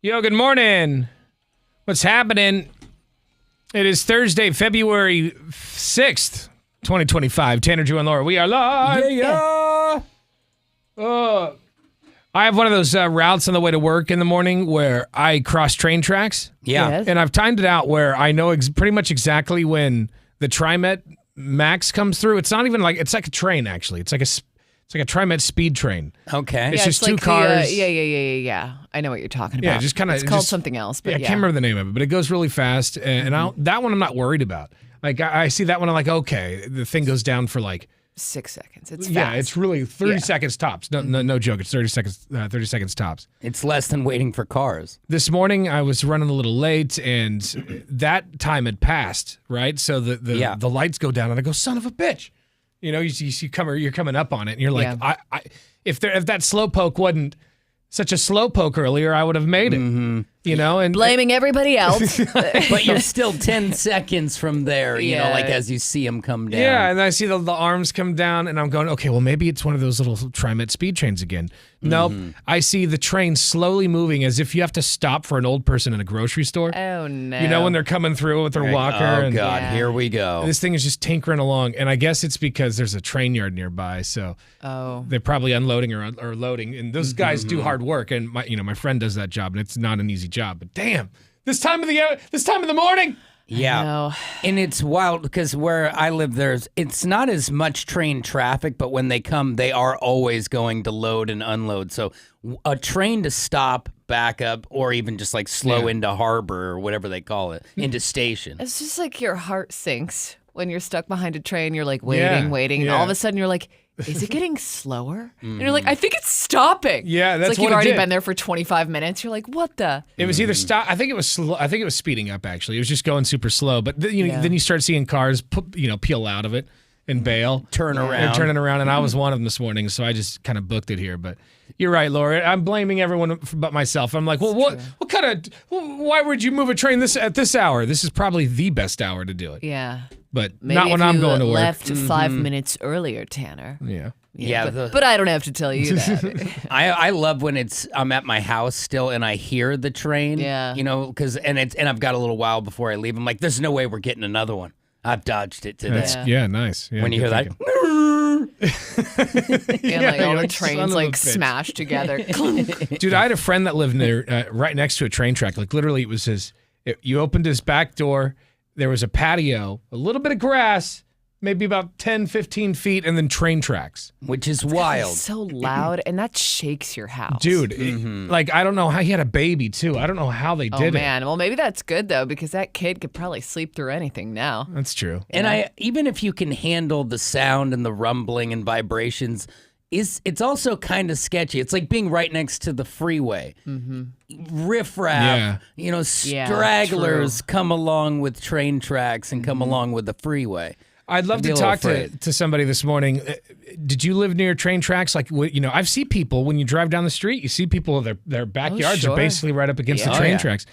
Yo, good morning. What's happening? It is Thursday, February 6th, 2025. Tanner, Drew, and Laura, we are live. Yeah. I have one of those routes on the way to work in the morning where I cross train tracks. Yeah. Yes. And I've timed it out where I know pretty much exactly when the TriMet Max comes through. It's not even like, it's like a train, actually. It's like a TriMet speed train. Okay. It's just two like cars. Yeah. I know what you're talking about. Yeah, just kind of. It's called something else, but I can't remember the name of it, but it goes really fast. And that one I'm not worried about. Like, I see that one, I'm like, okay, the thing goes down for like 6 seconds. It's yeah, fast. it's really 30 seconds tops. No joke. It's 30 seconds. 30 seconds tops. It's less than waiting for cars. This morning I was running a little late, and that time had passed. Right, so the lights go down, and I go, son of a bitch. You know, you're coming up on it, and you're like, Yeah. if that slowpoke wasn't such a slowpoke earlier, I would have made it. Mm-hmm. You know, and Blaming everybody else. But you're still 10 seconds from there, you know, Yeah. like as you see them come down. yeah, and I see the arms come down, and I'm going, okay, well, maybe it's one of those little TriMet speed trains again. Nope. I see the train slowly moving as if you have to stop for an old person in a grocery store. Oh, no. You know, when they're coming through with their Like, walker. oh, and God, Yeah. here we go. This thing is just tinkering along, and I guess it's because there's a train yard nearby, so Oh. they're probably unloading or loading. And those guys do hard work, and my friend does that job, and it's not an easy job. But damn, this time of the morning. Yeah. No. And it's wild because where I live, it's not as much train traffic, but when they come, they are always going to load and unload. So a train to stop, back up, or even just like slow into harbor or whatever they call it, into station. It's just like your heart sinks when you're stuck behind a train. You're like waiting. And all of a sudden you're like, is it getting slower? And you're like, I think it's stopping. Yeah, that's it's like what you've it already did. been there for 25 minutes. You're like, what the? It was either stop. I think it was slow. I think it was speeding up. Actually, it was just going super slow. But then you start seeing cars, peel out of it and bail, Turn around. They're turning around, and I was one of them this morning, so I just kind of booked it here. But you're right, Laura. I'm blaming everyone but myself. I'm like, well, what kind of? Why would you move a train at this hour? This is probably the best hour to do it. Yeah. But Maybe not when if I'm you going to work. left 5 minutes earlier, Tanner. Yeah. Yeah. But I don't have to tell you that. I love when I'm at my house still and I hear the train. Yeah. You know, and I've got a little while before I leave. I'm like, there's no way we're getting another one. I've dodged it today. Nice. Yeah, when you hear good that, And Yeah, like all you're the like, son trains of a like bitch. smashed together. Clunk. Dude, I had a friend that lived near, right next to a train track. Like literally, it was you opened his back door. There was a patio, a little bit of grass, maybe about 10, 15 feet, and then train tracks. which is wild. It's so loud, and that shakes your house. Dude, like I don't know how he had a baby too. I don't know how they Oh, did man. Well, maybe that's good, though, because that kid could probably sleep through anything now. it. That's true. And even if you can handle the sound and the rumbling and vibrations, it's also kind of sketchy. It's like being right next to the freeway. Riffraff, Yeah. stragglers come along with train tracks and come along with the freeway. I'd love I'd be to a little talk afraid. to somebody this morning. Did you live near train tracks? Like, I've seen people when you drive down the street, you see people, their backyards sure. are basically right up against the Yeah. train Oh, yeah. tracks.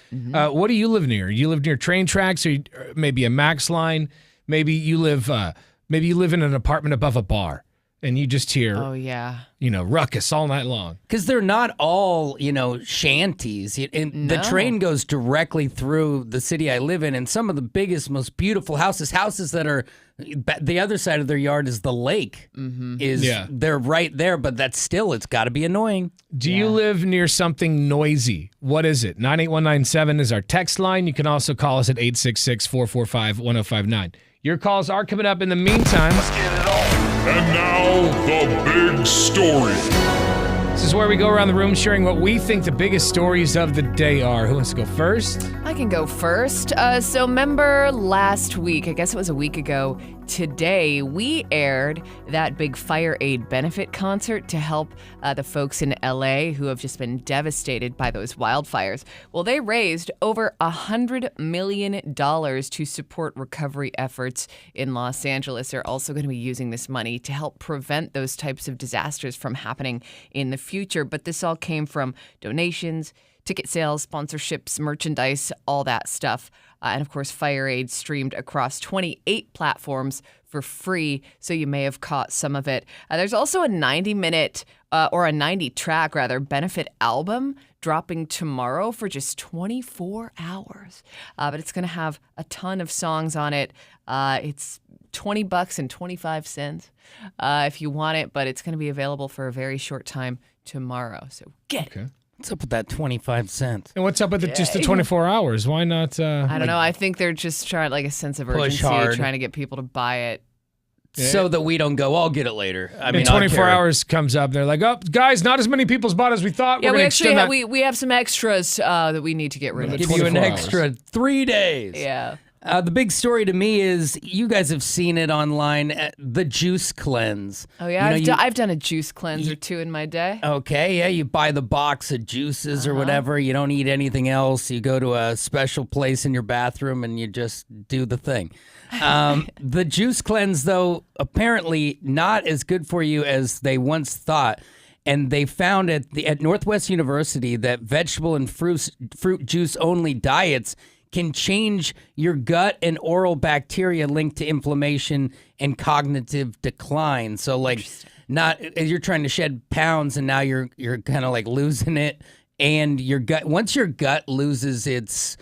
What do you live near? You live near train tracks, or maybe a Max line? Maybe you live in an apartment above a bar, and you just hear, Oh, yeah. ruckus all night long. Because they're not all, shanties. And the No. train goes directly through the city I live in, and some of the biggest, most beautiful houses that are the other side of their yard is the lake. They're right there, but it's got to be annoying. Do you live near something noisy? What is it? 98197 is our text line. You can also call us at 866-445-1059. Your calls are coming up in the meantime. And now, the big story. This is where we go around the room sharing what we think the biggest stories of the day are. Who wants to go first? I can go first. So remember last week, I guess it was a week ago, today we aired that big fire aid benefit concert to help the folks in LA who have just been devastated by those wildfires. Well, they raised over $100 million to support recovery efforts in Los Angeles. They're also going to be using this money to help prevent those types of disasters from happening in the future. But this all came from donations, ticket sales, sponsorships, merchandise, all that stuff. And of course, Fire Aid streamed across 28 platforms for free, so you may have caught some of it. There's also a 90-minute or a 90-track rather benefit album dropping tomorrow for just 24 hours. But it's going to have a ton of songs on it. It's $20 and 25 cents if you want it, but it's going to be available for a very short time tomorrow. So get it. What's up with that 25 cents? And what's up with just the 24 hours? Why not? I don't know. I think they're just trying like a sense of Push urgency, hard. trying to get people to buy it. So that we don't go, I'll get it later. I mean, and 24 hours comes up. They're like, oh, guys, not as many people's bought as we thought. Yeah, We're we gonna actually extend have, that. we have some extras that we need to get rid of. Give you an 24 hours. extra 3 days. Yeah. The big story to me is you guys have seen it online, the juice cleanse. Oh yeah, You know, I've done a juice cleanse or two in my day. Okay, yeah, you buy the box of juices or whatever. You don't eat anything else. You go to a special place in your bathroom and you just do the thing. The juice cleanse, though, apparently not as good for you as they once thought. And they found at Northwest University that vegetable and fruit juice only diets can change your gut and oral bacteria linked to inflammation and cognitive decline. So like you're trying to shed pounds and now you're kind of like losing it, and your gut, once your gut loses its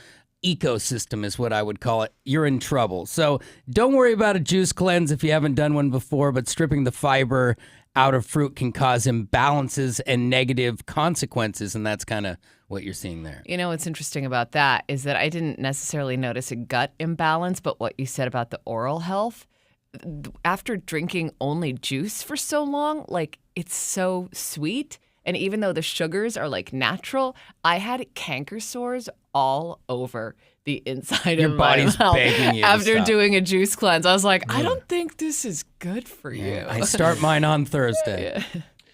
ecosystem is what I would call it, you're in trouble. So don't worry about a juice cleanse if you haven't done one before, but stripping the fiber out of fruit can cause imbalances and negative consequences, and that's kind of what you're seeing there. You know what's interesting about that is that I didn't necessarily notice a gut imbalance, but what you said about the oral health, after drinking only juice for so long, like it's so sweet. And even though the sugars are like natural, I had canker sores all over the inside Your of my body's mouth begging you to after stop. doing a juice cleanse. I was like, I don't think this is good for you. I start mine on Thursday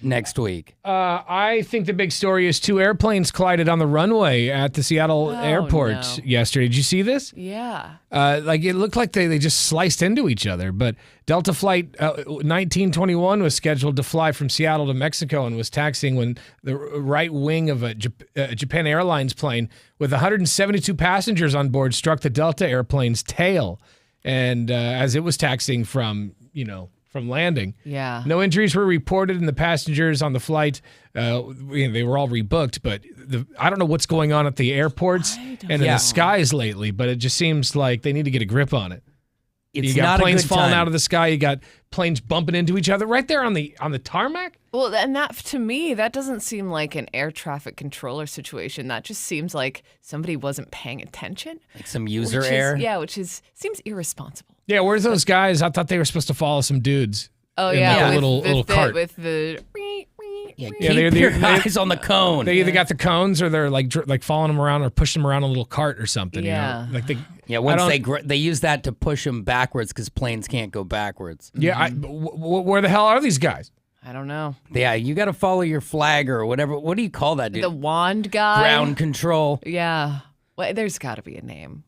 next week. I think the big story is 2 airplanes collided on the runway at the Seattle airport no. yesterday. Did you see this? Yeah. Like it looked like they just sliced into each other. But Delta Flight 1921 was scheduled to fly from Seattle to Mexico and was taxiing when the right wing of a Japan Airlines plane with 172 passengers on board struck the Delta airplane's tail. And as it was taxiing from landing. Yeah. No injuries were reported, and the passengers on the flight, they were all rebooked. But I don't know what's going on at the airports and in the skies lately, but it just seems like they need to get a grip on it. It's You got not planes a good falling time. out of the sky. You got planes bumping into each other right there on the tarmac. Well, and that to me, that doesn't seem like an air traffic controller situation. That just seems like somebody wasn't paying attention. Like some user error. Which seems irresponsible. Yeah, where's those guys? I thought they were supposed to follow some dudes. Oh in yeah, like a with little cart. with the. Yeah, Yeah, keep they're- your they- eyes on the cone. They either got the cones or they're like following them around or pushing them around a little cart or something. Yeah. You know? Like Yeah, once they use that to push them backwards because planes can't go backwards. Yeah, where the hell are these guys? I don't know. Yeah, you got to follow your flag or whatever. What do you call that, dude? The wand guy. Ground control. Yeah. Well, there's got to be a name.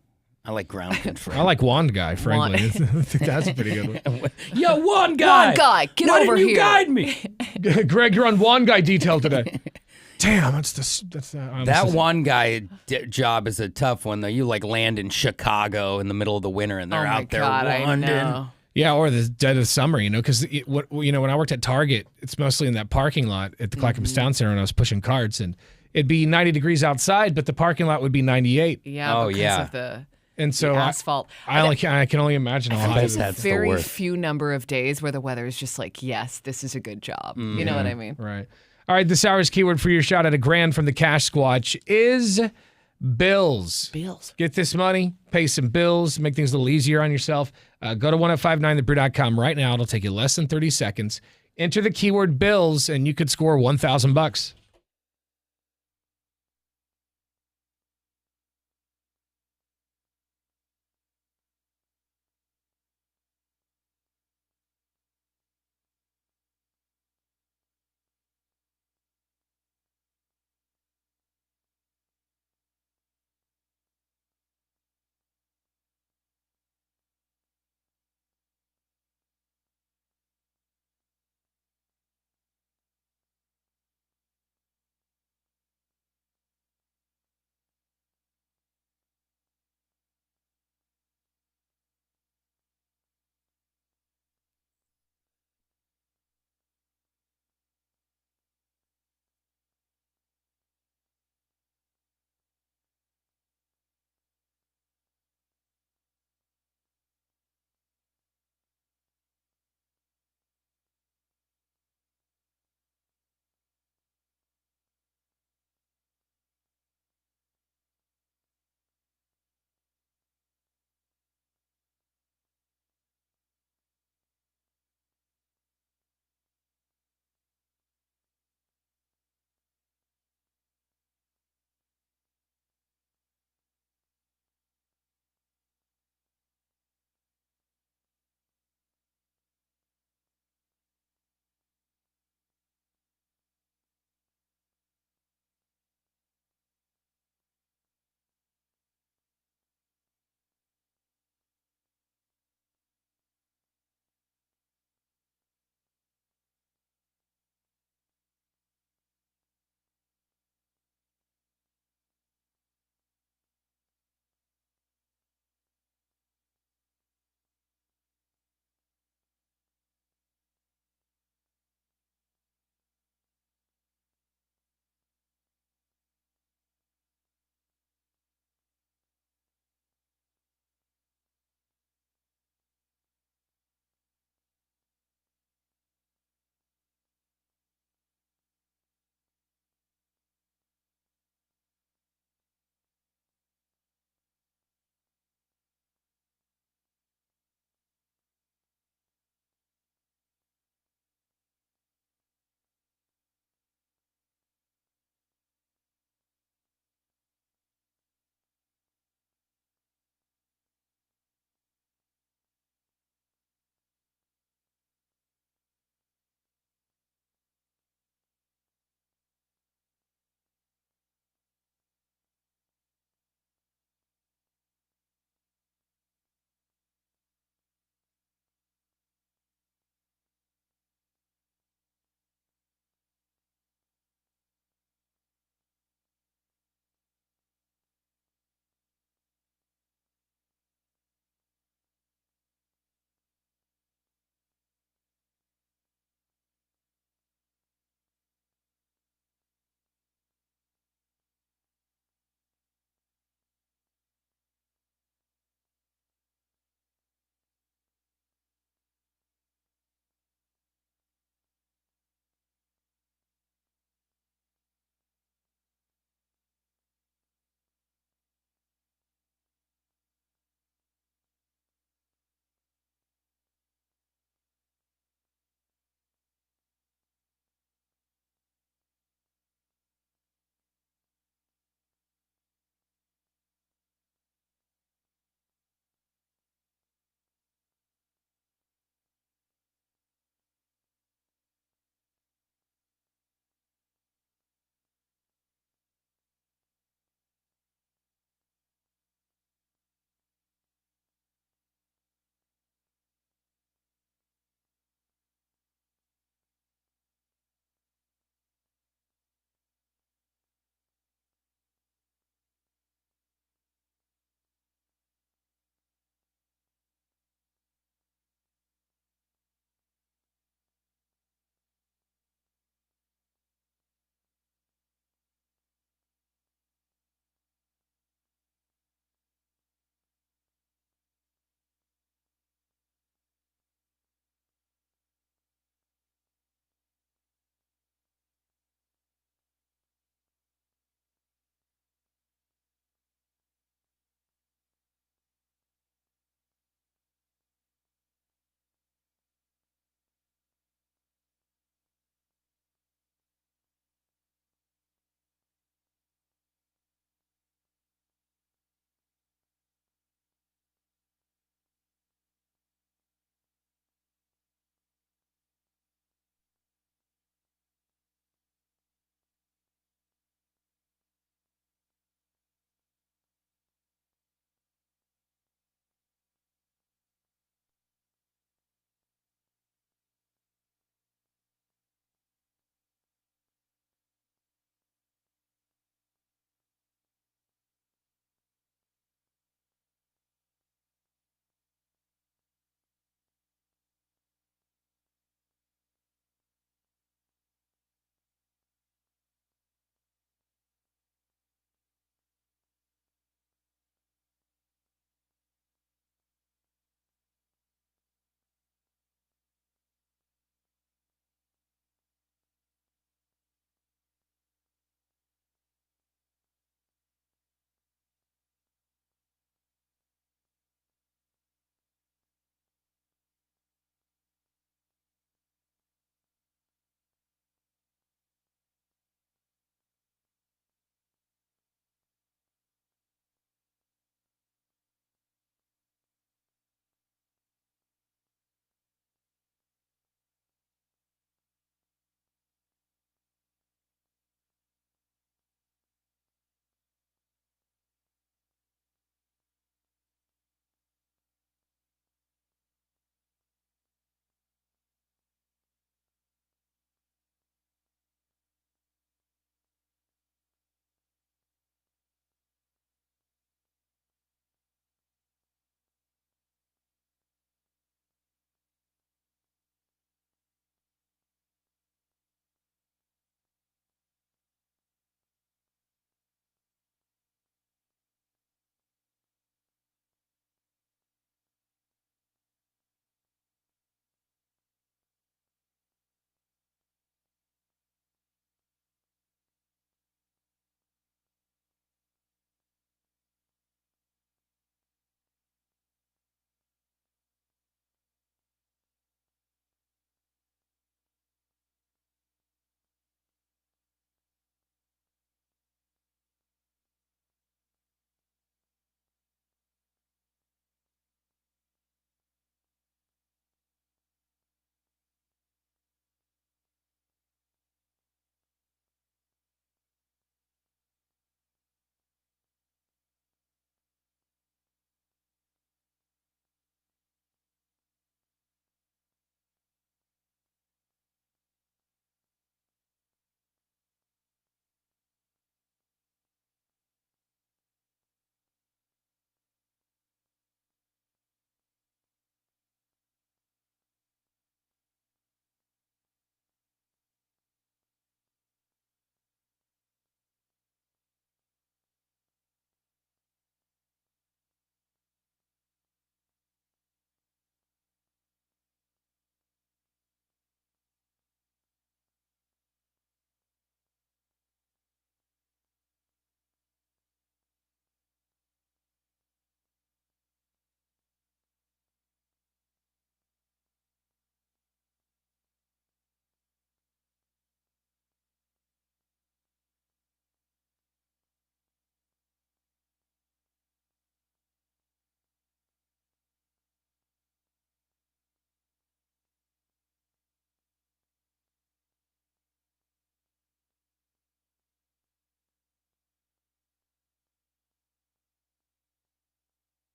I like ground control. I like Wand Guy, frankly. I think that's a pretty good one. Yo, one guy. Wand guy, get Why over didn't you here. guide me? Greg, you're on Wand Guy detail today. Damn, That one guy job is a tough one, though. You like land in Chicago in the middle of the winter, and they're oh my out there God, I wandering. know. Yeah, or the dead of summer, because when I worked at Target, it's mostly in that parking lot at the Clackamas Town Center, and I was pushing carts, and it'd be 90 degrees outside, but the parking lot would be 98. Yeah. Oh, because yeah. of the And so asphalt. I can only imagine how hot bet it is. that's the very worst. few number of days where the weather is just like, yes, this is a good job. You know what I mean? Right. All right, this hour's keyword for your shot at $1,000 from the Cash Squatch is bills. Bills. Get this money, pay some bills, make things a little easier on yourself. Go to 1059thebrew.com right now. It'll take you less than 30 seconds. Enter the keyword bills, and you could score $1,000.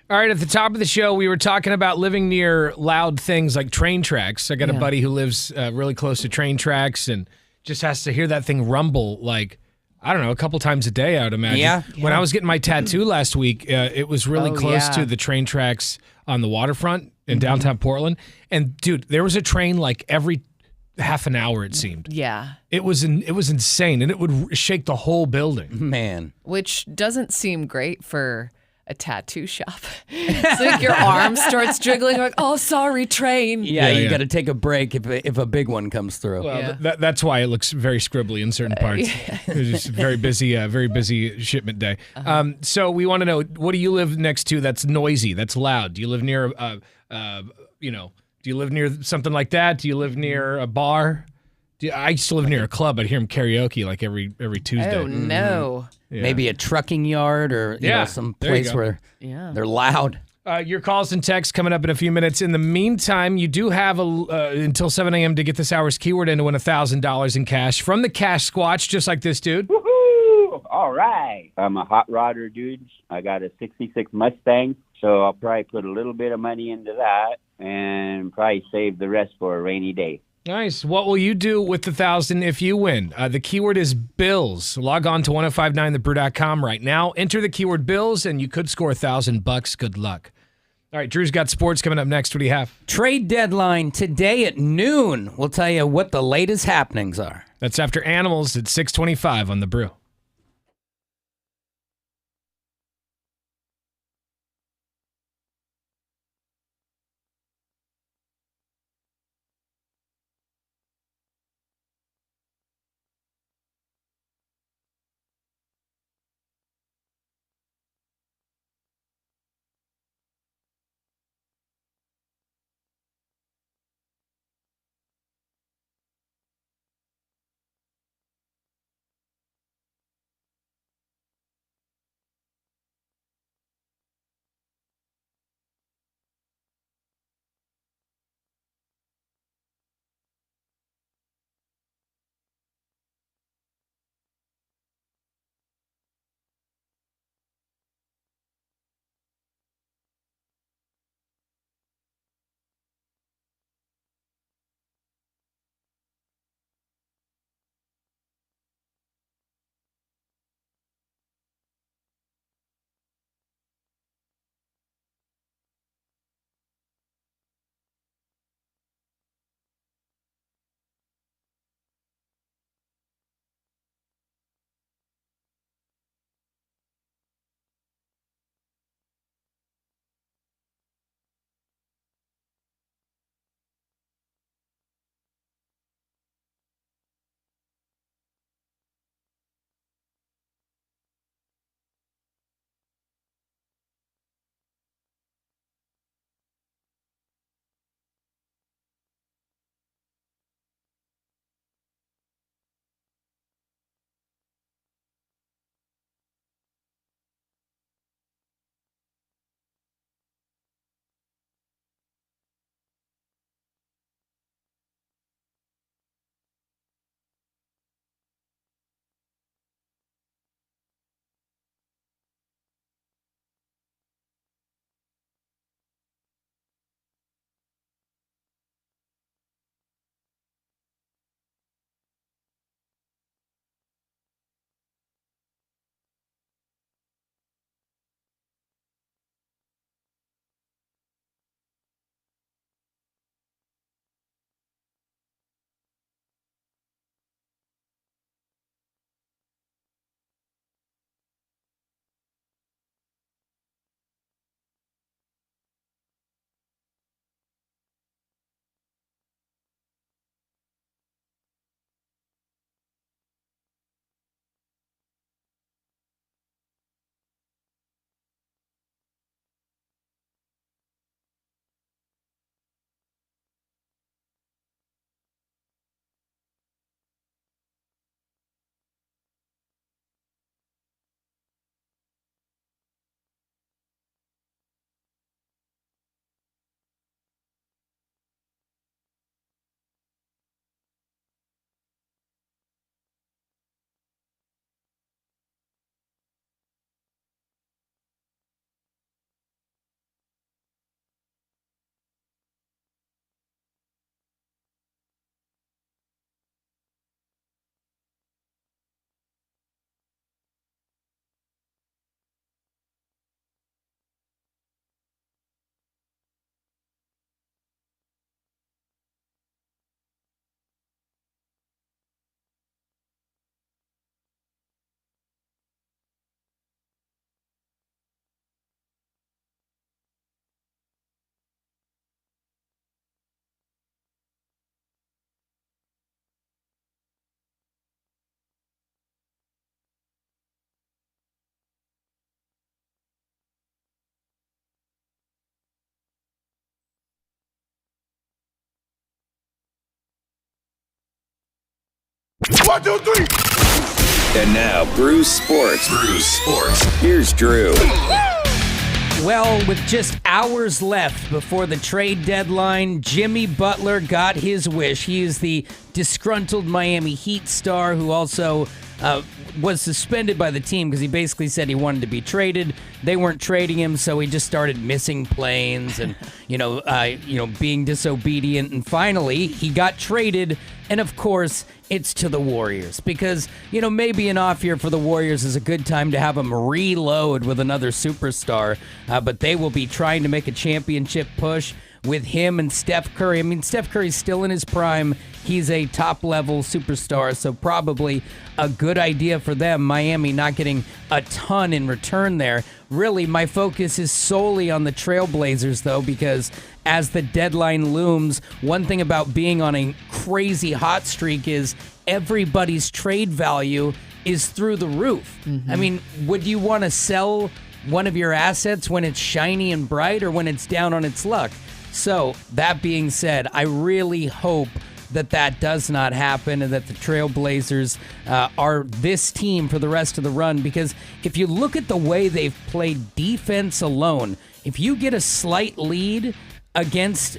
All right, at the top of the show, we were talking about living near loud things like train tracks. I got a buddy who lives really close to train tracks and just has to hear that thing rumble like, I don't know, a couple times a day, I would imagine. Yeah. When I was getting my tattoo last week, it was really close yeah. to the train tracks on the waterfront in downtown Portland. And, dude, there was a train like every half an hour, it seemed. Yeah. It was insane, and it would shake the whole building. Man. Which doesn't seem great for a tattoo shop. It's like your arm starts jiggling, like, oh, sorry, train. Yeah, Yeah, you yeah. got to take a break if a big one comes through. Well, Yeah. that's why it looks very scribbly in certain parts. It was just a very busy shipment day. So we want to know, what do you live next to that's noisy, that's loud? Do you live near, do you live near something like that? Do you live near a bar? I used to live near a club. I'd hear them karaoke like every Tuesday. Oh, no. Yeah. Maybe a trucking yard or you know, some there you place go. where Yeah. they're loud. Your calls and texts coming up in a few minutes. In the meantime, you do have until 7 a.m. to get this hour's keyword in to win $1,000 in cash from the Cash Squatch, just like this dude. Woohoo! All right. I'm a hot rodder, dude. I got a 66 Mustang, so I'll probably put a little bit of money into that and probably save the rest for a rainy day. Nice. What will you do with the 1,000 if you win? The keyword is bills. Log on to 1059thebrew.com right now. Enter the keyword bills, and you could score $1,000. Good luck. All right, Drew's got sports coming up next. What do you have? Trade deadline today at noon. We'll tell you what the latest happenings are. That's after Animals at 6:25 on The Brew. 1, 2, 3. And now, Bruce Sports. Here's Drew. Well, with just hours left before the trade deadline, Jimmy Butler got his wish. He is the disgruntled Miami Heat star who also was suspended by the team because he basically said he wanted to be traded. They weren't trading him, so he just started missing planes and being disobedient. And finally, he got traded. And of course, it's to the Warriors because, maybe an off year for the Warriors is a good time to have them reload with another superstar. But they will be trying to make a championship push with him and Steph Curry. I mean, Steph Curry's still in his prime. He's a top-level superstar, so probably a good idea for them. Miami not getting a ton in return there. Really, my focus is solely on the Trailblazers, though, because as the deadline looms, one thing about being on a crazy hot streak is everybody's trade value is through the roof. Mm-hmm. I mean, would you want to sell one of your assets when it's shiny and bright or when it's down on its luck? So, that being said, I really hope that does not happen and that the Trailblazers are this team for the rest of the run, because if you look at the way they've played defense alone, if you get a slight lead against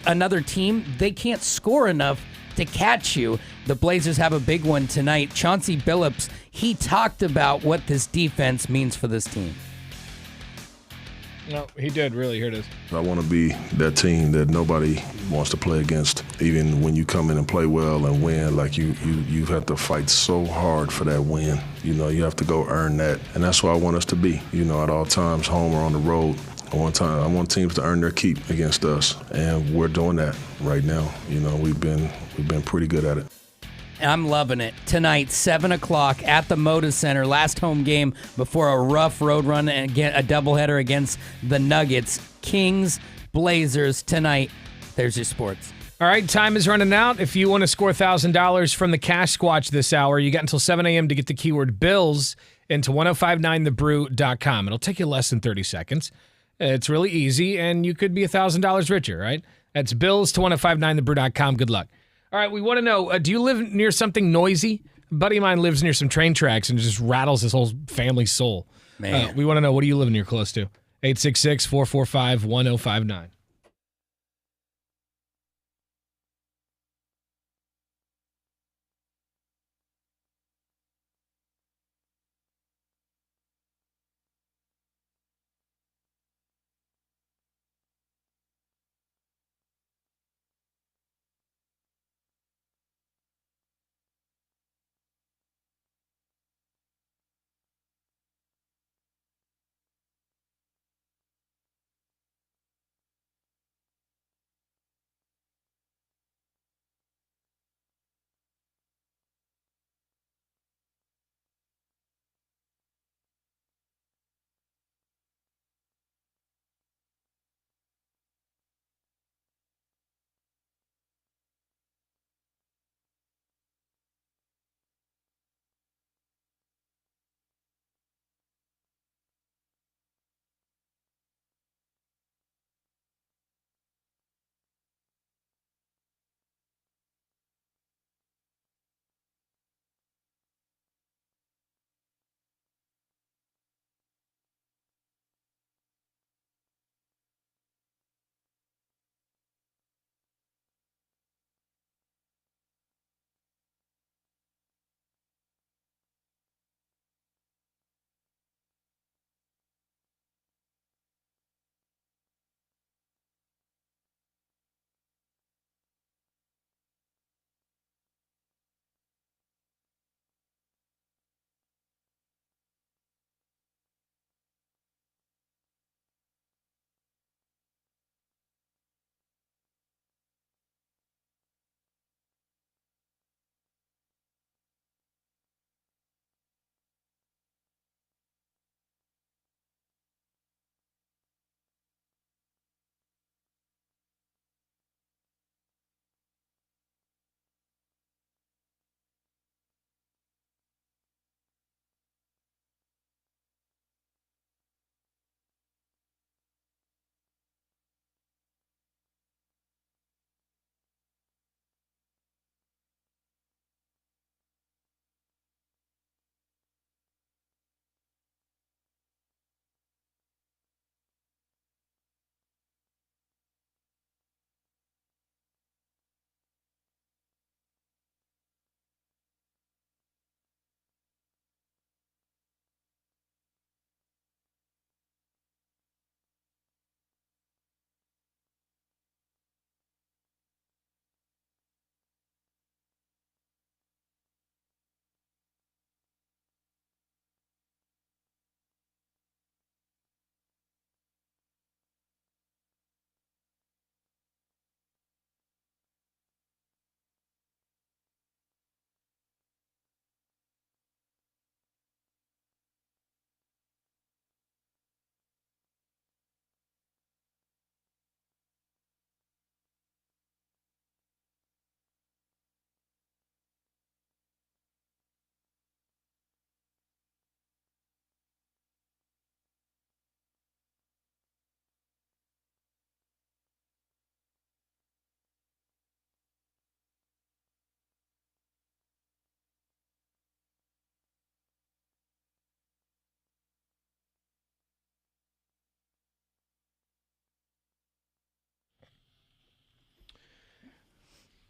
another team, they can't score enough to catch you. The Blazers have a big one tonight. Chauncey Billups, he talked about what this defense means for this team. No, he did, really. Here it is. I want to be that team that nobody wants to play against. Even when you come in and play well and win, like you have to fight so hard for that win. You have to go earn that. And that's where I want us to be, at all times, home or on the road. I want teams to earn their keep against us, and we're doing that right now. We've been pretty good at it. I'm loving it. Tonight, 7 o'clock at the Moda Center. Last home game before a rough road run and again a doubleheader against the Nuggets. Kings, Blazers tonight. There's your sports. All right, time is running out. If you want to score $1,000 from the Cash Squatch this hour, you got until 7 a.m. to get the keyword BILLS into 1059thebrew.com. It'll take you less than 30 seconds. It's really easy, and you could be $1,000 richer, right? That's BILLS to 1059thebrew.com. Good luck. All right, we want to know, do you live near something noisy? A buddy of mine lives near some train tracks and just rattles his whole family's soul. Man. We want to know, what are you living near close to? 866-445-1059.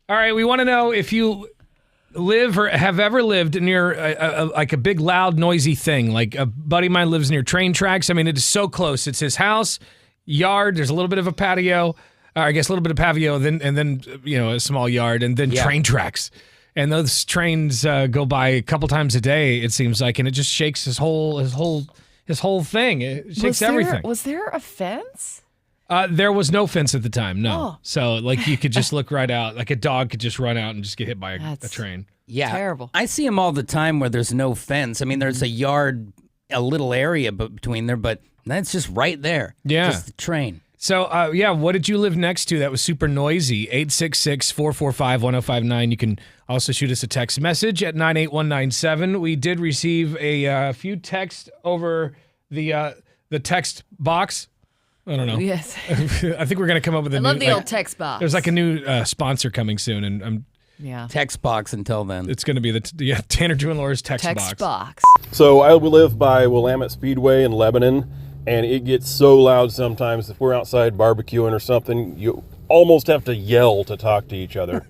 All right, we want to know if you live or have ever lived near like a big, loud, noisy thing. Like a buddy of mine lives near train tracks. I mean, it is so close. It's his house, yard. There's a little bit of a patio. I guess a little bit of patio, and then a small yard, and then train tracks. And those trains go by a couple times a day, it seems like, and it just shakes his whole thing. It shakes everything. Was there a fence? There was no fence at the time, no. Oh. So, like, you could just look right out. Like, a dog could just run out and just get hit by a train. Yeah. Terrible. I see them all the time where there's no fence. I mean, there's a yard, a little area between there, but that's just right there. Yeah. Just the train. So, what did you live next to that was super noisy? 866-445-1059. You can also shoot us a text message at 98197. We did receive a few texts over the text box. I don't know. Yes. I think we're going to come up with a new... I love the old text box. There's like a new sponsor coming soon, and text box until then. it's going to be the Tanner, Drew, and Laura's text box. So I live by Willamette Speedway in Lebanon, and it gets so loud sometimes if we're outside barbecuing or something, you almost have to yell to talk to each other.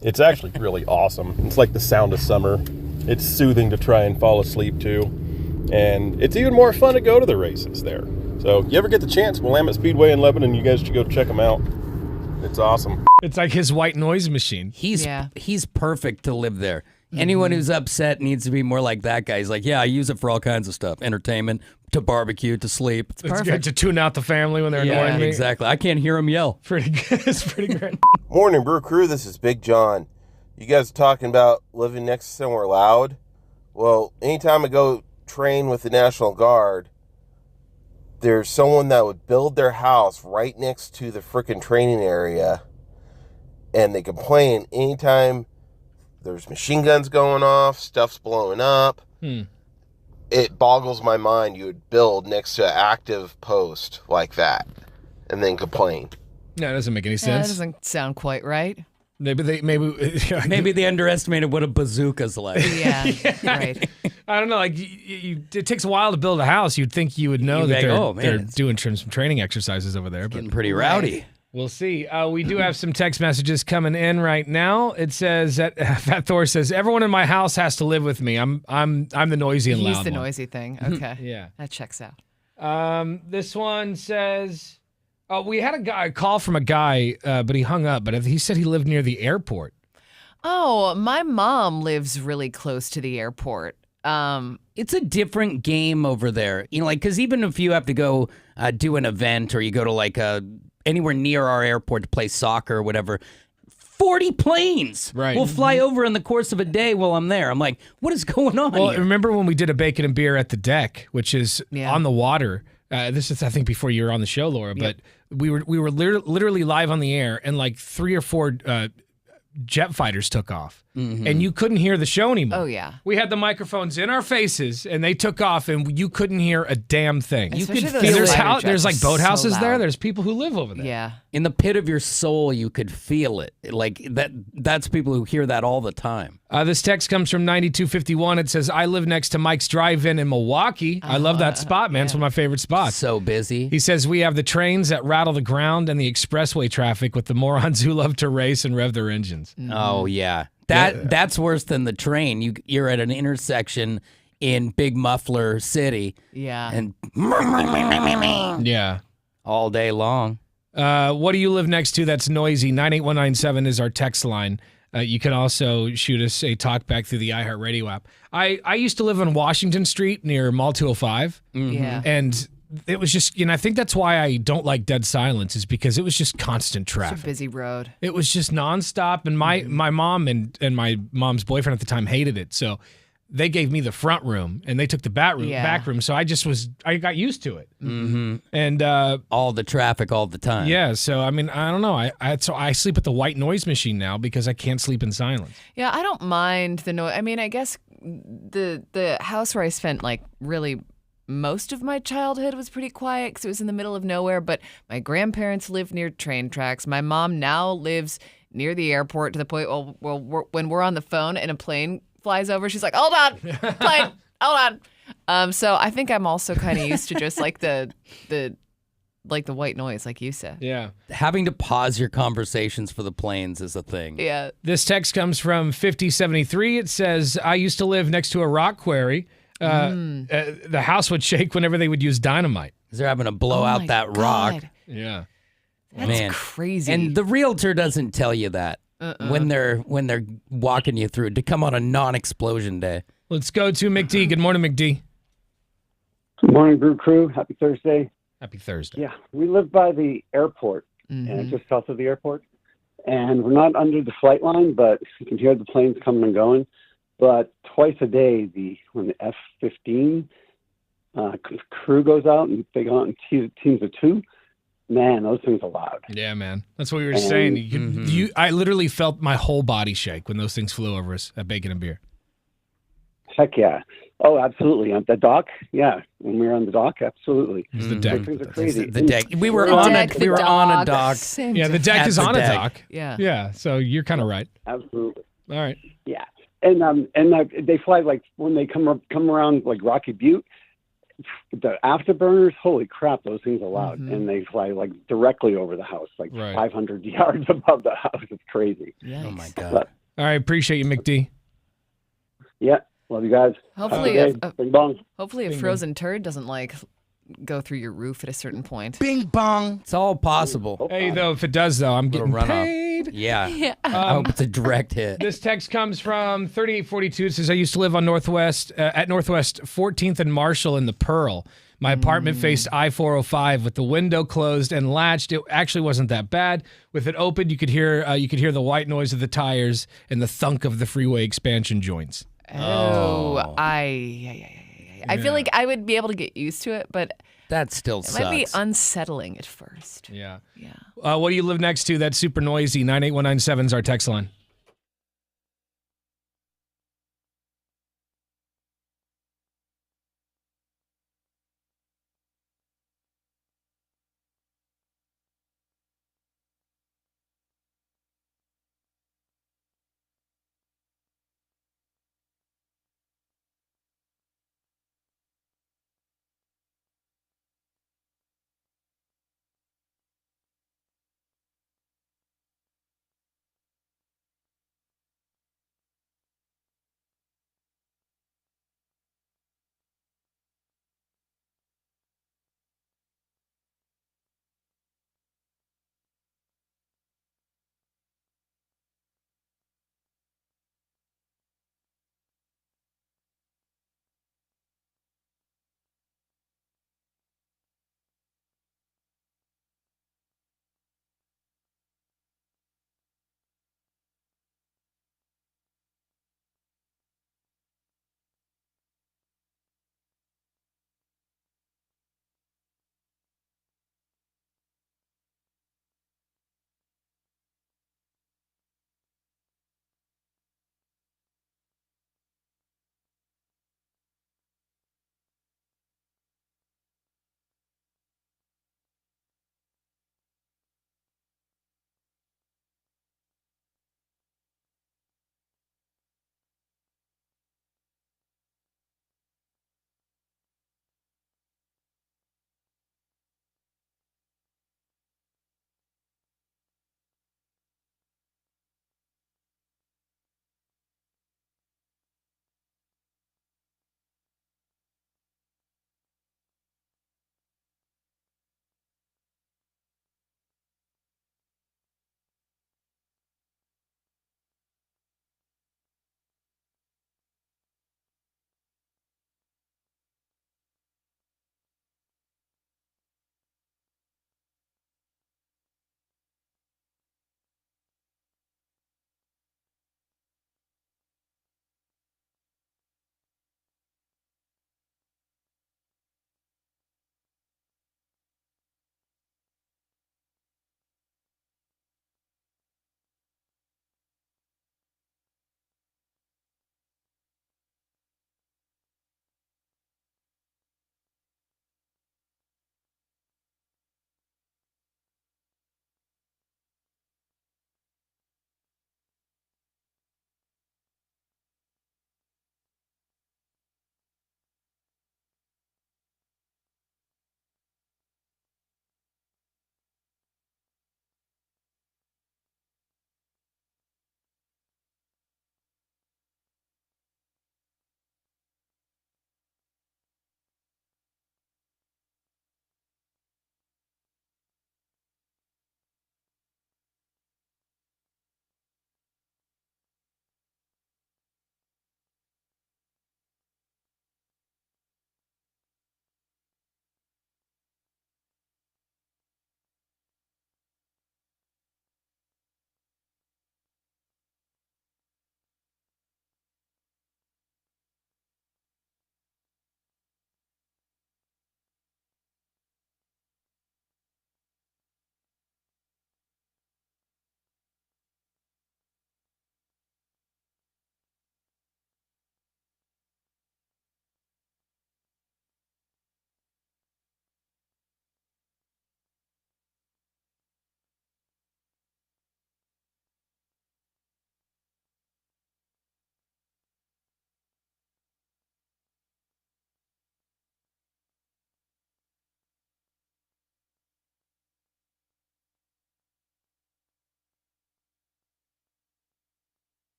It's actually really awesome. It's like the sound of summer. It's soothing to try and fall asleep to, and it's even more fun to go to the races there. So you ever get the chance, Willamette Speedway in Lebanon, you guys should go check them out. It's awesome. It's like his white noise machine. He's perfect to live there. Anyone who's upset needs to be more like that guy. He's like, yeah, I use it for all kinds of stuff. Entertainment, to barbecue, to sleep. It's It's good to tune out the family when they're Yeah, annoying me. exactly. I can't hear him yell. Pretty good. It's pretty great. Morning, Brew Crew. This is Big John. You guys talking about living next to somewhere loud? Well, anytime I go train with the National Guard, there's someone that would build their house right next to the frickin' training area, and they complain anytime there's machine guns going off, stuff's blowing up. It boggles my mind you would build next to an active post like that and then complain. No, it doesn't make any That sense. doesn't sound quite right. Maybe Maybe they underestimated what a bazooka's like. Yeah, right. I don't know. Like, it takes a while to build a house. You'd think you would know You'd that think, they're, oh, man, they're it's- doing some training exercises over there. But Getting pretty rowdy. we'll see. We do have some text messages coming in right now. It says that Fat Thor says everyone in my house has to live with me. I'm the noisy and loud He's the one. noisy thing. Okay. Yeah. That checks out. This one says, we had a call from a guy, but he hung up. But he said he lived near the airport. Oh, my mom lives really close to the airport. It's a different game over there. You know, like, because even if you have to go do an event or you go to like anywhere near our airport to play soccer or whatever, 40 planes will fly over in the course of a day while I'm there. I'm like, what is going on Well, here? remember when we did a bacon and beer at the deck, which is on the water? This is, I think, before you were on the show, Laura. But we were literally live on the air, and like 3 or 4 jet fighters took off, and you couldn't hear the show anymore. Oh, yeah. We had the microphones in our faces, and they took off, and you couldn't hear a damn thing. Especially You could those feel fighter jets there's like are boathouses so there. loud. There's people who live over there. Yeah. In the pit of your soul, you could feel it. Like that's people who hear that all the time. This text comes from 9251. It says, I live next to Mike's Drive-In in Milwaukee. I love that spot, man. It's one of my favorite spots. So busy. He says, we have the trains that rattle the ground and the expressway traffic with the morons who love to race and rev their engines. Oh, yeah. That's worse than the train. You're at an intersection in Big Muffler City. Yeah. And Yeah. all day long. What do you live next to that's noisy? 98197 is our text line. You can also shoot us a talk back through the iHeartRadio app. I used to live on Washington Street near Mall 205. Yeah. And it was just, I think that's why I don't like Dead Silence, is because it was just constant It's a traffic. busy road. It was just nonstop. And my mom and my mom's boyfriend at the time hated it. So they gave me the front room and they took the back room. So I got used to it. Mm-hmm. And all the traffic all the time. yeah, so I mean, I don't know. So I sleep with the white noise machine now because I can't sleep in silence. Yeah, I don't mind the noise. I mean, I guess the house where I spent like really most of my childhood was pretty quiet because it was in the middle of nowhere. But my grandparents lived near train tracks. My mom now lives near the airport to the point when we're on the phone and a plane flies over, she's like, hold on, plane, hold on. So I think I'm also kind of used to just like the like the white noise, like you said. Yeah. Having to pause your conversations for the planes is a thing. Yeah. This text comes from 5073. It says, I used to live next to a rock quarry. The house would shake whenever they would use dynamite. Because they're having to blow Oh out my that rock. God. Yeah. That's Man. crazy. And the realtor doesn't tell you that when they're walking you through to come on a non-explosion day. Let's go to McD. Good morning, McD. Good morning, Brew Crew. Happy Thursday. Happy Thursday. Yeah, we live by the airport, and just south of the airport. And we're not under the flight line, but you can hear the planes coming and going. But twice a day, when the F-15 crew goes out, and they go out in teams of two, man, those things are loud. Yeah, man. That's what we were saying. I literally felt my whole body shake when those things flew over us at Bacon and Beer. Heck yeah. Oh, absolutely. On the dock, yeah. When we were on the dock, absolutely. It was the deck. Those things are crazy. The deck. We were The on deck, a we the were on a dock. dock. Same Yeah, the thing. deck At is the on deck. a dock. Yeah. Yeah, so you're kind of right. Absolutely. All right. Yeah. And they fly, like, when they come around, like, Rocky Butte, the afterburners, holy crap, those things are loud. And they fly, like, directly over the house, like Right. 500 yards above the house. It's crazy. Yikes. Oh my God. But, All right, appreciate you, McD. yeah, love you guys. Hopefully, Have a good day. Bing bong. Hopefully, a frozen turd doesn't like go through your roof at a certain point. Bing bong. It's all possible. Hey, though, if it does, though, I'm Little getting runoff. paid. Yeah. I hope it's a direct hit. This text comes from 3842. It says, I used to live on Northwest 14th and Marshall in the Pearl. My apartment faced I-405 with the window closed and latched. It actually wasn't that bad. With it open, you could hear the white noise of the tires and the thunk of the freeway expansion joints. I feel like I would be able to get used to it, but That still it sucks. might be unsettling at first. Yeah. Yeah. What do you live next to that's super noisy? 98197 is our text line.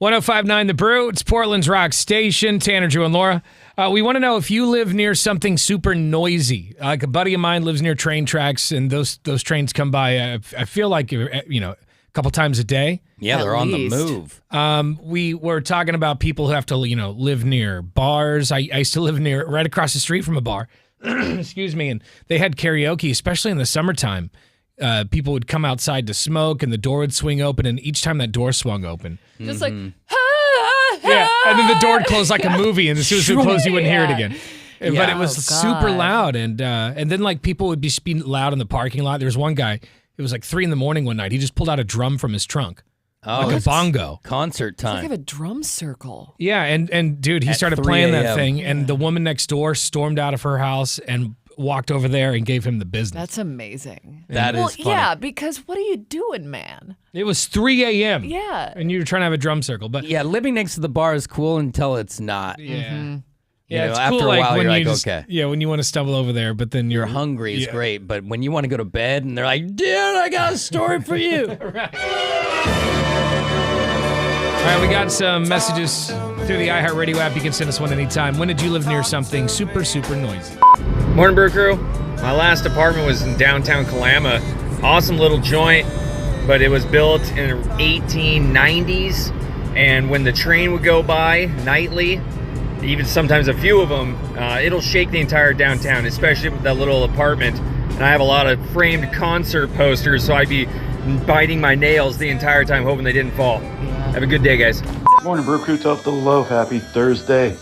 1059 The Brew. It's Portland's rock station. Tanner, Drew, and Laura. We want to know if you live near something super noisy. Like a buddy of mine lives near train tracks, and those trains come by, I feel like, a couple times a day. Yeah, they're on the move. We were talking about people who have to, live near bars. I used to live right across the street from a bar. Excuse me. And they had karaoke, especially in the summertime. People would come outside to smoke, and the door would swing open, and each time that door swung open, Just like, yeah, and then the door would close like a movie, and as soon as it closed, you wouldn't hear it again. But it was super loud, and then like people would be speaking loud in the parking lot. There was one guy. It was like 3 a.m. one night. He just pulled out a drum from his trunk, like a bongo. Concert time. It's like a drum circle. Yeah, and dude, he started playing that thing, and the woman next door stormed out of her house and walked over there and gave him the business. That's amazing. That is funny. Yeah, because what are you doing, man? It was 3 a.m. Yeah. And you were trying to have a drum circle. But yeah, living next to the bar is cool until it's not. Yeah. Yeah, it's after cool, a while, when you're like, just, okay. Yeah, when you want to stumble over there, but then you're hungry is great. But when you want to go to bed and they're like, dude, I got a story for you. Right. All right, we got some messages through the iHeartRadio app. You can send us one anytime. When did you live near something super, super noisy? Morning, Brew Crew. My last apartment was in downtown Kalama. Awesome little joint, but it was built in the 1890s. And when the train would go by nightly, even sometimes a few of them, it'll shake the entire downtown, especially with that little apartment. And I have a lot of framed concert posters, so I'd be biting my nails the entire time, hoping they didn't fall. Have a good day, guys. Morning, Brew Crew. Top of the low. Happy Thursday.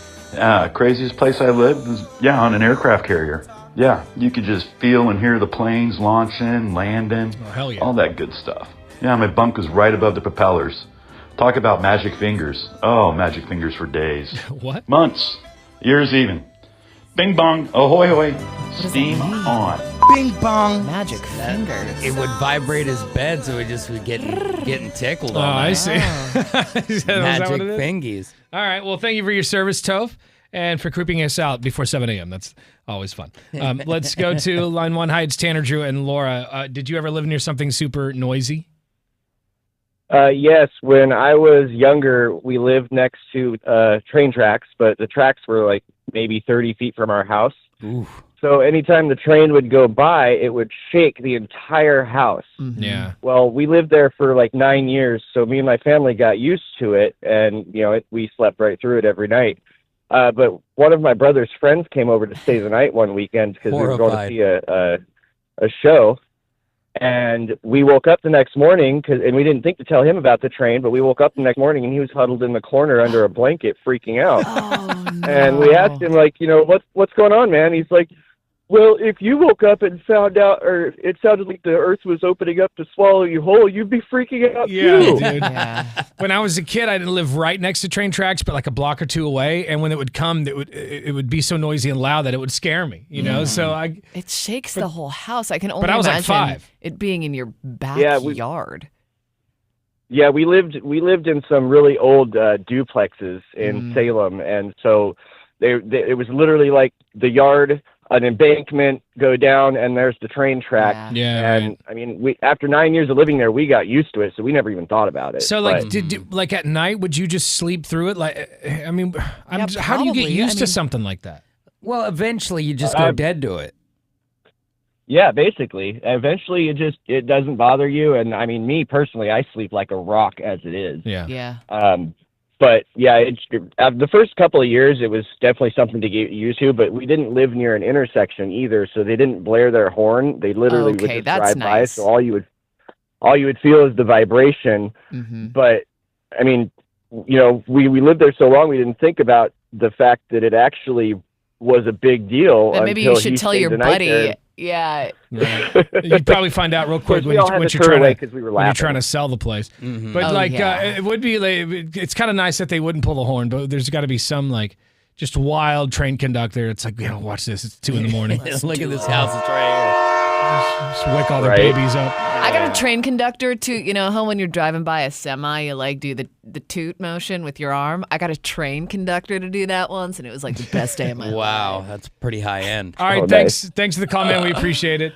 Craziest place I lived was, on an aircraft carrier. Yeah, you could just feel and hear the planes launching, landing, hell yeah. All that good stuff. Yeah, my bunk was right above the propellers. Talk about magic fingers. Oh, magic fingers for days. What? Months. Years even. Bing bong. Ahoy hoy. Steam on. Bing bong. Magic fingers. It would vibrate his bed, so it just would getting tickled. Oh, all night. I see. Is that Magic what it is? fingies. All right. Well, thank you for your service, Toph, and for creeping us out before 7 a.m. That's always fun. Let's go to line 1. Hi, it's Tanner, Drew, and Laura. Did you ever live near something super noisy? Yes, when I was younger, we lived next to train tracks, but the tracks were like maybe 30 feet from our house. Ooh. So anytime the train would go by, it would shake the entire house. Mm-hmm. Yeah. Well, we lived there for like 9 years, so me and my family got used to it, and we slept right through it every night. But one of my brother's friends came over to stay the night one weekend because we were going to see a show. And we woke up the next morning, and we didn't think to tell him about the train, but we woke up the next morning, and he was huddled in the corner under a blanket freaking out. Oh, no. And we asked him, like, what's going on, man? He's like, well, if you woke up and found out, or it sounded like the earth was opening up to swallow you whole, you'd be freaking out, Yeah, too. dude. Yeah. When I was a kid, I didn't live right next to train tracks, but like a block or two away. And when it would come, it would be so noisy and loud that it would scare me. So it shakes the whole house. I can only I was imagine like 5. it being in your backyard. Yeah, we lived in some really old duplexes in Salem, and so it was literally like the yard, an embankment, go down, and there's the train track. Yeah. And I mean, after 9 years of living there, we got used to it, so we never even thought about it. So, like, at night, would you just sleep through it? Like, I mean, how do you get probably. used to something like that? Well, eventually you just go dead to it. Yeah, basically. Eventually, it doesn't bother you, and I mean, me personally, I sleep like a rock as it is. Yeah. Yeah. But yeah, the first couple of years, it was definitely something to get used to. But we didn't live near an intersection either, so they didn't blare their horn. They literally would just drive by. So all you would feel is the vibration. Mm-hmm. But I mean, we lived there so long, we didn't think about the fact that it actually was a big deal. That maybe you should tell your buddy. Yeah. You'd probably find out real quick when you're trying to sell the place. Mm-hmm. But it would be like, it's kind of nice that they wouldn't pull the horn, but there's got to be some like just wild train conductor. It's like, watch this. It's 2 a.m. Look at this house. It's right Just wake all their babies up. I got a train conductor to, how when you're driving by a semi, you like do the toot motion with your arm. I got a train conductor to do that once, and it was like the best day of my life. Wow, that's pretty high end. All right, thanks for the comment. We appreciate it.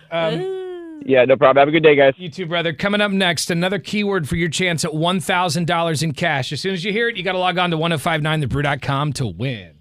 Yeah, no problem. Have a good day, guys. You too, brother. Coming up next, another keyword for your chance at $1,000 in cash. As soon as you hear it, you got to log on to 1059thebrew.com to win.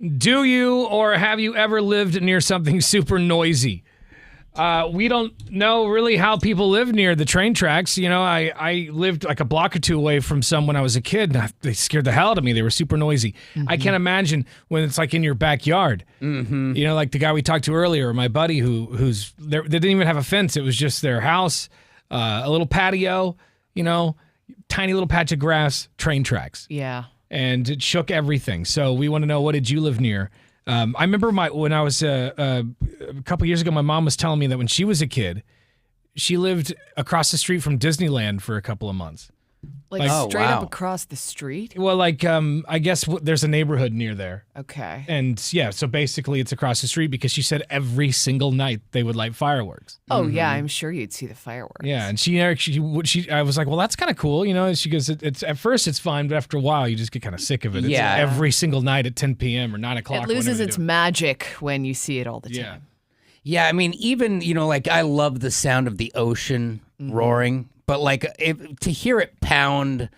Do you or have you ever lived near something super noisy? We don't know really how people live near the train tracks. You know, I lived like a block or two away from some when I was a kid, and they scared the hell out of me. They were super noisy. I can't imagine when it's like in your backyard. You know, like the guy we talked to earlier, my buddy who's there, they didn't even have a fence. It was just their house, a little patio, you know, tiny little patch of grass, train tracks. Yeah. And it shook everything. So we want to know, what did you live near? I remember when I was a couple years ago, my mom was telling me that when she was a kid, she lived across the street from Disneyland for a couple of months. Like straight up across the street? Well, like I guess there's a neighborhood near there. Okay. And yeah, so basically it's across the street because she said every single night they would light fireworks. Oh yeah, I'm sure you'd see the fireworks. Yeah, and I was like, well, that's kind of cool, you know. And she goes, it's at first it's fine, but after a while you just get kind of sick of it. It's every single night at 10 p.m. or 9 o'clock. It loses its magic when you see it all the time. Yeah, I mean, even, you know, like I love the sound of the ocean roaring, But like to hear it pound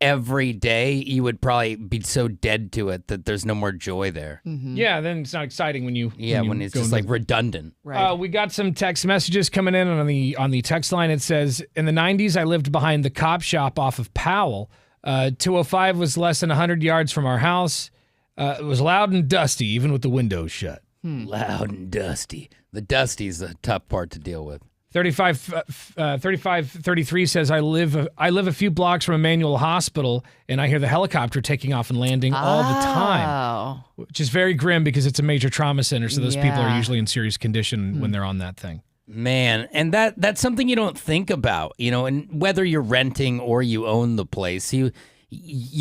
every day, you would probably be so dead to it that there's no more joy there. Yeah, then it's not exciting when you when it's just like redundant. Right. We got some text messages coming in on the text line. It says, in the 90s, I lived behind the cop shop off of Powell. 205 was less than 100 yards from our house. It was loud and dusty, even with the windows shut. Loud and dusty. The dusty's the tough part to deal with. 3533 says, I live a few blocks from Emmanuel Hospital, and I hear the helicopter taking off and landing all the time, which is very grim because it's a major trauma center, so those people are usually in serious condition when they're on that thing. Man, and that's something you don't think about, and whether you're renting or you own the place, you're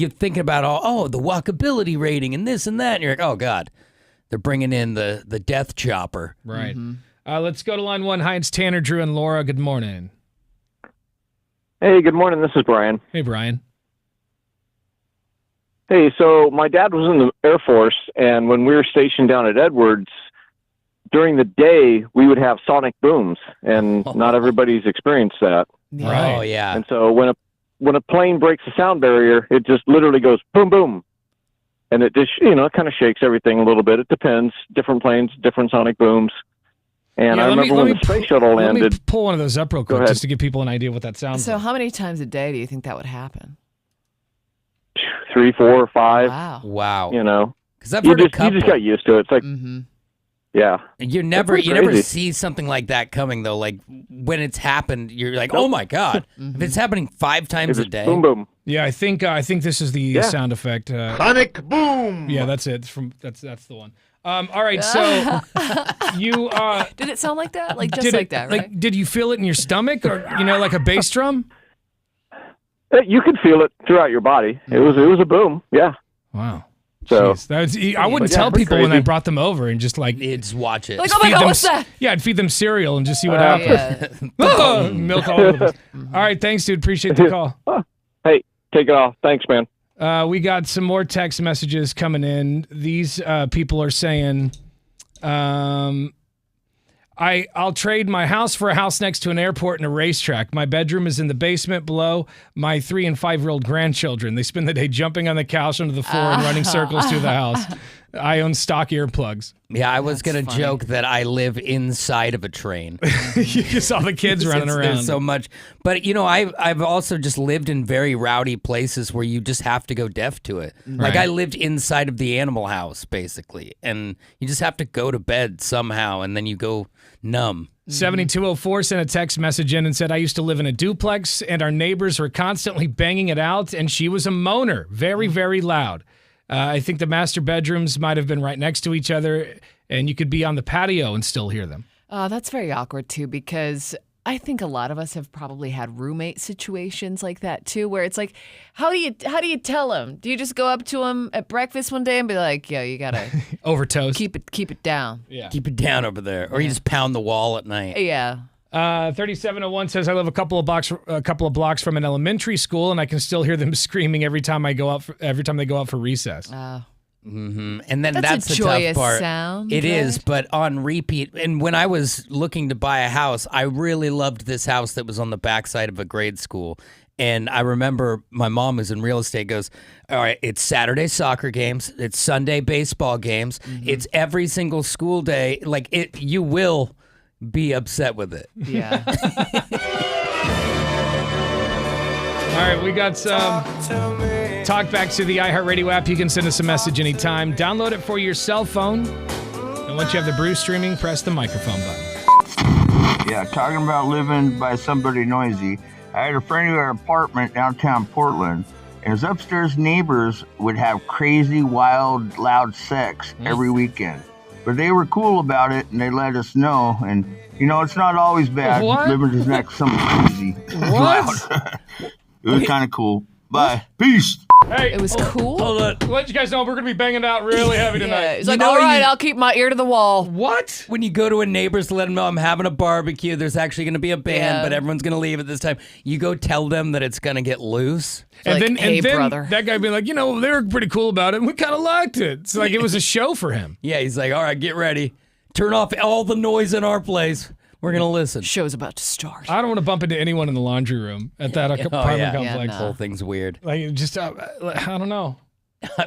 thinking about, the walkability rating and this and that, and you're like, oh, God, they're bringing in the death chopper. Right. Let's go to line 1. Hi, it's Tanner, Drew, and Laura. Good morning. Hey, good morning. This is Brian. Hey, Brian. Hey, so my dad was in the Air Force, and when we were stationed down at Edwards, during the day, we would have sonic booms, and not everybody's experienced that. Right. Oh, yeah. And so when a plane breaks the sound barrier, it just literally goes boom, boom. And it just, it kind of shakes everything a little bit. It depends. Different planes, different sonic booms. And I remember when the space shuttle landed. Let me pull one of those up real quick just to give people an idea what that sounds So like. how many times a day do you think that would happen? 3, 4, 5. Wow. Because I've heard a couple. You just got used to it. It's like, yeah. You never see something like that coming though. Like when it's happened, you're like, oh my God! If it's happening 5 times a day, boom boom. Yeah, I think this is the sound effect. Sonic boom. Yeah, that's it. That's the one. All right, so you did it sound like that? Like just like that, right? Like, did you feel it in your stomach, or like a bass drum? You could feel it throughout your body. It was a boom. Yeah. Wow. So I wouldn't tell people when I brought them over and just just watch it. Like, oh my God, what's that? Yeah, I'd feed them cereal and just see what happens. Milk all over the place. All right, thanks, dude. Appreciate the call. Hey, take it off. Thanks, man. We got some more text messages coming in. These people are saying, I'll trade my house for a house next to an airport and a racetrack. My bedroom is in the basement below my 3 and 5-year-old grandchildren. They spend the day jumping on the couch onto the floor and running circles through the house. I own stock earplugs. Yeah, I was going to joke that I live inside of a train. You saw the kids running around. There's so much. But, I've also just lived in very rowdy places where you just have to go deaf to it. Right. Like I lived inside of the animal house, basically. And you just have to go to bed somehow, and then you go numb. 7204 sent a text message in and said, I used to live in a duplex, and our neighbors were constantly banging it out, and she was a moaner. Very, very loud. I think the master bedrooms might have been right next to each other, and you could be on the patio and still hear them. That's very awkward, too, because I think a lot of us have probably had roommate situations like that, too, where it's like, how do you tell them? Do you just go up to them at breakfast one day and be like, yo, you got to over toast. Keep it down. Yeah. Keep it down over there. Or you just pound the wall at night. Yeah. 3701 says, I live a couple of blocks from an elementary school, and I can still hear them screaming every time they go out for recess. And then That's a the joyous tough part. sound, It is, right? but on repeat. And when I was looking to buy a house, I really loved this house that was on the backside of a grade school. And I remember my mom was in real estate, goes, all right, it's Saturday soccer games, it's Sunday baseball games, it's every single school day. Like you will be upset with it. Yeah. All right, we got some talk back to the iHeartRadio app. You can send us a message anytime. Download it for your cell phone. And once you have the Brew streaming, press the microphone button. Yeah, talking about living by somebody noisy. I had a friend who had an apartment downtown Portland, and his upstairs neighbors would have crazy, wild, loud sex every weekend. But they were cool about it, and they let us know. And, it's not always bad living just next to something crazy. What? It was kind of cool. Bye. Peace. Hey, it was cool. Hold on. Let you guys know we're going to be banging out really heavy tonight. Yeah, he's like, all right, I'll keep my ear to the wall. What? When you go to a neighbor's to let them know I'm having a barbecue, there's actually going to be a band, but everyone's going to leave at this time. You go tell them that it's going to get loose. And then brother. that guy being like, they were pretty cool about it, and we kind of liked it. It's like it was a show for him. Yeah, he's like, all right, get ready. Turn off all the noise in our place. We're gonna listen. Show's about to start. I don't want to bump into anyone in the laundry room at that apartment complex. The whole thing's weird. Like, just I don't know.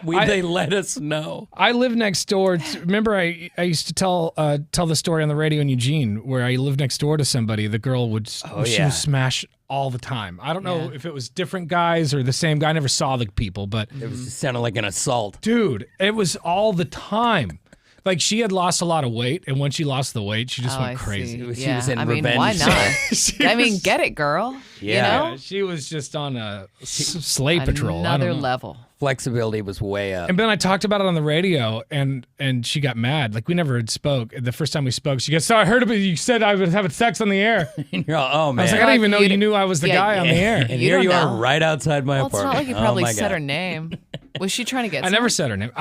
They let us know. I live next door. Remember, I used to tell the story on the radio in Eugene where I lived next door to somebody. The girl would she would smash all the time. I don't know if it was different guys or the same guy. I never saw the people, but it was just sounded like an assault. Dude, it was all the time. Like, she had lost a lot of weight, and when she lost the weight, she just went crazy. She was in revenge. Why not? Get it, girl. Yeah. You know? She was just on a sleigh patrol. Another level. Flexibility was way up. And then I talked about it on the radio, and she got mad. Like, we never had spoke. The first time we spoke, she goes, "So I heard about you said I was having sex on the air." And you're all, oh, man. I was like, I didn't even know you knew I was the guy on the air. And here you are right outside my apartment. It's not like you probably said her name. Was she trying to get I never said her name.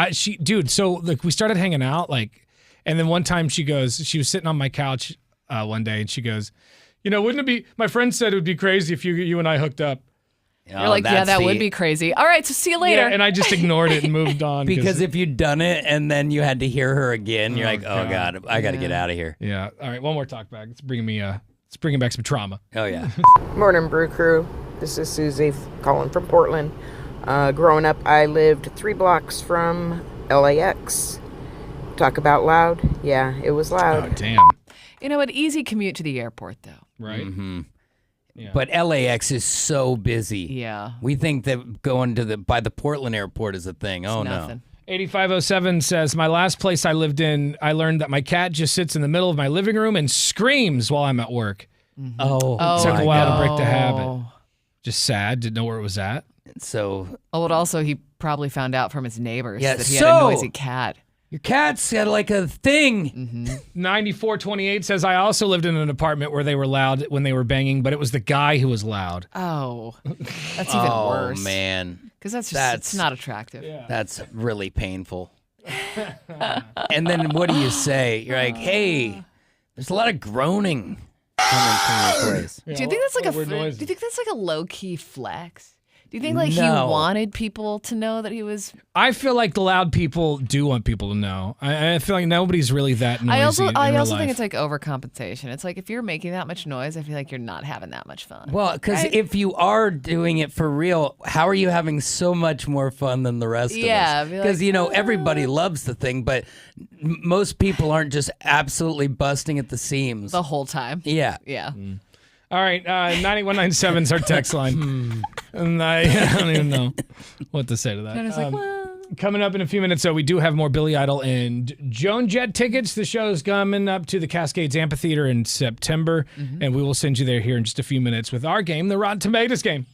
So like, we started hanging out, like, and then one time she was sitting on my couch one day, and she goes, wouldn't it be, my friend said it would be crazy if you and I hooked up. You're like, yeah, that would be crazy. All right, so see you later. Yeah, and I just ignored it and moved on. Because if you'd done it and then you had to hear her again, you're like, oh God, I got to get out of here. Yeah. All right, one more talk back. It's bringing back some trauma. Oh yeah. Morning, Brew Crew. This is Susie calling from Portland. Growing up, I lived 3 blocks from LAX. Talk about loud. Yeah, it was loud. Oh, damn. An easy commute to the airport, though. Right. Mm-hmm. Yeah. But LAX is so busy. Yeah. We think that going by the Portland airport is a thing. Oh, no. 8507 says, my last place I lived in, I learned that my cat just sits in the middle of my living room and screams while I'm at work. Mm-hmm. Oh, it took a while to break the habit. Just sad. Didn't know where it was at. So. Oh, but also he probably found out from his neighbors that he had a noisy cat. Your cat's got like a thing. Mm-hmm. 9428 says, I also lived in an apartment where they were loud when they were banging, but it was the guy who was loud. Oh, that's even worse. Oh, man. Because it's not attractive. Yeah. That's really painful. And then what do you say? You're like, hey, there's a lot of groaning coming from your place. Do you think that's like a low key flex? Do you think like he wanted people to know that he was? I feel like the loud people do want people to know. I feel like nobody's really that noisy. I also think it's like overcompensation. It's like if you're making that much noise, I feel like you're not having that much fun. Well, because if you are doing it for real, how are you having so much more fun than the rest of us? Because everybody loves the thing, but most people aren't just absolutely busting at the seams the whole time. Yeah. Yeah. Mm. All right, 9197 is our text line. And I don't even know what to say to that. And it's like, well. Coming up in a few minutes, so we do have more Billy Idol and Joan Jett tickets. The show is coming up to the Cascades Amphitheater in September, and we will send you there here in just a few minutes with our game, the Rotten Tomatoes game.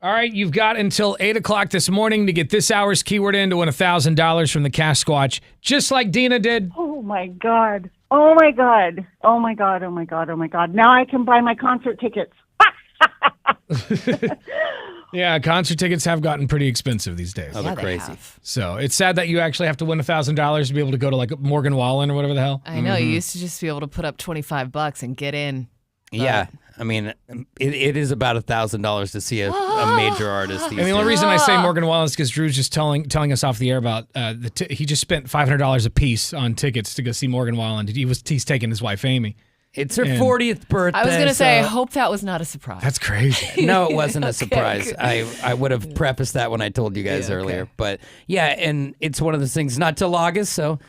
All right, you've got until 8 o'clock this morning to get this hour's keyword in to win $1,000 from the Cash Squatch, just like Dina did. Oh, my God. Oh, my God. Oh, my God. Oh, my God. Oh, my God. Now I can buy my concert tickets. Yeah, concert tickets have gotten pretty expensive these days. Oh, they're crazy. So it's sad that you actually have to win $1,000 to be able to go to like Morgan Wallen or whatever the hell. I know. You used to just be able to put up $25 and get in. Yeah, I mean, it is about $1,000 to see a major artist. These And the only days. reason I say Morgan Wallen is because Drew's just telling us off the air about he just spent $500 a piece on tickets to go see Morgan Wallen. He's taking his wife Amy. It's her 40th birthday. I was going to say, I hope that was not a surprise. That's crazy. No, it wasn't a Okay, surprise. good. I would have prefaced that when I told you guys earlier. But yeah, and it's one of those things, not till August, so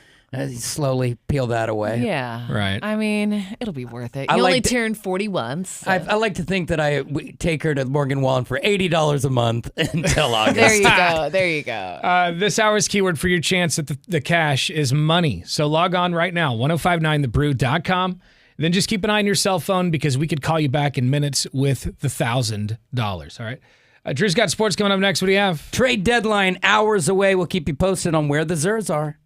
slowly peel that away. Yeah. Right. I mean, it'll be worth it. I You only like to- turned 40 once. So. I like to think that I take her to Morgan Wallen for $80 a month until August. There you go. There you go. This hour's keyword for your chance at the cash is money. So log on right now, 1059thebrew.com. Then just keep an eye on your cell phone because we could call you back in minutes with the $1,000. All right. Drew's got sports coming up next. What do you have? Trade deadline hours away. We'll keep you posted on where the Zers are.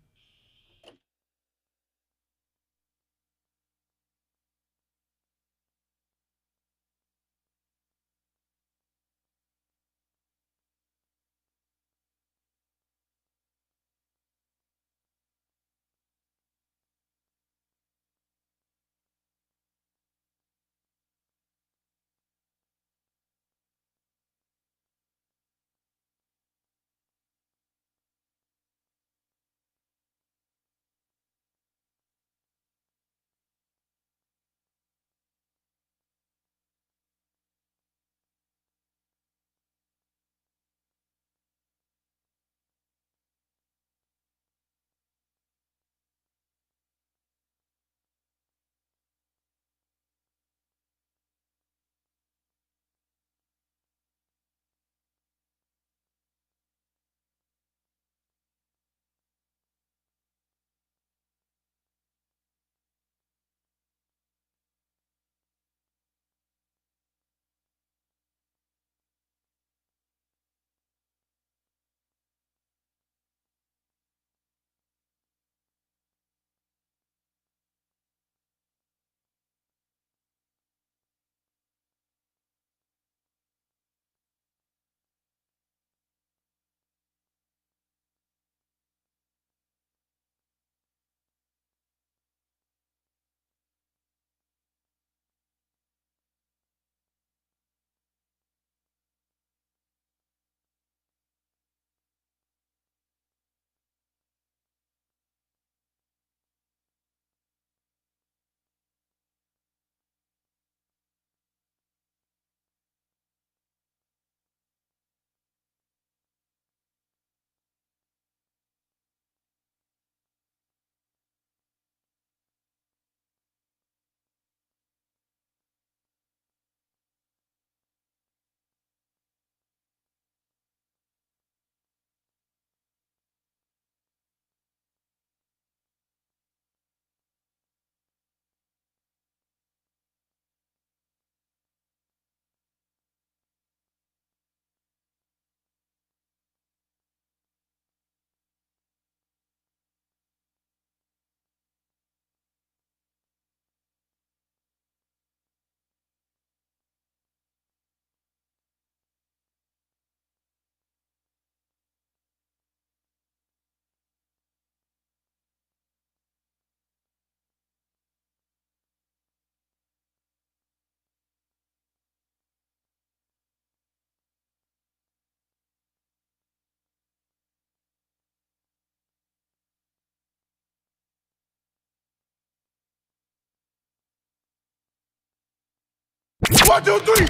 One, two, three.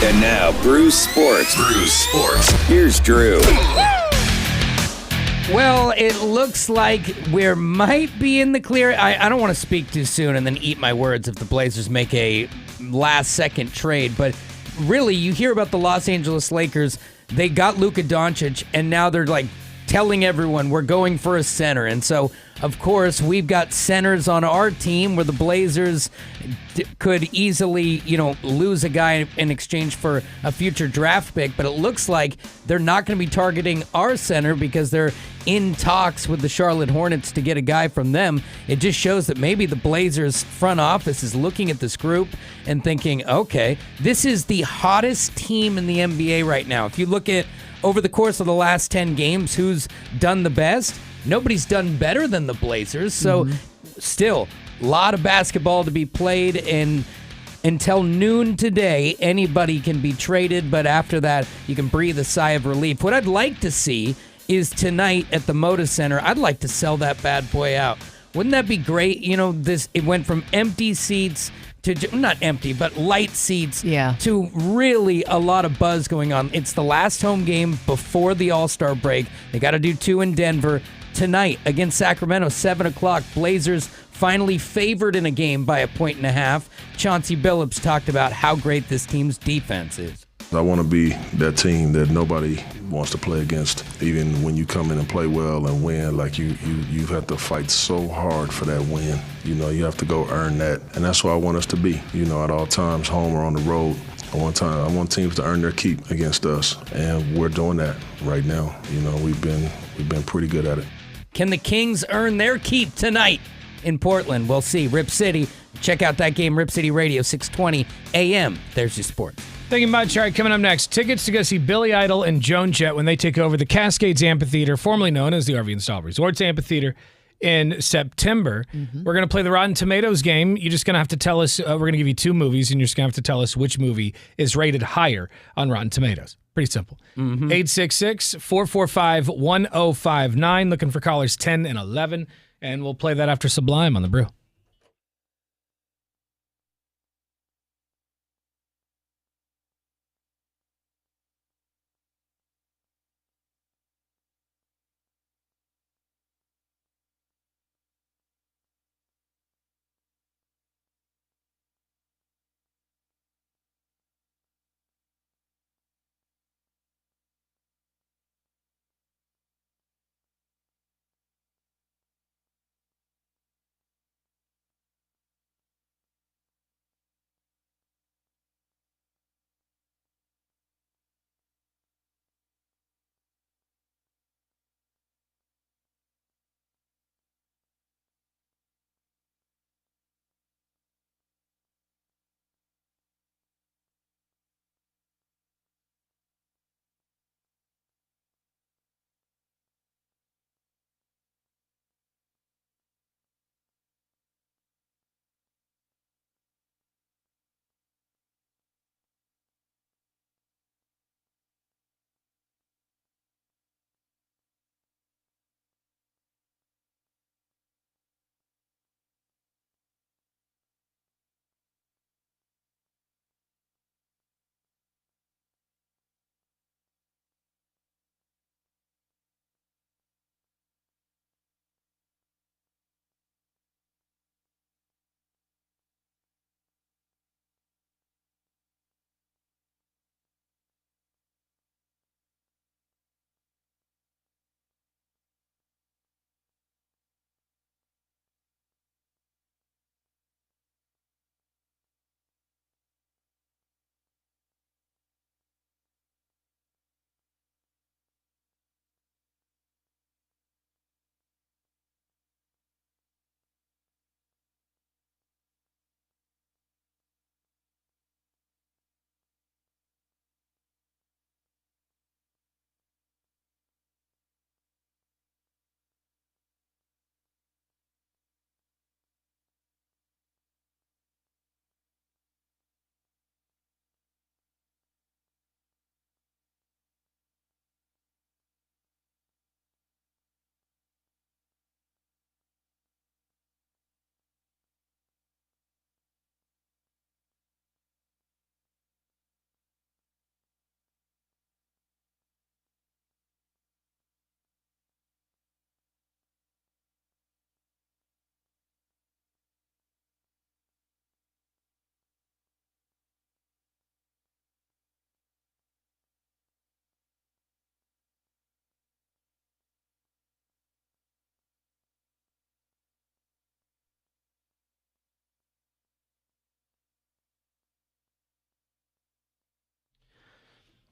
And now, Bruce Sports. Here's Drew. Well, it looks like we might be in the clear. I don't want to speak too soon and then eat my words if the Blazers make a last-second trade. But really, you hear about the Los Angeles Lakers. They got Luka Doncic, and now they're like telling everyone we're going for a center. And so, of course, we've got centers on our team where the Blazers could easily, lose a guy in exchange for a future draft pick. But it looks like they're not going to be targeting our center because they're in talks with the Charlotte Hornets to get a guy from them. It just shows that maybe the Blazers front office is looking at this group and thinking, okay, this is the hottest team in the NBA right now. If you look at over the course of the last 10 games, who's done the best? Nobody's done better than the Blazers. So still, a lot of basketball to be played, and until noon today, anybody can be traded. But after that, you can breathe a sigh of relief. What I'd like to see is tonight at the Moda Center, I'd like to sell that bad boy out. Wouldn't that be great? It went from empty seats to, not empty, but light seats, to really a lot of buzz going on. It's the last home game before the All-Star break. They got to do 2 in Denver. Tonight against Sacramento, 7 o'clock. Blazers finally favored in a game by 1.5. Chauncey Billups talked about how great this team's defense is. I want to be that team that nobody wants to play against. Even when you come in and play well and win, like you have to fight so hard for that win. You have to go earn that. And that's where I want us to be, at all times, home or on the road. I want teams to earn their keep against us. And we're doing that right now. We've been pretty good at it. Can the Kings earn their keep tonight in Portland? We'll see. Rip City. Check out that game, Rip City Radio, 620 a.m. There's your sports. Thank you much. All right, coming up next, tickets to go see Billy Idol and Joan Jett when they take over the Cascades Amphitheater, formerly known as the RV and Style Resorts Amphitheater, in September. We're going to play the Rotten Tomatoes game. You're just going to have to tell us, we're going to give you 2 movies, and you're just going to have to tell us which movie is rated higher on Rotten Tomatoes. Pretty simple. 866-445-1059, looking for callers 10 and 11, and we'll play that after Sublime on The Brew.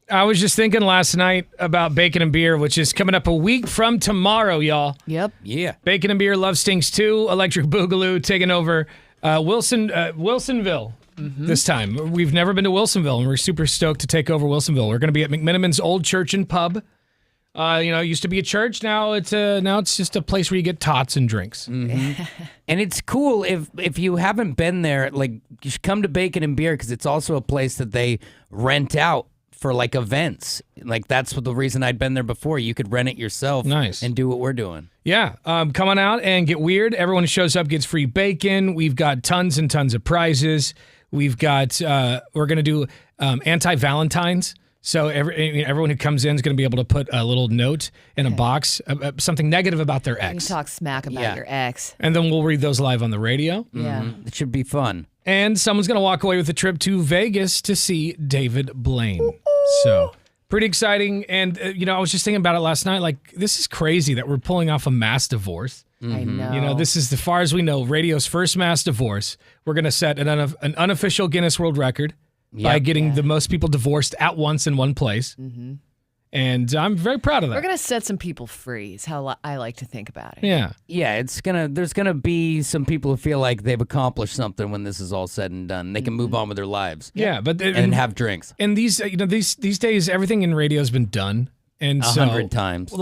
I was just thinking last night about Bacon and Beer, which is coming up a week from tomorrow, y'all. Yep. Yeah. Bacon and Beer, Love Stinks 2, Electric Boogaloo taking over Wilsonville this time. We've never been to Wilsonville, and we're super stoked to take over Wilsonville. We're going to be at McMiniman's Old Church and Pub. It used to be a church. Now it's just a place where you get tots and drinks. Mm-hmm. And it's cool if you haven't been there, like you should come to Bacon and Beer because it's also a place that they rent out for like events. Like that's the reason I'd been there before. You could rent it yourself. Nice. And do what we're doing. Yeah. Come on out and get weird. Everyone who shows up gets free bacon. We've got tons and tons of prizes. We've got we're gonna do anti-Valentines. So everyone who comes in is going to be able to put a little note in a box, something negative about their You ex. can talk smack about your ex. And then we'll read those live on the radio. Yeah. It should be fun. And someone's going to walk away with a trip to Vegas to see David Blaine. So pretty exciting. And, I was just thinking about it last night. Like, this is crazy that we're pulling off a mass divorce. I know. This is, as far as we know, radio's first mass divorce. We're going to set an unofficial Guinness World Record. By getting the most people divorced at once in one place. Mm-hmm. And I'm very proud of that. We're going to set some people free is how I like to think about it. Yeah. Yeah, there's going to be some people who feel like they've accomplished something when this is all said and done. They can move on with their lives. Yeah, but and have drinks. And these days, everything in radio has been done. And 100 times.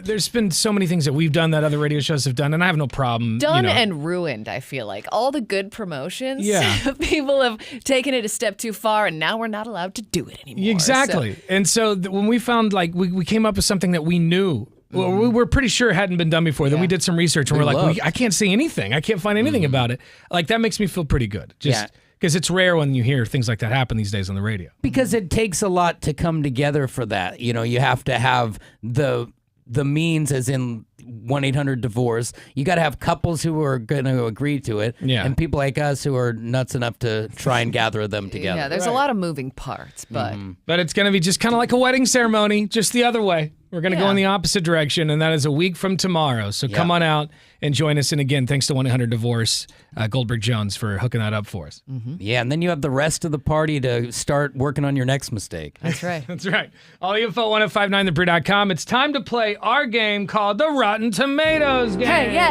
There's been so many things that we've done that other radio shows have done, and I have no problem. Done and ruined, I feel like. All the good promotions, Yeah. people have taken it a step too far, and now we're not allowed to do it anymore. Exactly. And so when we found, we came up with something that we knew, well, we were pretty sure it hadn't been done before. Then we did some research, and we're like, I can't see anything. I can't find anything about it. Like, that makes me feel pretty good. Because it's rare when you hear things like that happen these days on the radio. Because it takes a lot to come together for that. You have to have the means, as in 1-800-DIVORCE. You got to have couples who are going to agree to it. Yeah. And people like us who are nuts enough to try and gather them together. Yeah, there's a lot of moving parts, but... But it's going to be just kind of like a wedding ceremony, just the other way. We're going to go in the opposite direction, and that is a week from tomorrow. So come on out and join us. And again, thanks to 1-800-DIVORCE, Goldberg Jones, for hooking that up for us. Mm-hmm. Yeah, and then you have the rest of the party to start working on your next mistake. That's right. That's right. All the info at 1059thebrew.com. It's time to play our game called the Rotten Tomatoes game. Hey, yeah.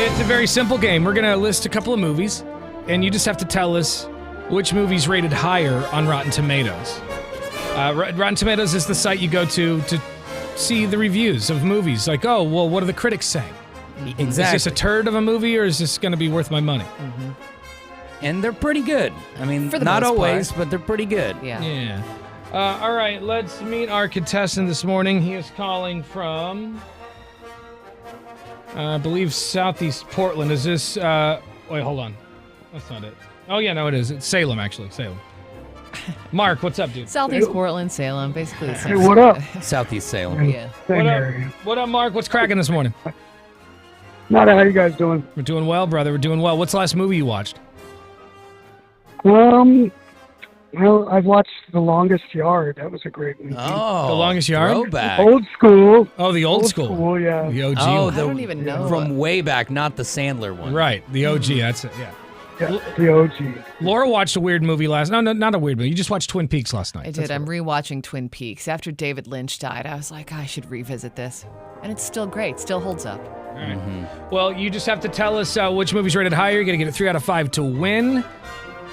It's a very simple game. We're going to list a couple of movies, and you just have to tell us which movie's rated higher on Rotten Tomatoes. Rotten Tomatoes is the site you go to see the reviews of movies. Like, oh, well, what do the critics say? Exactly. Is this a turd of a movie, or is this going to be worth my money? Mm-hmm. And they're pretty good. I mean, For the not most always, part. but they're pretty good. Yeah. All right, let's meet our contestant this morning. He is calling from, I believe, Southeast Portland. Is this, wait, hold on. That's not it. Oh, yeah, no, it is. It's Salem, actually. Salem. Mark, what's up, dude? Southeast Portland, Salem, basically the same. Hey, what up? Southeast Salem. Yeah. What up, Mark? What's cracking this morning? Nada, how you guys doing? We're doing well, brother. We're doing well. What's the last movie you watched? Well, I've watched The Longest Yard. That was a great movie. Oh, The Longest Yard? Throwback. Old school. Oh, the old school. Yeah. The OG. Oh, one. I don't even know. From way back, not the Sandler one. Right, the OG. That's it, yeah. Yeah, the OG. Laura watched a weird movie no, not a weird movie. You just watched Twin Peaks last night. I did. I'm rewatching Twin Peaks. After David Lynch died, I was like, I should revisit this. And it's still great. Still holds up. All right. Well, you just have to tell us which movie's rated higher. You're going to get a 3 out of 5 to win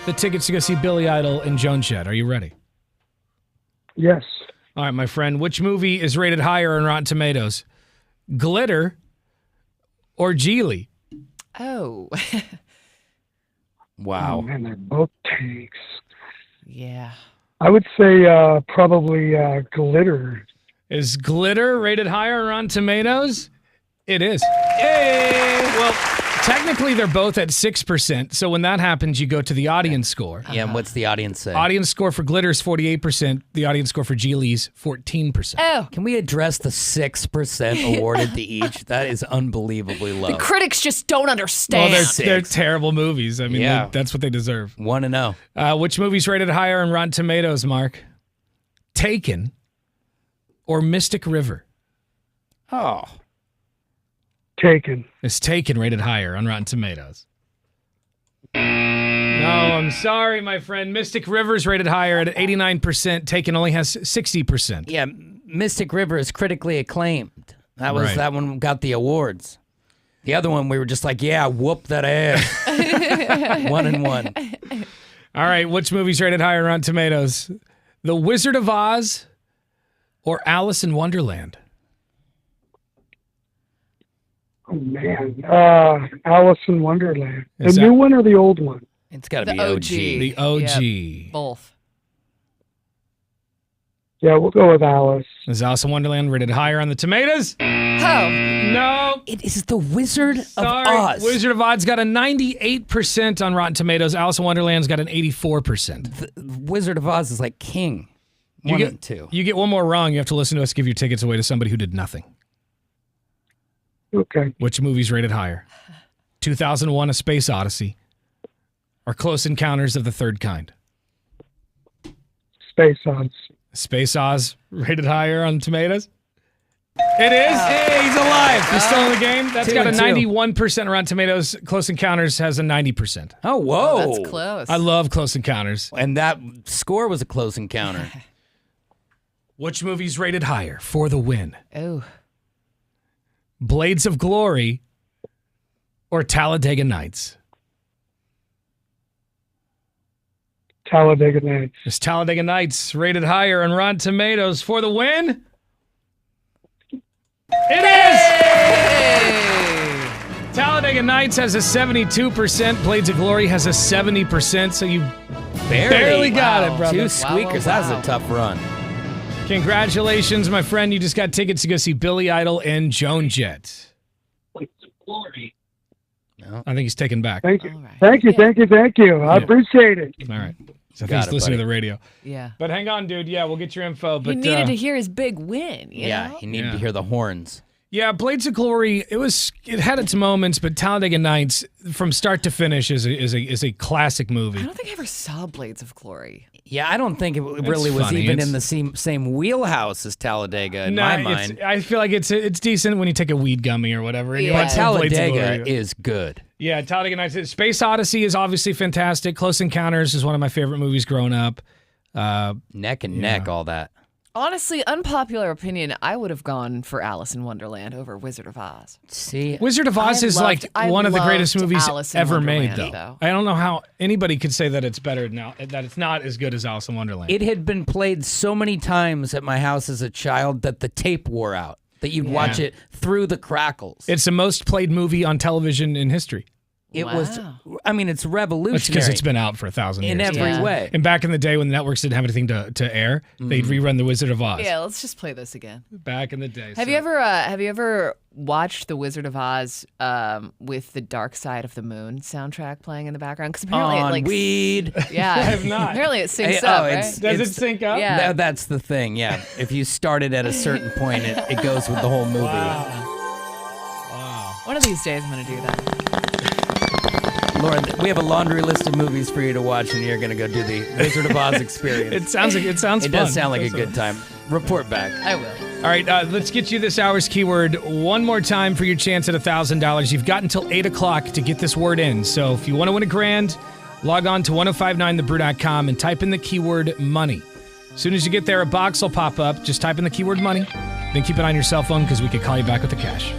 the tickets to go see Billy Idol and Joan Jett. Are you ready? Yes. All right, my friend. Which movie is rated higher on Rotten Tomatoes? Glitter or Geely? Oh. Wow. Oh, man, they're both tanks. Yeah. I would say probably Glitter. Is Glitter rated higher on Rotten Tomatoes? It is. Hey! Well, technically they're both at 6%. So when that happens, you go to the audience score. Yeah, and what's the audience say? Audience score for Glitter is 48%. The audience score for Geely's 14%. Oh. Can we address the 6% awarded to each? That is unbelievably low. The critics just don't understand. Well, they're terrible movies. I mean, Yeah. that's what they deserve. 1-0. Which movie's rated higher on Rotten Tomatoes, Mark? Taken or Mystic River? Oh. Taken. Is Taken rated higher on Rotten Tomatoes? No, I'm sorry, my friend. Mystic River's rated higher at 89%. Taken only has 60%. Yeah, Mystic River is critically acclaimed. That one got the awards. The other one, we were just like, yeah, whoop that ass. 1-1. All right, which movie's rated higher on Rotten Tomatoes? The Wizard of Oz or Alice in Wonderland? Oh, man. Alice in Wonderland. Is The that- new one or the old one? It's got to The be OG. OG. The OG. Yep, both. Yeah, we'll go with Alice. Is Alice in Wonderland rated higher on the tomatoes? Oh. No. It is the Wizard Sorry. of Oz. Wizard of Oz got a 98% on Rotten Tomatoes. Alice in Wonderland's got an 84%. The Wizard of Oz is like king. You One get and two. You get one more wrong. You have to listen to us give your tickets away to somebody who did nothing. Okay. Which movie's rated higher? 2001: A Space Odyssey or Close Encounters of the Third Kind? Space Oz. Space Oz rated higher on tomatoes? It is. Hey, he's alive. He's still in the game. That's got a 91% Rotten Tomatoes. Close Encounters has a 90%. Oh, whoa. Oh, that's close. I love Close Encounters. And that score was a close encounter. Which movie's rated higher for the win? Oh. Blades of Glory or Talladega Nights? Talladega Nights. Is Talladega Nights rated higher on Rotten Tomatoes for the win? It is! Talladega Nights has a 72%. Blades of Glory has a 70%. So you barely got it, brother. Two squeakers. That was a tough run. Congratulations, my friend. You just got tickets to go see Billy Idol and Joan Jett. Glory. I think he's taken back. Thank you. Thank you. Thank you. Thank you. I appreciate it. All right. So I think Got he's it, listening buddy. to the radio. Yeah. But hang on, dude. Yeah, we'll get your info. But He needed to hear his big win. You know? He needed to hear the horns. Yeah, Blades of Glory. It had its moments, but Talladega Nights, from start to finish, is a classic movie. I don't think I ever saw Blades of Glory. Yeah, I don't think it really was funny. even It's- in the same wheelhouse as Talladega in No, my it's- mind. I feel like it's decent when you take a weed gummy or whatever. And you But watch some Blades of Talladega Glory. is good. Yeah, Talladega Nights. Space Odyssey is obviously fantastic. Close Encounters is one of my favorite movies growing up. Neck and neck, all that. Honestly, unpopular opinion, I would have gone for Alice in Wonderland over Wizard of Oz. See, Wizard of Oz is like one of the greatest movies Alice in ever made, Wonderland, though. I don't know how anybody could say that it's better now, that it's not as good as Alice in Wonderland. It had been played so many times at my house as a child that the tape wore out, that you'd watch it through the crackles. It's the most played movie on television in history. It was, I mean, it's revolutionary. It's because it's been out for 1,000 years. In every way. And back in the day when the networks didn't have anything to air, they'd rerun The Wizard of Oz. Yeah, let's just play this again. Back in the day. Have you ever watched The Wizard of Oz with the Dark Side of the Moon soundtrack playing in the background? Because apparently On it like weed. Yeah, I have not. Apparently it syncs Hey, up. oh, right? Does it sync up? Yeah. That's the thing, yeah. If you start it at a certain point, it goes with the whole movie. One of these days I'm gonna do that. Lauren, we have a laundry list of movies for you to watch, and you're going to go do the Wizard of Oz experience. It sounds It fun. does sound like a good time. Report back. I will. All right, let's get you this hour's keyword one more time for your chance at $1,000. You've got until 8 o'clock to get this word in. So if you want to win $1,000, log on to 1059thebrew.com and type in the keyword money. As soon as you get there, a box will pop up. Just type in the keyword money. Then keep it on your cell phone because we could call you back with the cash.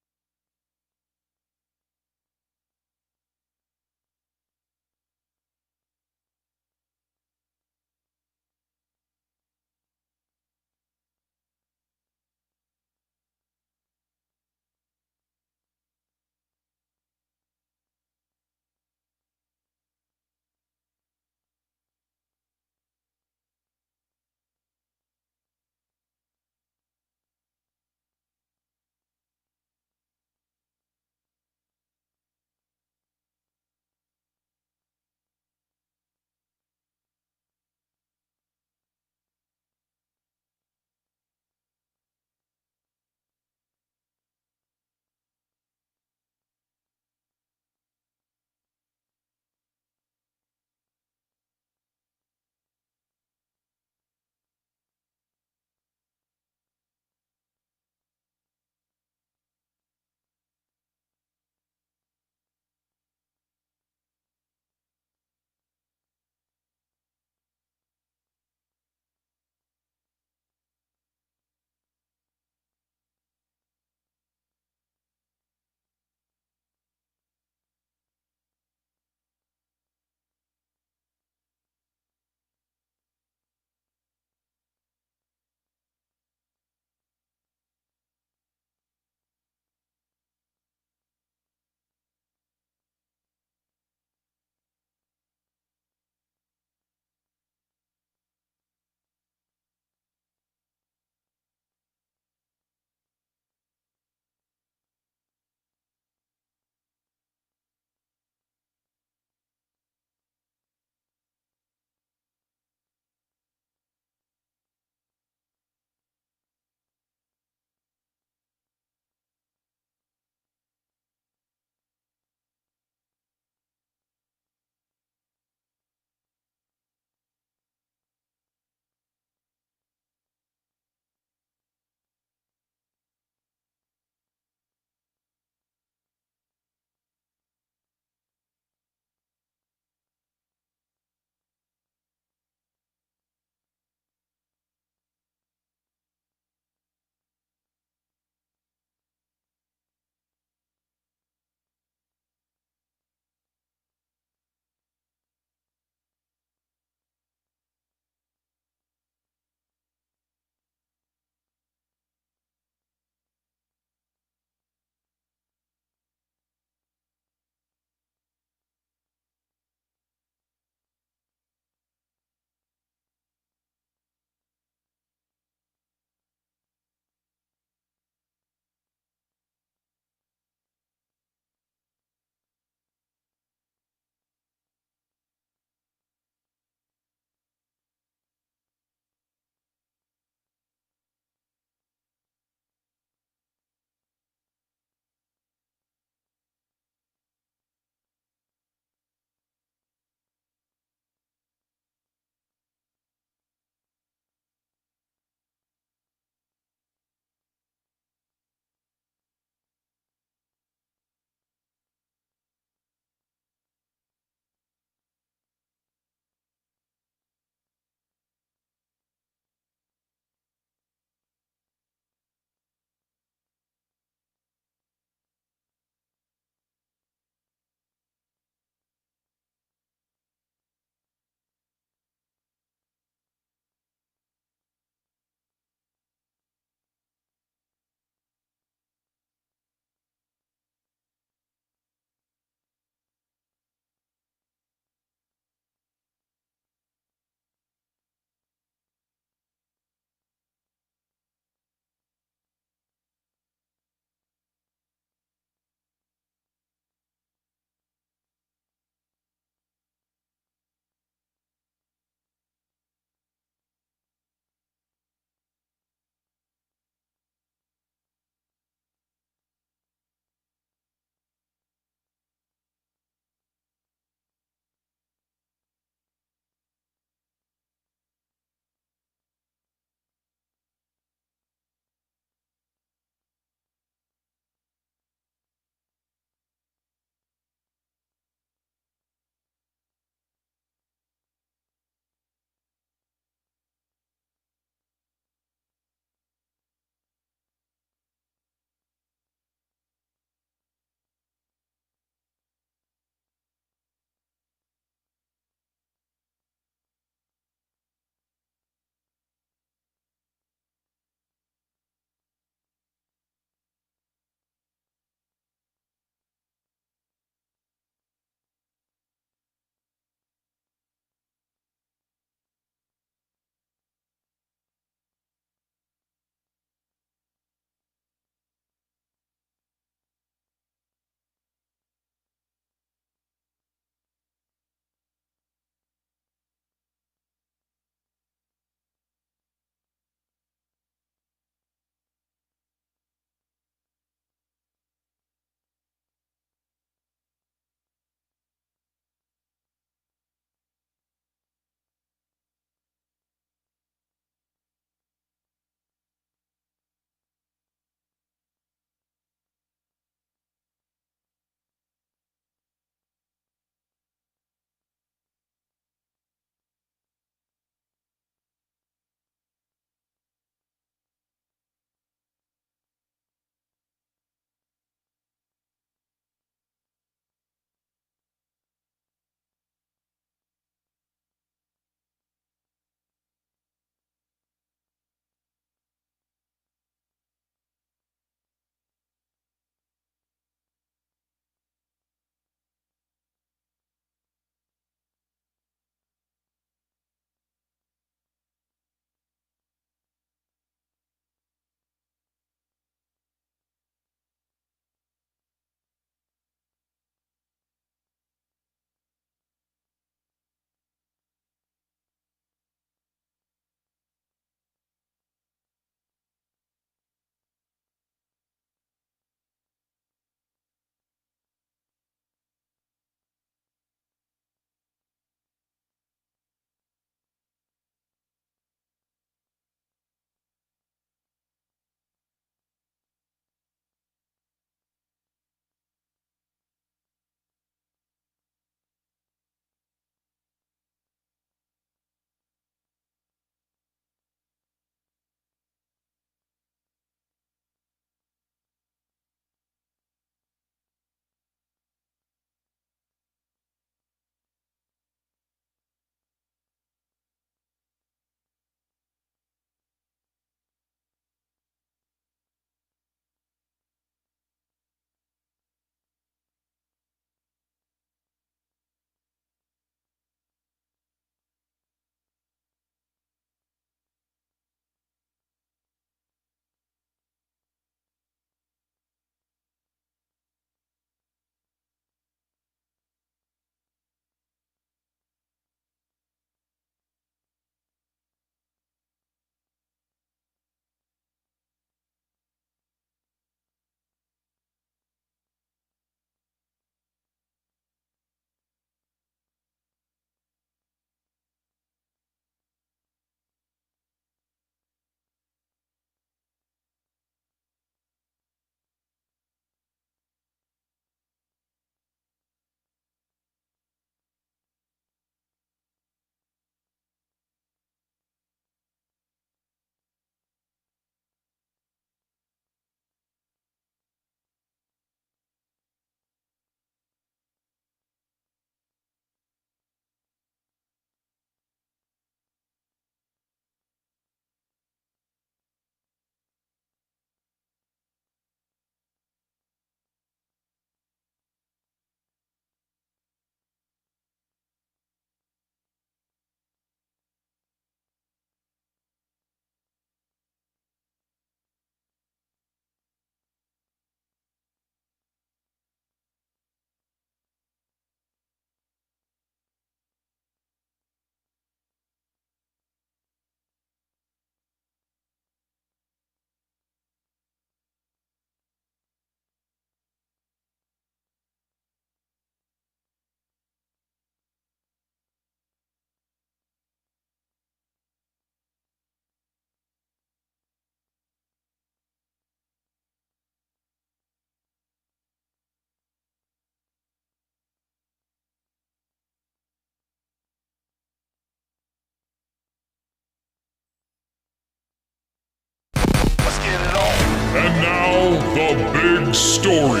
the big story.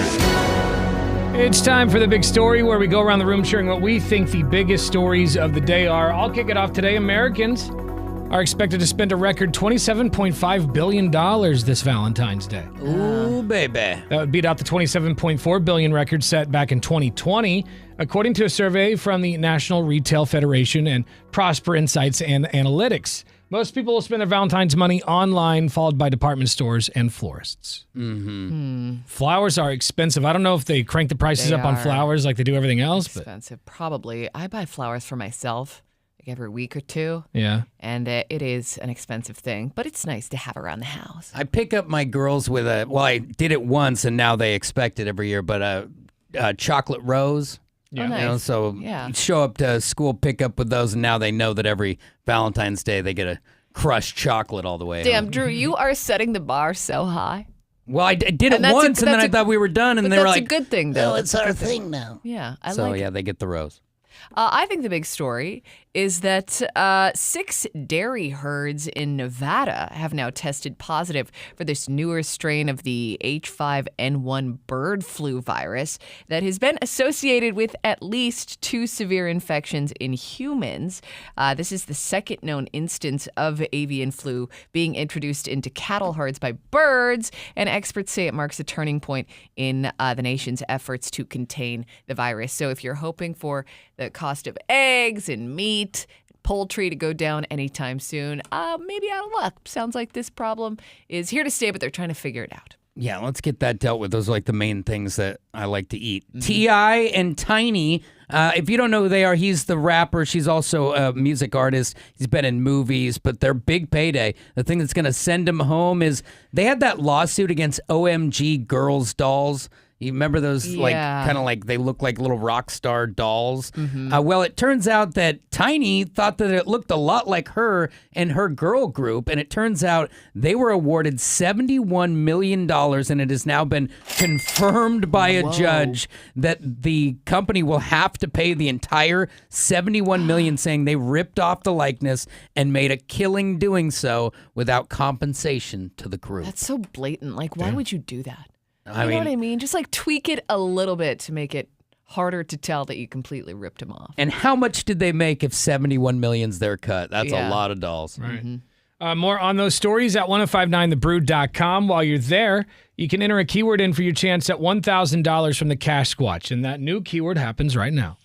It's time for the big story where we go around the room sharing what we think the biggest stories of the day are. I'll kick it off today. Americans are expected to spend a record $27.5 billion this Valentine's Day. Ooh, baby. That would beat out the $27.4 billion record set back in 2020, according to a survey from the National Retail Federation and Prosper Insights and Analytics. Most people will spend their Valentine's money online, followed by department stores and florists. Flowers are expensive. I don't know if they crank the prices up on flowers like they do everything else. Expensive, probably. I buy flowers for myself like every week or two. Yeah. And it is an expensive thing, but it's nice to have around the house. I pick up my girls with I did it once and now they expect it every year, but a chocolate rose. Yeah. Oh, nice. You know, so Yeah. you show up to school, pick up with those, and now they know that every Valentine's Day they get a crushed chocolate all the way Damn, home. Drew, you are setting the bar so high. Well, I did it once, and then I thought we were done, and but they were that's like, a good thing, though. "Oh, That's it's a our good thing now." Yeah, I So like yeah, it. they get the rose. I think the big story is that 6 dairy herds in Nevada have now tested positive for this newer strain of the H5N1 bird flu virus that has been associated with at least 2 severe infections in humans. This is the second known instance of avian flu being introduced into cattle herds by birds, and experts say it marks a turning point in the nation's efforts to contain the virus. So if you're hoping for the cost of eggs and meat, poultry to go down anytime soon, maybe out of luck. Sounds like this problem is here to stay, but they're trying to figure it out. Yeah, let's get that dealt with. Those are like the main things that I like to eat. T.I. and Tiny, if you don't know who they are, he's the rapper. She's also a music artist. He's been in movies, but their big payday, the thing that's going to send him home is they had that lawsuit against OMG Girls Dolls. You remember those, like, kind of like they look like little rock star dolls? Well, it turns out that Tiny thought that it looked a lot like her and her girl group, and it turns out they were awarded $71 million, and it has now been confirmed by a judge that the company will have to pay the entire $71 million, saying they ripped off the likeness and made a killing doing so without compensation to the group. That's so blatant. Like, why would you do that? I You know mean- what I mean? Just like tweak it a little bit to make it harder to tell that you completely ripped him off. And how much did they make if 71 million's their cut? That's Yeah. a lot of dolls. Right. More on those stories at 1059thebrew.com. While you're there, you can enter a keyword in for your chance at $1,000 from the Cash Squatch. And that new keyword happens right now.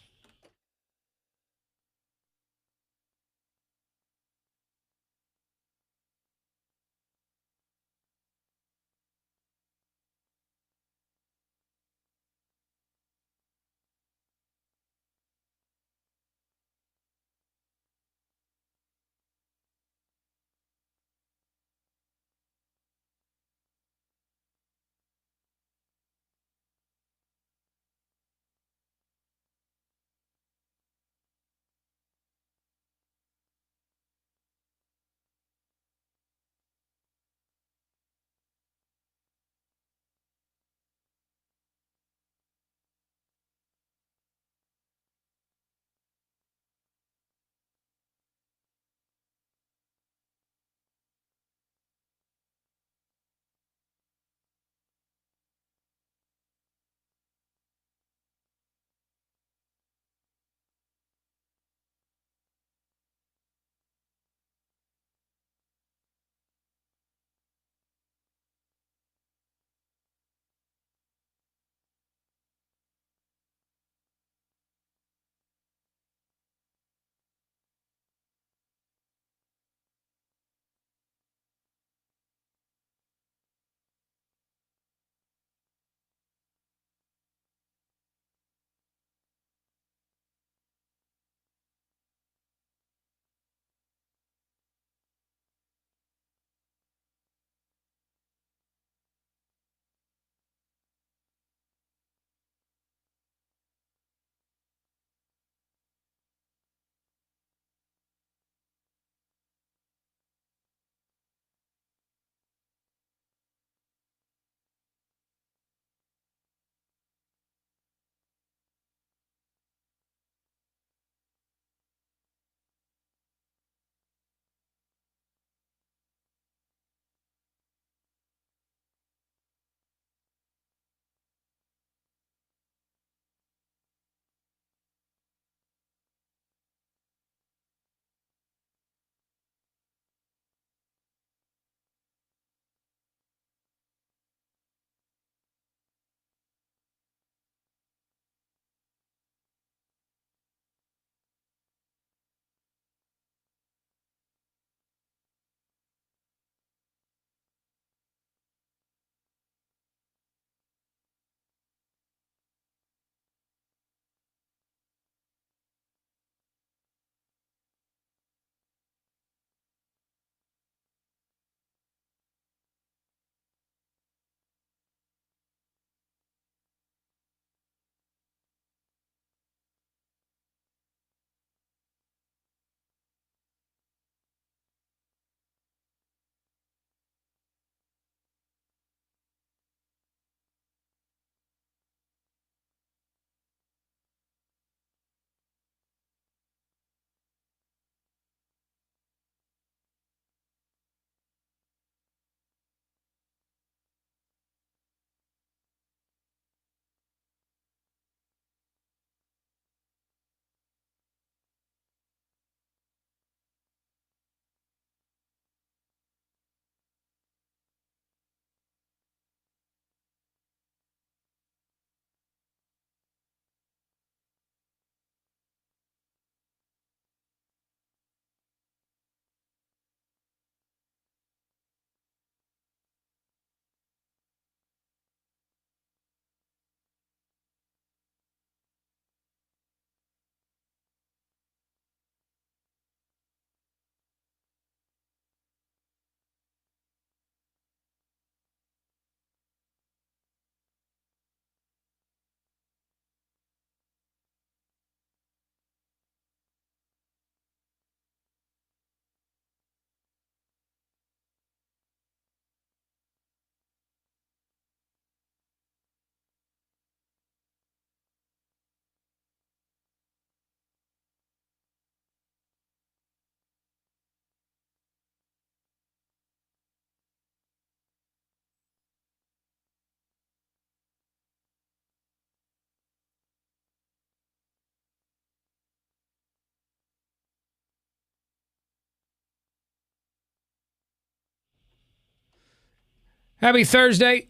Happy Thursday.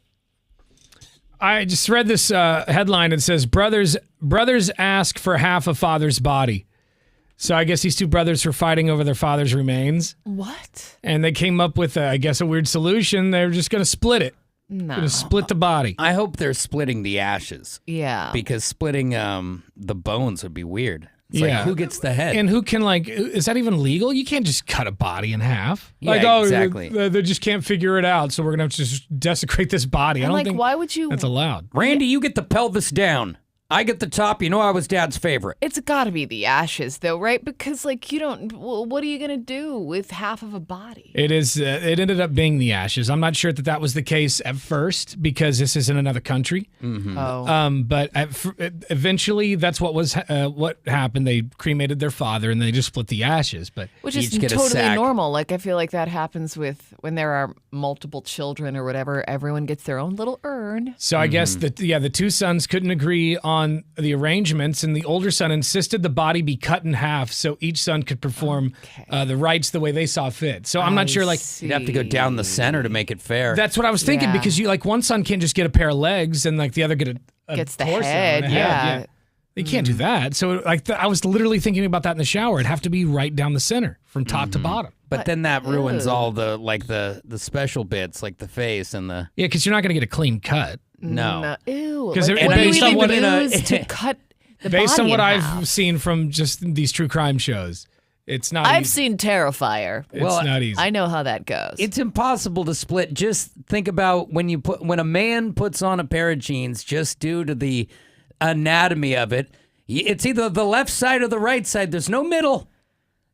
I just read this headline. It says, brothers ask for half a father's body. So I guess these two brothers were fighting over their father's remains. What? And they came up with, I guess, a weird solution. They're just going to split it. No. Going to split the body. I hope they're splitting the ashes. Yeah. Because splitting the bones would be weird. It's Yeah. like, who gets the head? And who can, like, is that even legal? You can't just cut a body in half. Yeah, like, exactly. They just can't figure it out, so we're going to have to just desecrate this body. I And don't like, think why would you? that's allowed. Randy, you get the pelvis down. I get the top. You know I was Dad's favorite. It's got to be the ashes, though, right? Because, like, you don't. Well, what are you gonna do with half of a body? It is. It ended up being the ashes. I'm not sure that was the case at first because this is in another country. Mm-hmm. Oh. But eventually, that's what happened. They cremated their father and they just split the ashes. But Which is totally normal. Like, I feel like that happens when there are multiple children or whatever. Everyone gets their own little urn. So I guess the two sons couldn't agree on the arrangements, and the older son insisted the body be cut in half so each son could perform the rites the way they saw fit. So I'm not sure, like, you'd have to go down the center to make it fair. That's what I was thinking because you one son can't just get a pair of legs and like the other get a Gets the torso head, and a yeah. head. They can't do that. So like I was literally thinking about that in the shower. It'd have to be right down the center from top to bottom. But then that ruins all the the special bits, like the face and the. Yeah, because you're not going to get a clean cut. No. Ew. Because Like, what do you even use to cut the based on body what in I've half? seen from just these true crime shows, it's not. I've easy. seen Terrifier. It's not easy. I know how that goes. It's impossible to split. Just think about when a man puts on a pair of jeans, just due to the anatomy of it. It's either the left side or the right side. There's no middle.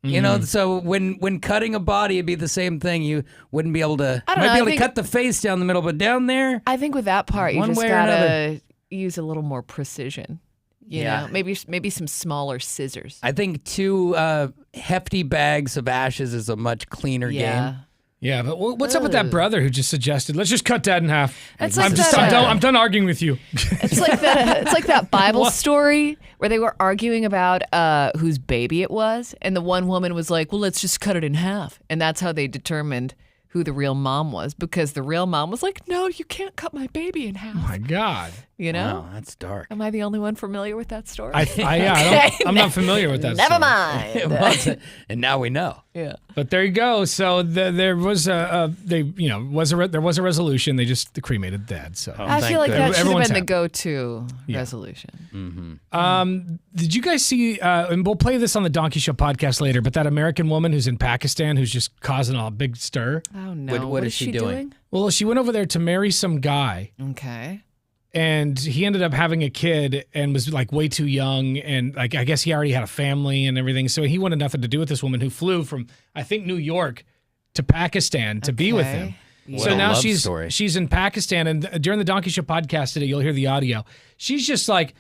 You know, so when cutting a body, it'd be the same thing. You wouldn't be able to. I don't might know, be I able to think- cut the face down the middle, but down there. I think with that part, you One just way or gotta another. use a little more precision. You Yeah. know, maybe some smaller scissors. I think 2 hefty bags of ashes is a much cleaner game. Yeah, but what's up with that brother who just suggested let's just cut Dad in half? It's like that, I'm done arguing with you. It's like that Bible story where they were arguing about whose baby it was, and the one woman was like, "Well, let's just cut it in half," and that's how they determined who the real mom was, because the real mom was like, "No, you can't cut my baby in half." Oh my God. You know? Wow, that's dark. Am I the only one familiar with that story? I'm not familiar with that. Never story. mind. And now we know. Yeah. But there you go. So there was there was a resolution. They just cremated Dad. So I feel like that should have Everyone's been the happy. go-to resolution. Mm-hmm. Did you guys see? And we'll play this on the Donkey Show podcast later. But that American woman who's in Pakistan who's just causing a big stir. Oh no! What is she doing? Well, she went over there to marry some guy. Okay. And he ended up having a kid and was like way too young, and like I guess he already had a family and everything. So he wanted nothing to do with this woman who flew from I think New York to Pakistan to be with him. What So a now love she's story. in Pakistan, and during the Donkey Show podcast today, you'll hear the audio. She's just like,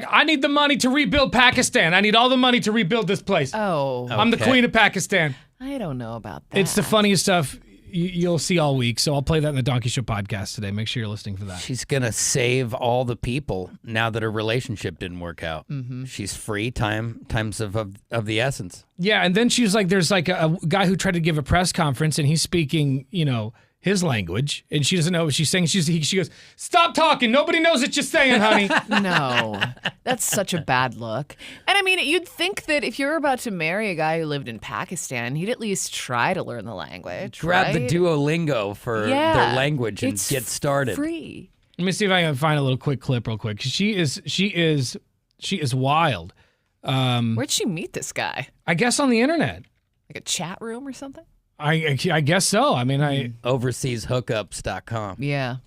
I need the money to rebuild Pakistan. I need all the money to rebuild this place. Oh. I'm the queen of Pakistan. I don't know about that. It's the funniest stuff you'll see all week. So I'll play that in the Donkey Show podcast today. Make sure you're listening for that. She's gonna save all the people now that her relationship didn't work out. Mm-hmm. She's free. Times of the essence. Yeah, and then she's like, there's like a guy who tried to give a press conference, and he's speaking, his language, and she doesn't know what she's saying. She goes, "Stop talking. Nobody knows what you're saying, honey." No, that's such a bad look. And I mean, you'd think that if you're about to marry a guy who lived in Pakistan, he'd at least try to learn the language. Grab the right? Duolingo for their language and it's get started. Free. Let me see if I can find a little quick clip real quick. She is wild. Where'd she meet this guy? I guess on the internet. Like a chat room or something? I guess so. I mean, Overseashookups.com. Yeah.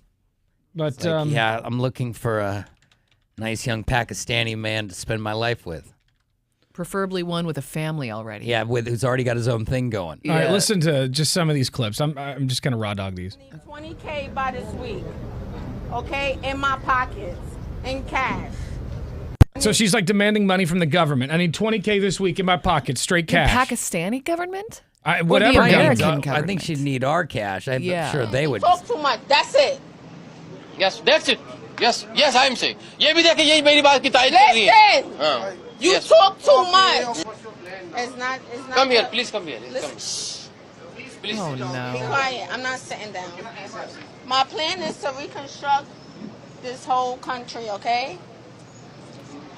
But yeah, I'm looking for a nice young Pakistani man to spend my life with. Preferably one with a family already. Yeah, who's already got his own thing going. All right, listen to just some of these clips. I'm just gonna raw dog these. $20K by this week, okay, in my pockets, in cash. So she's like demanding money from the government. I need $20K this week in my pocket, straight cash. The Pakistani government? Whatever. Or the American I government? think she'd need our cash. I'm sure they would. Talk too much. That's it. Yes, that's it. Yes, I'm saying. ये भी देखें यही मेरी बात की तारीफ कर रही है. Listen, you talk too much. It's not. Come here, please come here. Listen. Oh, Be no. quiet. I'm not sitting down. My plan is to reconstruct this whole country, okay?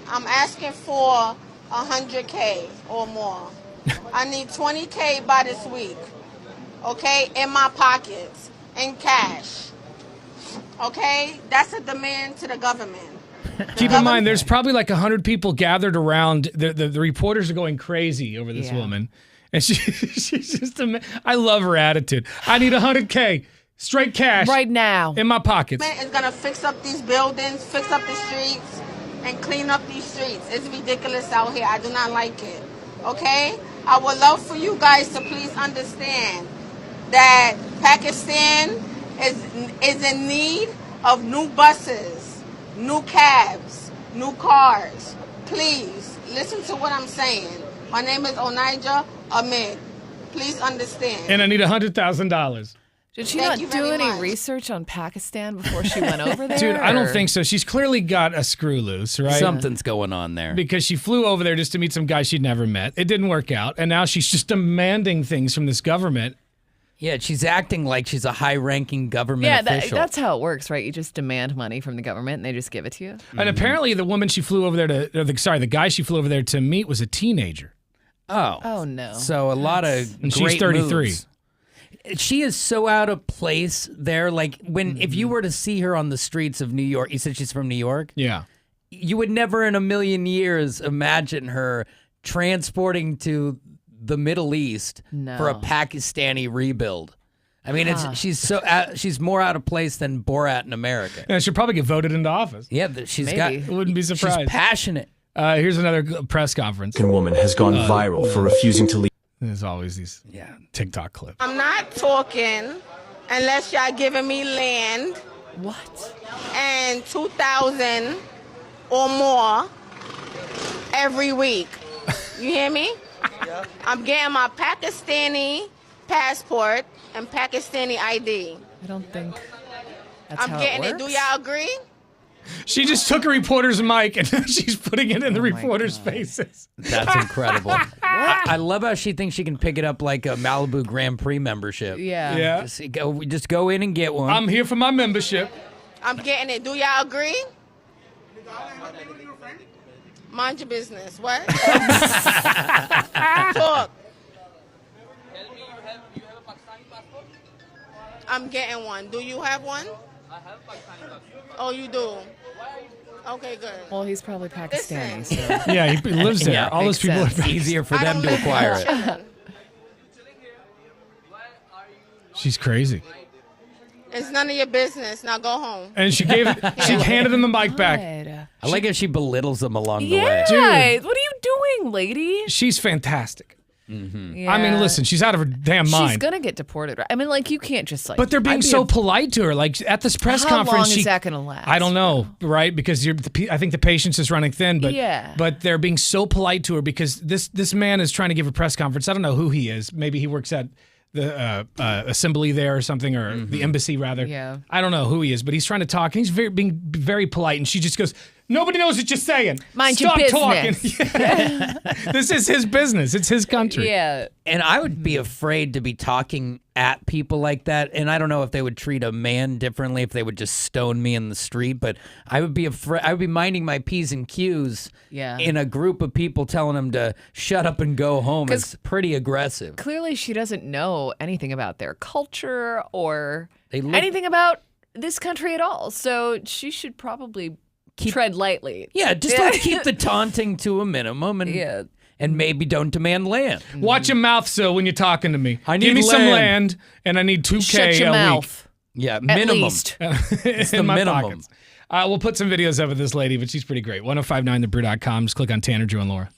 I'm asking for 100K or more. I need 20K by this week, okay? In my pockets, in cash, okay? That's a demand to the government. Keep in mind, there's probably like 100 people gathered around. The reporters are going crazy over this woman. And she's just I love her attitude. I need 100K, straight cash. Right now. In my pockets. Is gonna fix up these buildings, fix up the streets, and clean up these streets. It's ridiculous out here. I do not like it. Okay? I would love for you guys to please understand that Pakistan is in need of new buses, new cabs, new cars. Please listen to what I'm saying. My name is Onaija Ahmed. Please understand. And I need $100,000. Did she not do any research on Pakistan before she went over there? Dude, I don't or- think so. She's clearly got a screw loose, right? Something's going on there. Because she flew over there just to meet some guy she'd never met. It didn't work out. And now she's just demanding things from this government. Yeah, she's acting like she's a high-ranking government Yeah, official. that's how it works, right? You just demand money from the government and they just give it to you. And apparently the woman she flew over there the guy she flew over there to meet was a teenager. Oh. Oh, no. So a lot of And great she's 33. moves. She is so out of place there. Like, if you were to see her on the streets of New York, you said she's from New York? Yeah. You would never in a million years imagine her transporting to the Middle East for a Pakistani rebuild. I mean, she's more out of place than Borat in America. Yeah, she'll probably get voted into office. Yeah, she's got. Wouldn't be surprised. She's passionate. Here's another press conference. Woman has gone viral for refusing to leave. There's always these TikTok clips. I'm not talking unless y'all giving me land. What? And 2,000 or more every week. You hear me? Yeah. I'm getting my Pakistani passport and Pakistani ID. I don't think that's I'm how getting it it. Do works. y'all agree? She just took a reporter's mic and she's putting it in the reporters' faces. That's incredible. I love how she thinks she can pick it up like a Malibu Grand Prix membership. Yeah. Just go in and get one. I'm here for my membership. I'm getting it. Do y'all agree? Mind your business. What? Talk. I'm getting one. Do you have one? Oh, you do? Okay, good. Well, he's probably Pakistani, so. Yeah, he lives there. Yeah, All those makes people sense. are Easier for them to acquire it. She's crazy. It's none of your business. Now go home. And she handed him the mic back. I like how she belittles them along the way. Yeah, what are you doing, lady? She's fantastic. Yeah. I mean, listen, she's out of her damn mind. She's gonna get deported. Right? I mean, like, you can't just like. But they're being so polite to her. Like at this press How conference, long is that gonna last? I don't know, right? Because I think the patience is running thin. But Yeah. but they're being so polite to her because this man is trying to give a press conference. I don't know who he is. Maybe he works at the assembly there or something, or the embassy rather. Yeah. I don't know who he is, but he's trying to talk. And he's being very polite, and she just goes, "Nobody knows what you're saying. Mind Stop your talking." business. Yeah. This is his business. It's his country. Yeah. And I would be afraid to be talking at people like that. And I don't know if they would treat a man differently, if they would just stone me in the street. But I would be afraid. I would be minding my P's and Q's in a group of people telling them to shut up and go home. It's pretty aggressive. Clearly, she doesn't know anything about their culture or anything about this country at all. So she should probably tread lightly. Yeah, just let's keep the taunting to a minimum and maybe don't demand land. Watch your mouth, so when you're talking to me. I need Give me some land. land, and I need 2K Shut your a mouth. week. Yeah, minimum. least. It's in the my minimum. pockets. We'll put some videos up of this lady, but she's pretty great. 1059thebrew.com. Just click on Tanner, Drew, and Laura.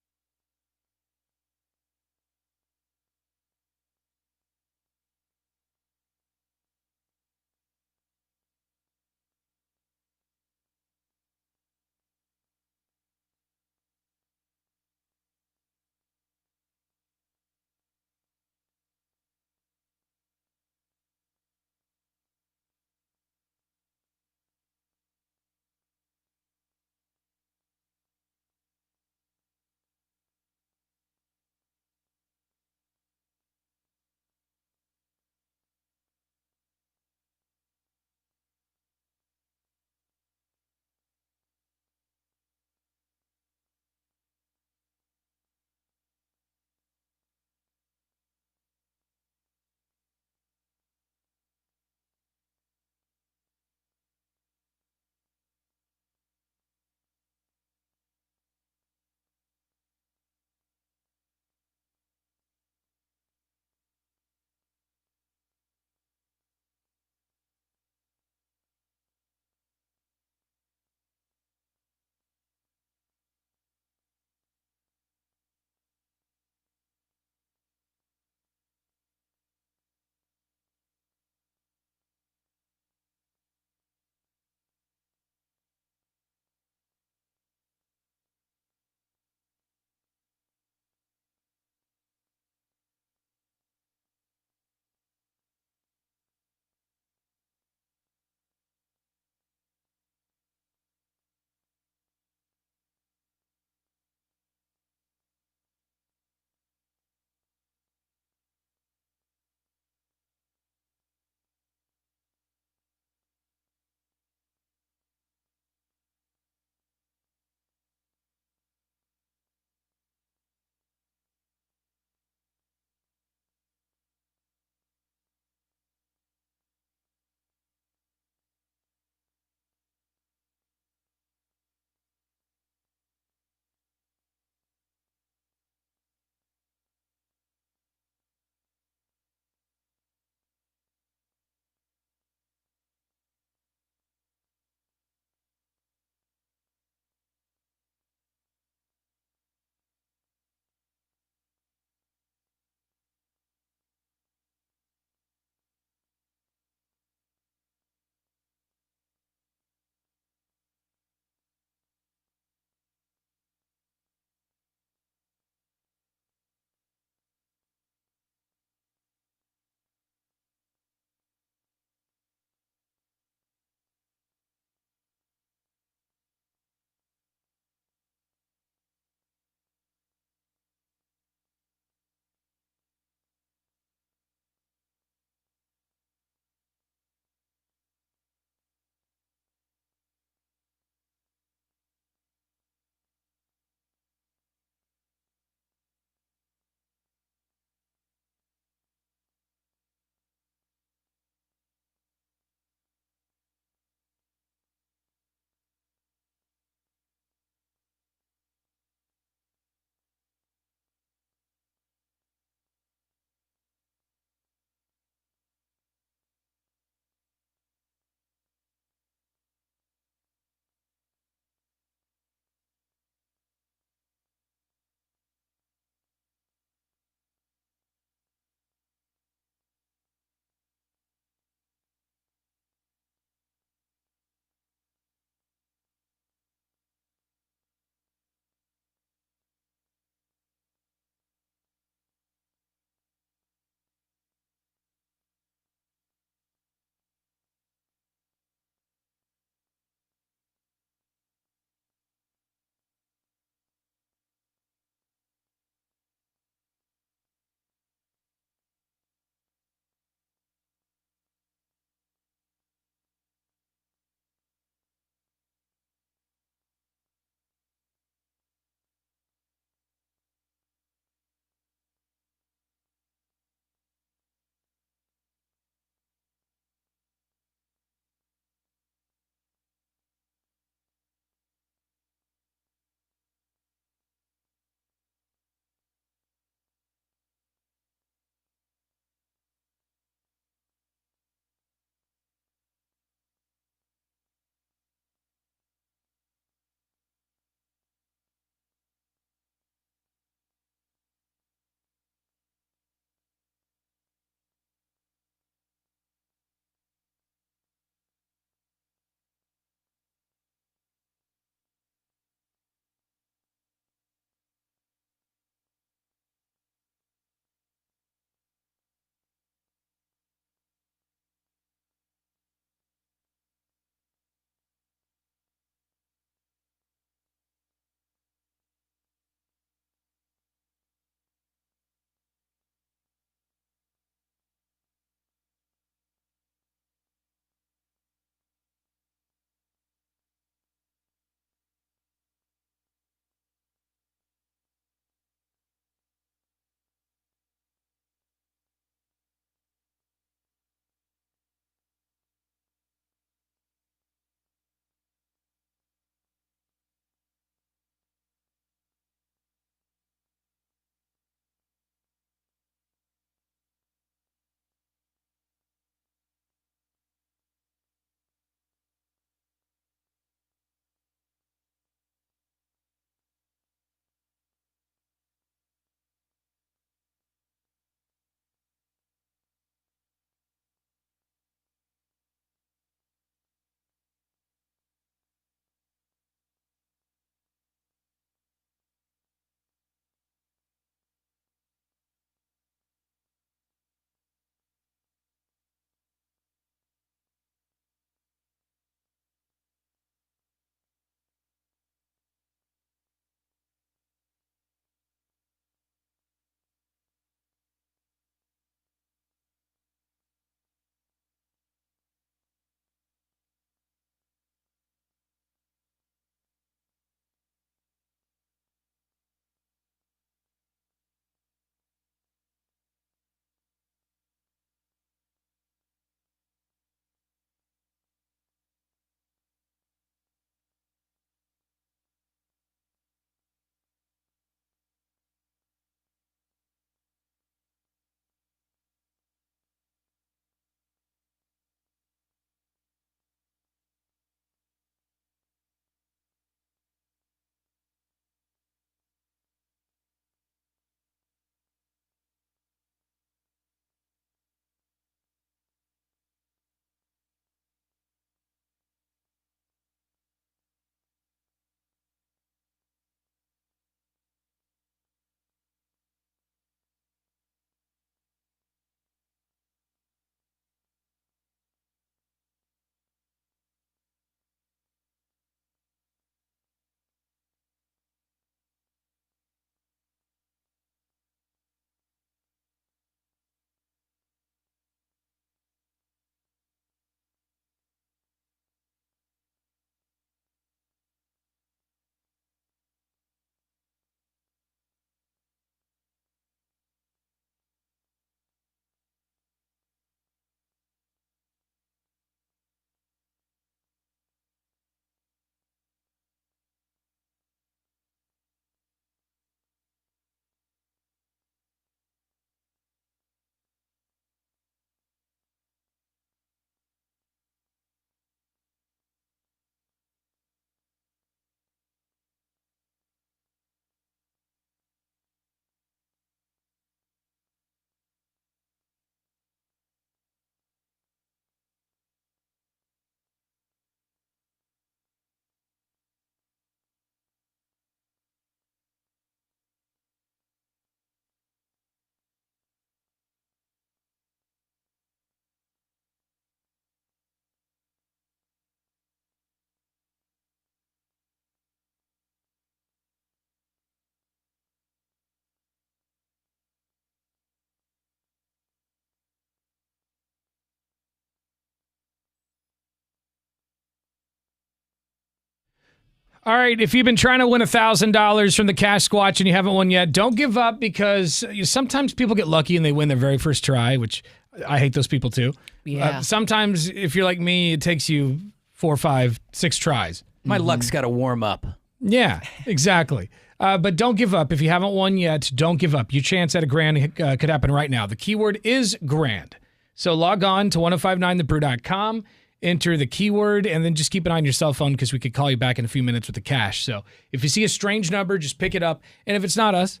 All right, if you've been trying to win $1,000 from the Cash Squatch and you haven't won yet, don't give up because sometimes people get lucky and they win their very first try, which I hate those people too. Yeah. Sometimes, if you're like me, it takes you 4, 5, 6 tries. My luck's got to warm up. Yeah, exactly. But don't give up. If you haven't won yet, don't give up. Your chance at a grand could happen right now. The keyword is grand. So log on to 1059thebrew.com, enter the keyword, and then just keep an eye on your cell phone because we could call you back in a few minutes with the cash. So if you see a strange number, just pick it up. And if it's not us,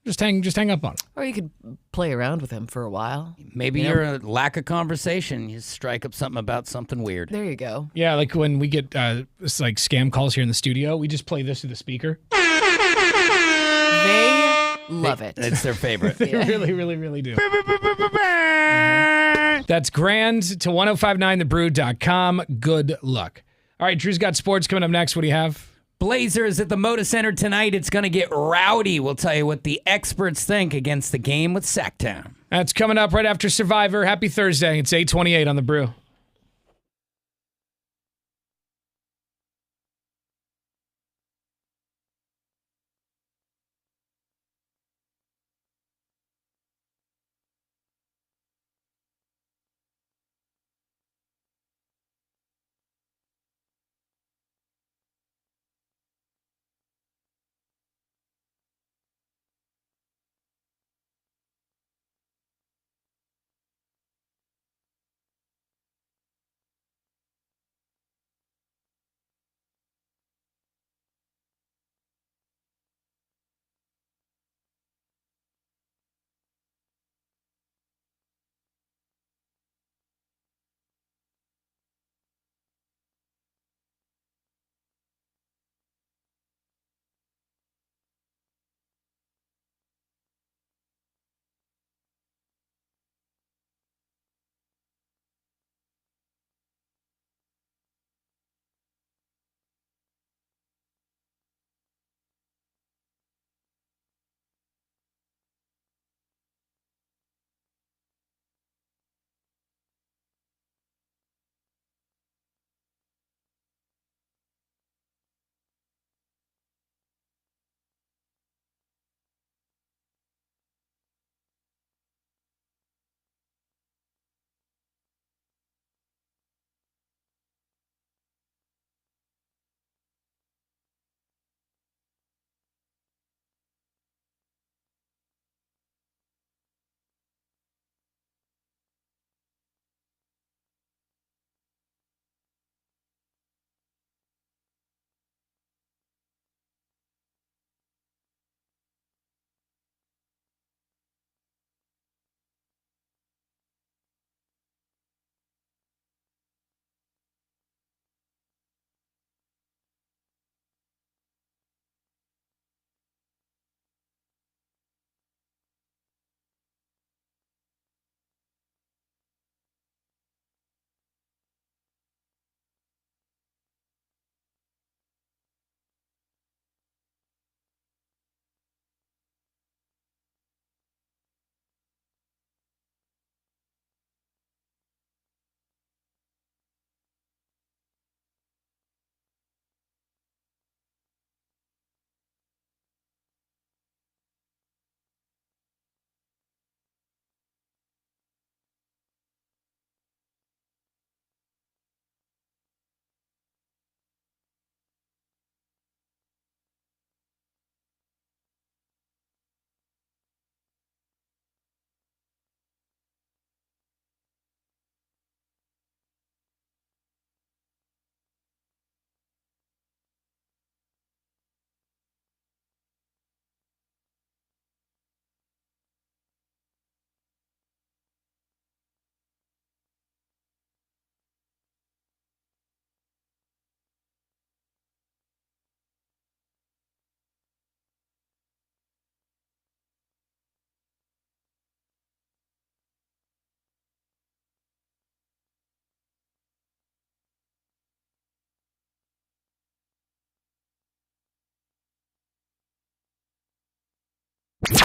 just hang up on it. Or you could play around with him for a while. Maybe you're a lack of conversation. You strike up something about something weird. There you go. Yeah, like when we get it's like scam calls here in the studio, we just play this through the speaker. They love it. It's their favorite. They really, really, really do. That's grand to 1059thebrew.com. Good luck. All right, Drew's got sports coming up next. What do you have? Blazers at the Moda Center tonight. It's going to get rowdy. We'll tell you what the experts think against the game with Sacktown. That's coming up right after Survivor. Happy Thursday. It's 8:28 on the Brew.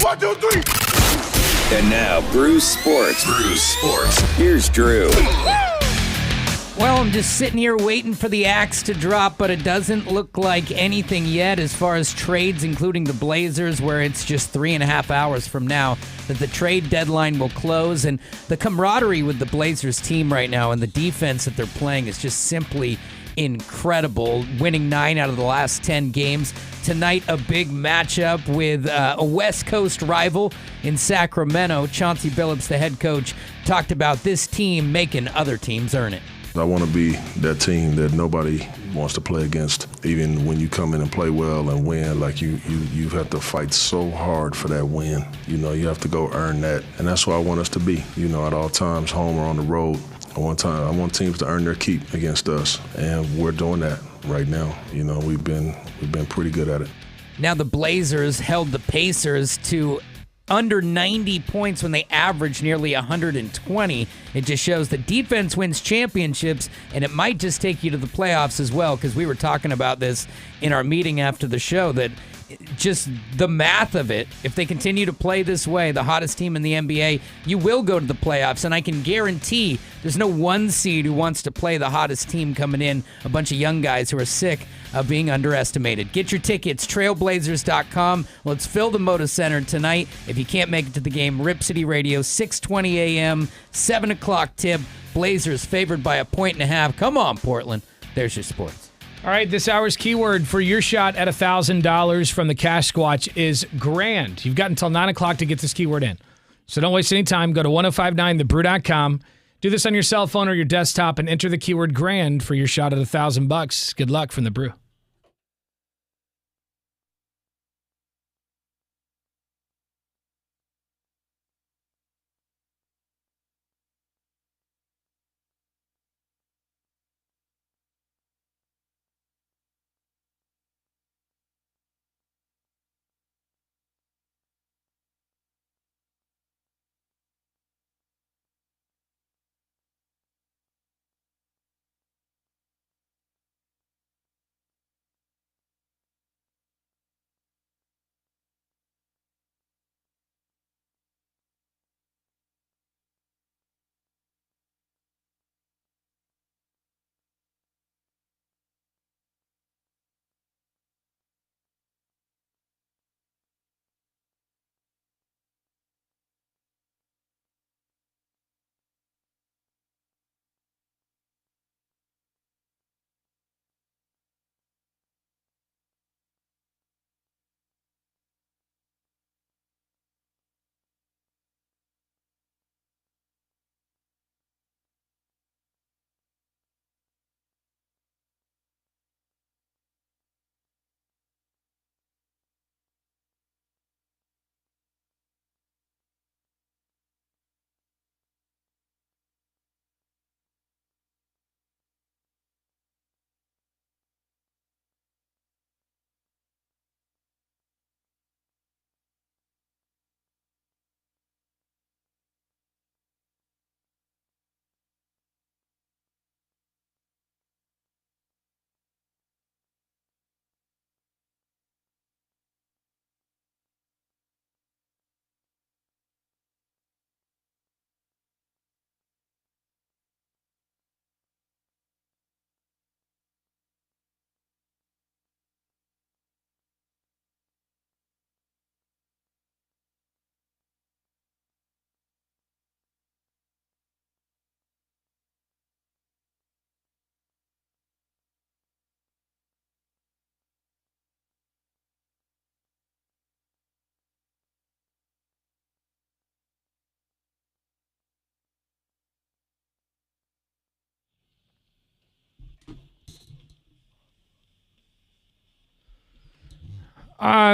One, two, three. And now, Brew Sports. Here's Drew. Well, I'm just sitting here waiting for the axe to drop, but it doesn't look like anything yet as far as trades, including the Blazers, where it's just 3.5 hours from now that the trade deadline will close. And the camaraderie with the Blazers team right now and the defense that they're playing is just simply incredible, winning 9 out of the last 10 games. Tonight, a big matchup with a West Coast rival in Sacramento. Chauncey Billups, the head coach, talked about this team making other teams earn it. I want to be that team that nobody wants to play against. Even when you come in and play well and win, like you have to fight so hard for that win. You know, you have to go earn that. And that's what I want us to be, you know, at all times, home or on the road. I want teams to earn their keep against us, and we're doing that right now. You know, we've been pretty good at it. Now the Blazers held the Pacers to under 90 points when they averaged nearly 120. It just shows that defense wins championships, and it might just take you to the playoffs as well, because we were talking about this in our meeting after the show, that just the math of it, if they continue to play this way, the hottest team in the NBA, you will go to the playoffs. And I can guarantee there's no one seed who wants to play the hottest team coming in, a bunch of young guys who are sick of being underestimated. Get your tickets, trailblazers.com. Let's fill the Moda Center tonight. If you can't make it to the game, Rip City Radio, 6:20 a.m., 7 o'clock tip. Blazers favored by 1.5. Come on, Portland. There's your sports. All right, this hour's keyword for your shot at $1,000 from the Cash Squatch is grand. You've got until 9 o'clock to get this keyword in. So don't waste any time. Go to 1059thebrew.com. Do this on your cell phone or your desktop and enter the keyword grand for your shot at $1,000. Good luck from the Brew.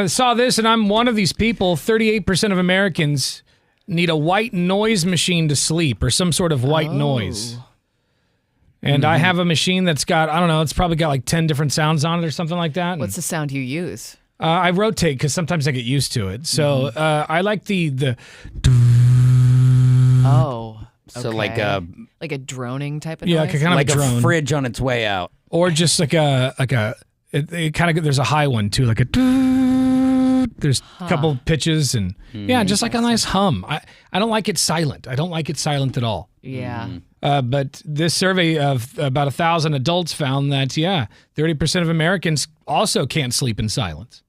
Saw this, and I'm one of these people. 38% of Americans need a white noise machine to sleep, or some sort of white noise. And I have a machine that's got, I don't know, it's probably got like 10 different sounds on it or something like that. What's the sound you use? I rotate because sometimes I get used to it. So I like the Oh. So okay. like a droning type of yeah, noise? like a kind like of a drone. fridge on its way out. Or just like a It kind of there's a high one too, like a. There's a couple pitches and just like a nice hum. I don't like it silent. I don't like it silent at all. Yeah. But this survey of about 1,000 adults found that 30% of Americans also can't sleep in silence.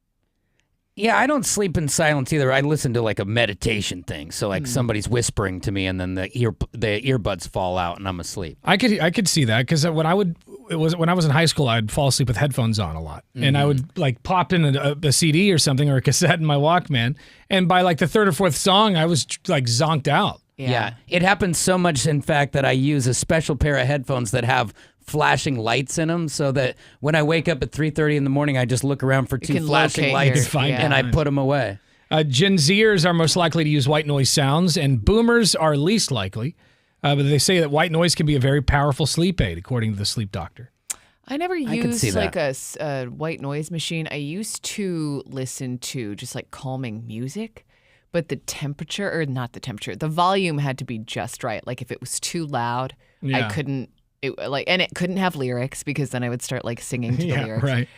Yeah, I don't sleep in silence either. I listen to like a meditation thing. So like somebody's whispering to me and then the earbuds fall out and I'm asleep. I could see that because when I was in high school, I'd fall asleep with headphones on a lot. And I would like pop in a CD or something or a cassette in my Walkman. And by like the third or fourth song, I was like zonked out. Yeah. It happens so much, in fact, that I use a special pair of headphones that have flashing lights in them so that when I wake up at 3:30 in the morning, I just look around for two flashing lights and I put them away. Gen Zers are most likely to use white noise sounds and boomers are least likely. But they say that white noise can be a very powerful sleep aid, according to the sleep doctor. I never used like a white noise machine. I used to listen to just like calming music. But the temperature, or not the temperature, the volume had to be just right. Like if it was too loud, I couldn't. And it couldn't have lyrics because then I would start like singing to the lyrics. Right.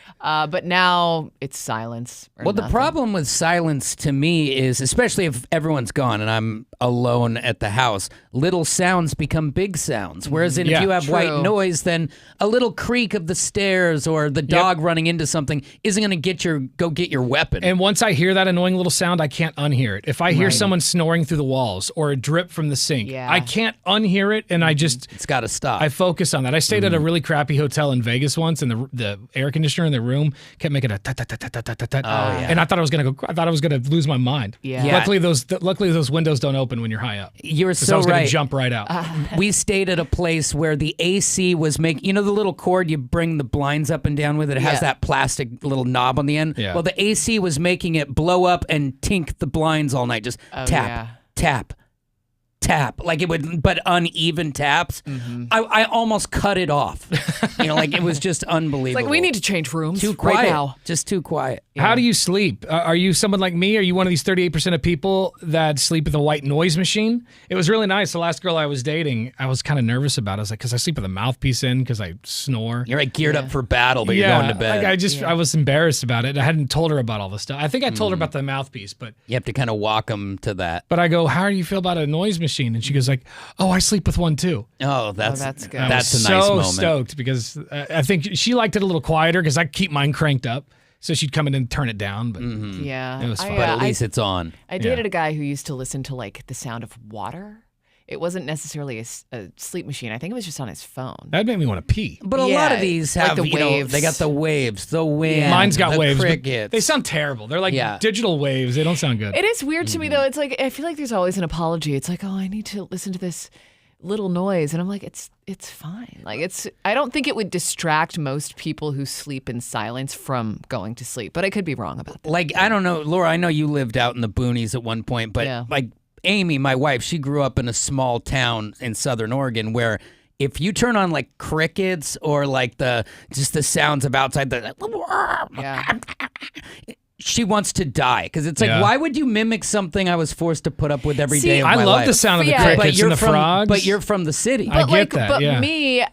But now it's silence. Well, the problem with silence to me is, especially if everyone's gone and I'm alone at the house, little sounds become big sounds. Whereas if you have white noise, then a little creak of the stairs or the dog running into something isn't going to go get your weapon. And once I hear that annoying little sound, I can't unhear it. If I hear someone snoring through the walls or a drip from the sink, I can't unhear it, and I just it's got to stop. I focus on that. I stayed at a really crappy hotel in Vegas once, and the air conditioner in the room kept making a ta-ta-ta-ta-ta-ta-ta. And I thought I was gonna lose my mind. Yeah. Luckily those windows don't open when you're high up. You're so I was right. gonna jump right out. We stayed at a place where the AC was making, you know, the little cord you bring the blinds up and down with. It has that plastic little knob on the end. Yeah. Well, the AC was making it blow up and tink the blinds all night. Just tap, like it would, but uneven taps. I almost cut it off. Like it was just unbelievable. It's like we need to change rooms too quiet. right now. Just too quiet. How do you sleep? Are you someone like me? Are you one of these 38% of people that sleep with a white noise machine? It was really nice. The last girl I was dating, I was kind of nervous about it. I was like, because I sleep with a mouthpiece in because I snore. You're like geared up for battle, but you're going to bed. I was embarrassed about it. I hadn't told her about all this stuff. I think I told her about the mouthpiece, but you have to kind of walk them to that. But I go, how do you feel about a noise machine? And she goes like, oh, I sleep with one too. Oh, that's good. That's a nice moment. So stoked because I think she liked it a little quieter because I keep mine cranked up. So she'd come in and turn it down, but Yeah. it was fun. But at least it's on. I dated a guy who used to listen to like the sound of water. It wasn't necessarily a sleep machine. I think it was just on his phone. That made me want to pee. But a lot of these have the waves. They got the waves, the wind. Mine's got the waves. But crickets. they sound terrible. They're like digital waves. They don't sound good. It is weird to me though. It's like I feel like there's always an apology. It's like, oh, I need to listen to this little noise, and I'm like, it's fine. Like I don't think it would distract most people who sleep in silence from going to sleep, but I could be wrong about that. Like, I don't know, Laura, I know you lived out in the boonies at one point, but like Amy, my wife, she grew up in a small town in Southern Oregon where if you turn on like crickets or like just the sounds of outside, she wants to die because it's like, why would you mimic something I was forced to put up with every day of my life? I love the sound of the crickets and the frogs. But you're from the city. I get that. But me,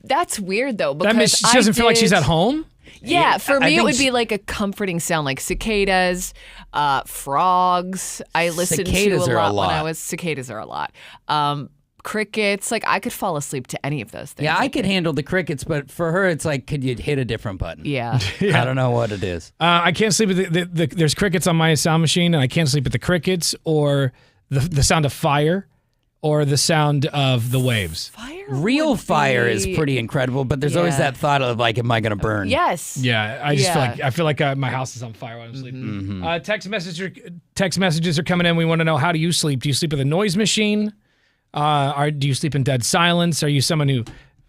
that's weird though. Because that means she doesn't feel like she's at home? Yeah, for me it would be like a comforting sound, like cicadas, frogs. I listened to a lot when I was. Cicadas are a lot. Crickets, like I could fall asleep to any of those things. Yeah, I could handle the crickets, but for her, it's like, could you hit a different button? Yeah. I don't know what it is. I can't sleep with there's crickets on my sound machine, and I can't sleep with the crickets or the sound of fire or the sound of the waves. Real fire is pretty incredible, but there's always that thought of like, am I going to burn? Yes. Yeah, I just feel like my house is on fire while I'm sleeping. Text messages are coming in. We want to know, how do you sleep? Do you sleep with a noise machine? Do you sleep in dead silence? Are you someone who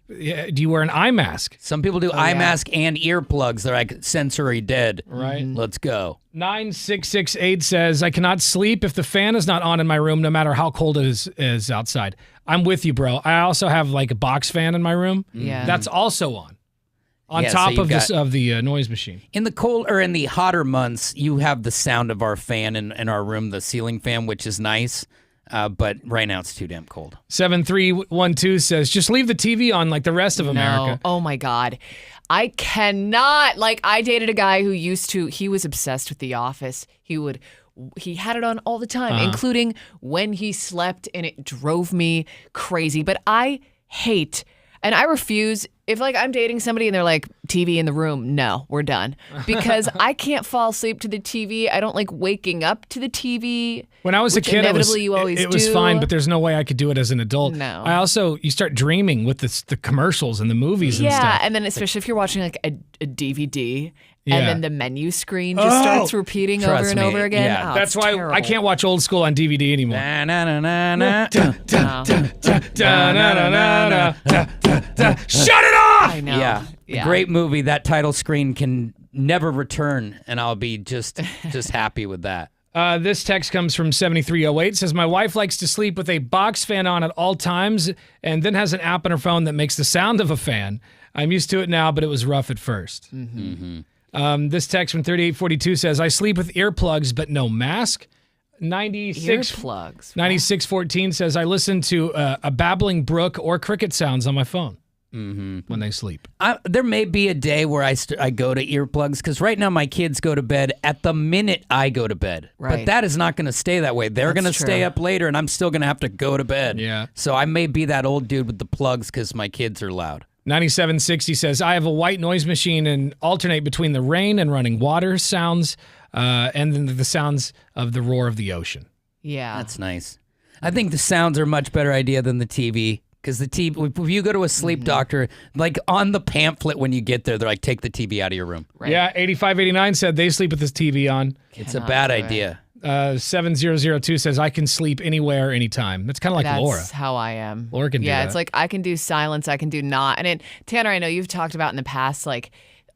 do you wear an eye mask? Some people do eye mask and earplugs. They're like sensory dead. Right. Let's go. 9668 says, I cannot sleep if the fan is not on in my room, no matter how cold it is outside. I'm with you, bro. I also have like a box fan in my room. Yeah. That's also on top of the noise machine. In the cold or in the hotter months, you have the sound of our fan in our room, the ceiling fan, which is nice. But right now it's too damn cold. 7312 says, just leave the TV on like the rest of America. Oh my God. I cannot. Like, I dated a guy who he was obsessed with The Office. He had it on all the time, including when he slept, and it drove me crazy. But I hate, and I refuse, if like I'm dating somebody and they're like, TV in the room, no, we're done. Because I can't fall asleep to the TV. I don't like waking up to the TV. When I was a kid, it was fine, but there's no way I could do it as an adult. No. You start dreaming with the commercials and the movies and stuff. Yeah, and then especially if you're watching like a DVD, and then the menu screen just starts repeating over and over again. Yeah. Oh, That's why terrible. I can't watch old school on DVD anymore. Shut it off! I know. Yeah. Great movie. That title screen can never return, and I'll be just happy with that. This text comes from 7308. Says, my wife likes to sleep with a box fan on at all times and then has an app on her phone that makes the sound of a fan. I'm used to it now, but it was rough at first. This text from 3842 says, I sleep with earplugs but no mask. 9614 says, I listen to a babbling brook or cricket sounds on my phone when they sleep. There may be a day where I go to earplugs, because right now my kids go to bed at the minute I go to bed. Right. But that is not going to stay that way. They're going to stay up later, and I'm still going to have to go to bed. Yeah. So I may be that old dude with the plugs because my kids are loud. 9760 says, I have a white noise machine and alternate between the rain and running water sounds and then the sounds of the roar of the ocean. Yeah. That's nice. I think the sounds are a much better idea than the TV. Because the TV, if you go to a sleep doctor, like on the pamphlet when you get there, they're like, take the TV out of your room. Right. Yeah, 8589 said they sleep with this TV on. It's a bad idea. 7002 says, I can sleep anywhere, anytime. That's kind of like Laura. That's how I am. Laura can do that. It's like I can do silence, I can do not. And Tanner, I know you've talked about in the past, like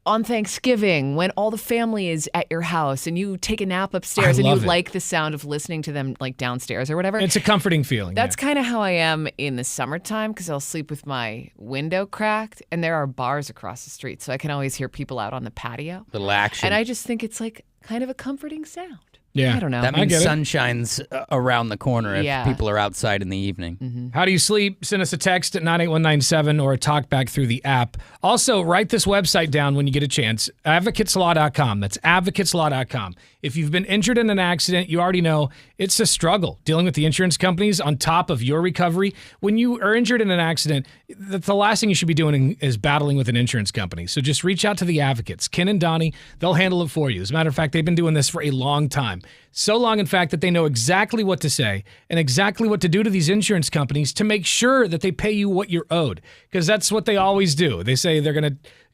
on Thanksgiving when all the family is at your house and you take a nap upstairs and you like the sound of listening to them like downstairs or whatever. It's a comforting feeling. That's kind of how I am in the summertime, because I'll sleep with my window cracked and there are bars across the street. So I can always hear people out on the patio. Little action. And I just think it's like kind of a comforting sound. Yeah. I don't know. That means sun shines around the corner if Yeah. people are outside in the evening. How do you sleep? Send us a text at 98197 or a talk back through the app. Also, write this website down when you get a chance, advocateslaw.com. That's advocateslaw.com. If you've been injured in an accident, you already know it's a struggle dealing with the insurance companies on top of your recovery. When you are injured in an accident, the last thing you should be doing is battling with an insurance company. So just reach out to the advocates. Ken and Donnie, they'll handle it for you. As a matter of fact, they've been doing this for a long time. So long, in fact, that they know exactly what to say and exactly what to do to these insurance companies to make sure that they pay you what you're owed. Because that's what they always do. They say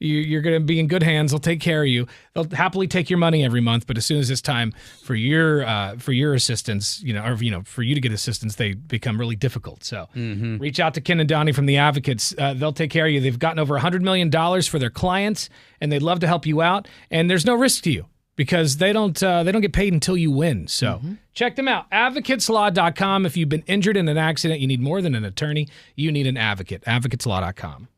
you're gonna be in good hands. They'll take care of you. They'll happily take your money every month. But as soon as it's time for your assistance, for you to get assistance, they become really difficult. So reach out to Ken and Donnie from the Advocates. They'll take care of you. They've gotten over $100 million for their clients, and they'd love to help you out. And there's no risk to you, because they don't get paid until you win. So check them out. Advocateslaw.com. If you've been injured in an accident, you need more than an attorney. You need an advocate. Advocateslaw.com.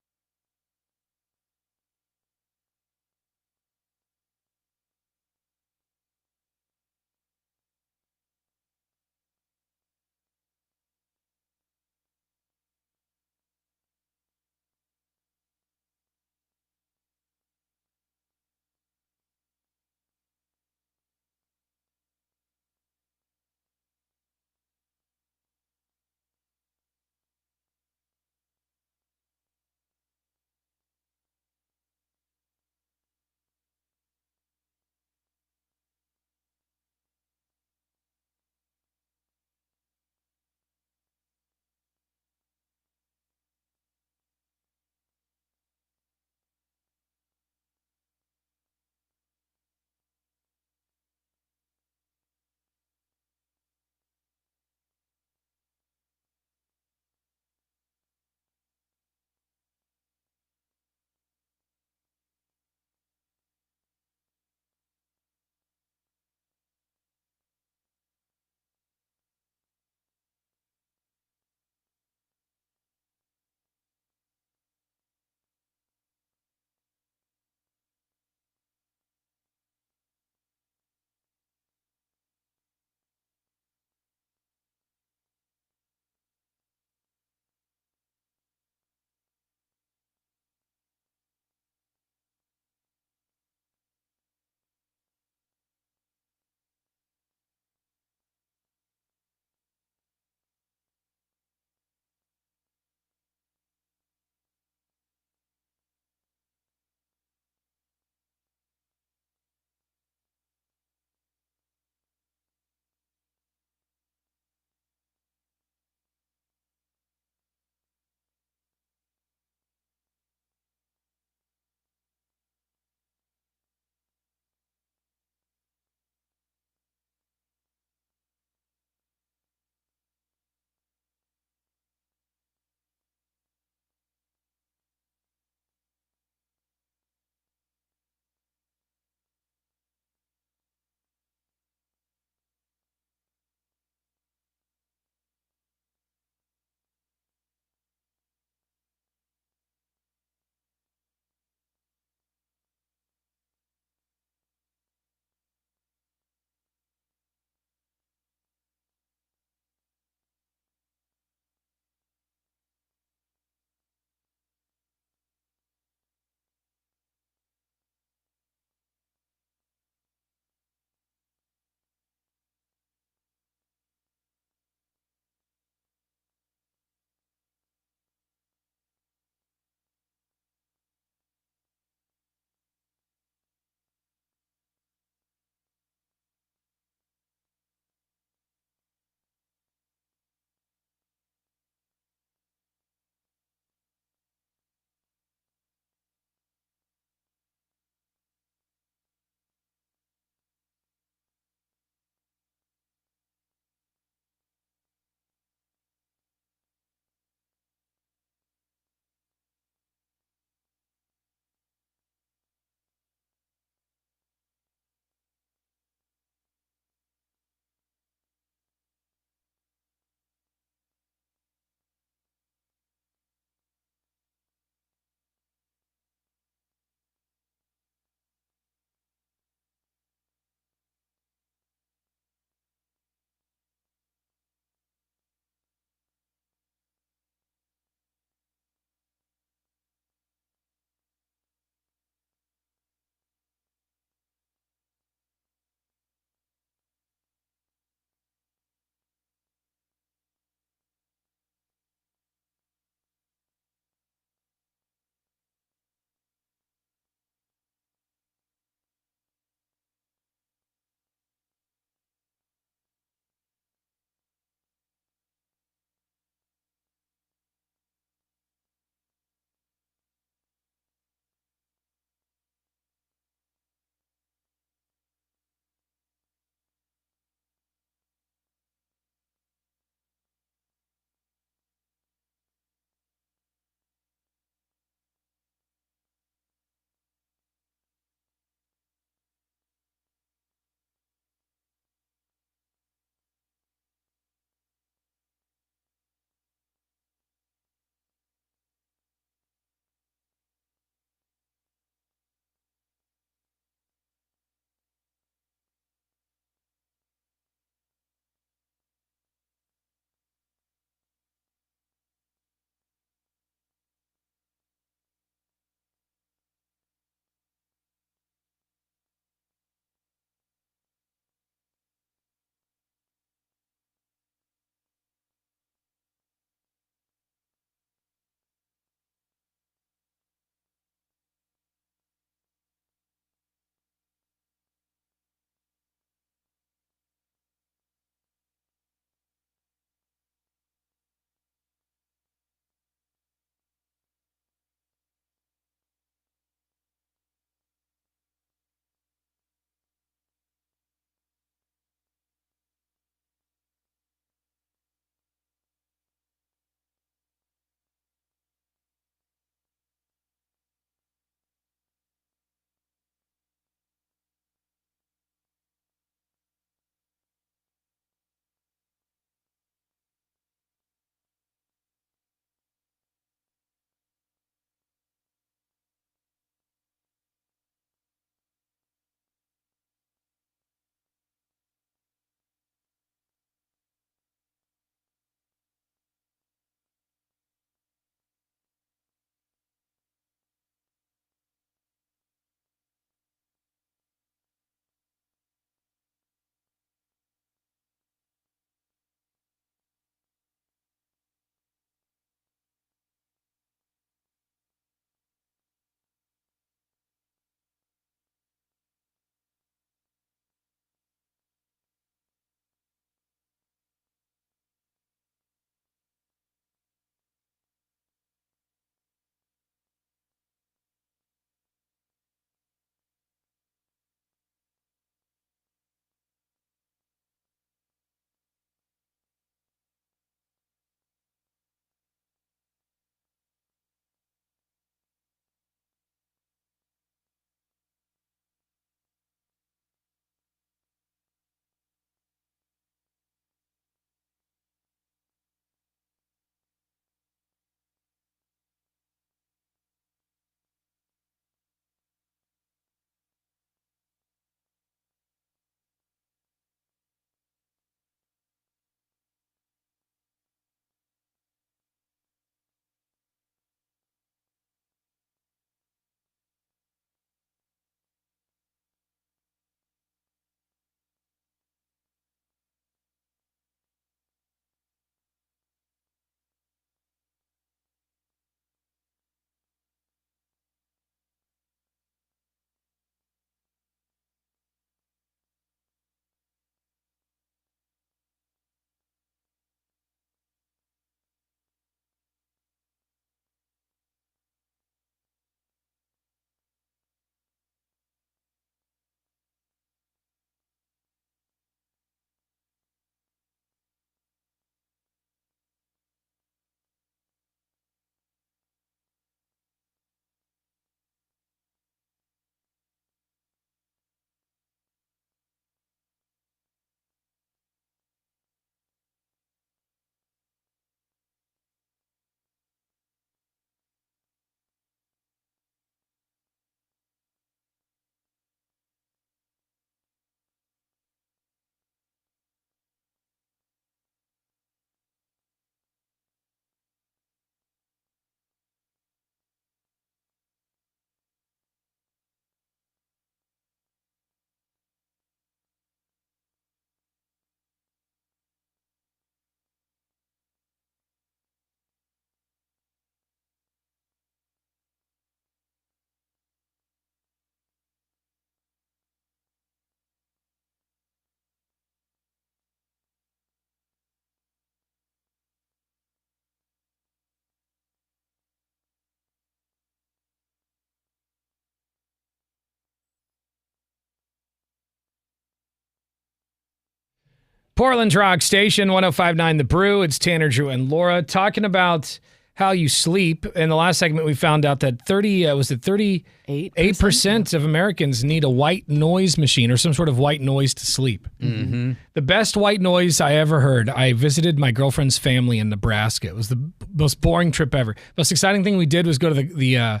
Portland's Rock Station, 105.9 The Brew. It's Tanner, Drew, and Laura talking about how you sleep. In the last segment, we found out that 38% of Americans need a white noise machine or some sort of white noise to sleep. Mm-hmm. The best white noise I ever heard, I visited my girlfriend's family in Nebraska. It was the most boring trip ever. Most exciting thing we did was go to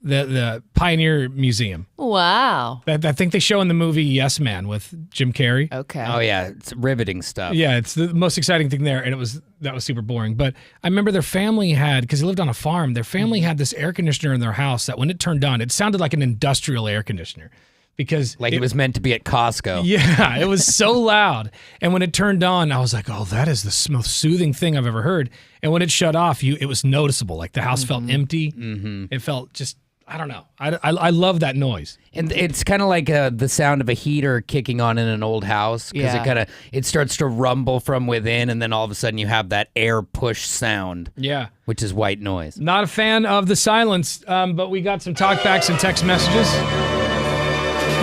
the Pioneer Museum. Wow. I think they show in the movie Yes Man with Jim Carrey. Okay. Oh, yeah. It's riveting stuff. Yeah, it's the most exciting thing there, and that was super boring. But I remember their family had, because they lived on a farm, their family had this air conditioner in their house that when it turned on, it sounded like an industrial air conditioner. Because it was meant to be at Costco. Yeah, it was so loud. And when it turned on, I was like, oh, that is the most soothing thing I've ever heard. And when it shut off, it was noticeable. Like the house felt empty. Mm-hmm. It felt just, I don't know. I love that noise. And it's kind of like the sound of a heater kicking on in an old house because it starts to rumble from within, and then all of a sudden you have that air push sound. Yeah, which is white noise. Not a fan of the silence, but we got some talkbacks and text messages.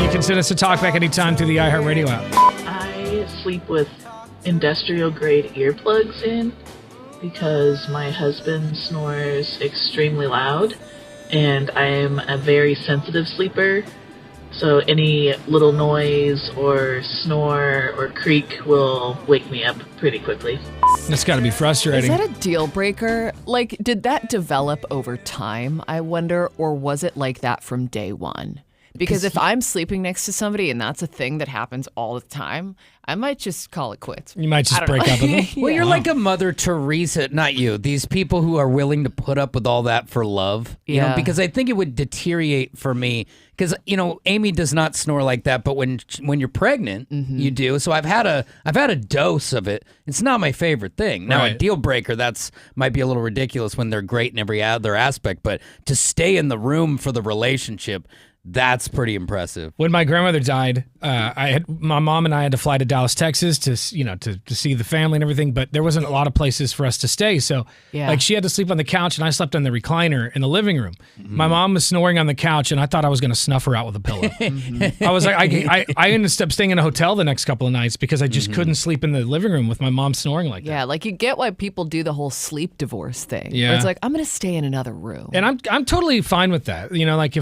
You can send us a talkback anytime through the iHeartRadio app. I sleep with industrial grade earplugs in because my husband snores extremely loud. And I am a very sensitive sleeper, so any little noise or snore or creak will wake me up pretty quickly. That's got to be frustrating. Is that a deal breaker? Like, did that develop over time, I wonder, or was it like that from day one? Because if I'm sleeping next to somebody and that's a thing that happens all the time, I might just call it quits. You might just break up with them. Well, you're like a Mother Teresa, not you. These people who are willing to put up with all that for love. You know, because I think it would deteriorate for me. Because, Amy does not snore like that, but when you're pregnant, you do. So I've had a dose of it. It's not my favorite thing. Now, a deal breaker, might be a little ridiculous when they're great in every other aspect, but to stay in the room for the relationship, that's pretty impressive. When my grandmother died, my mom and I had to fly to Dallas, Texas to see the family and everything, but there wasn't a lot of places for us to stay. So like she had to sleep on the couch and I slept on the recliner in the living room. Mm-hmm. My mom was snoring on the couch and I thought I was going to snuff her out with a pillow. I was like, I ended up staying in a hotel the next couple of nights because I just couldn't sleep in the living room with my mom snoring like that. Yeah, like you get why people do the whole sleep divorce thing. Yeah. Where it's like, I'm going to stay in another room. And I'm totally fine with that. Like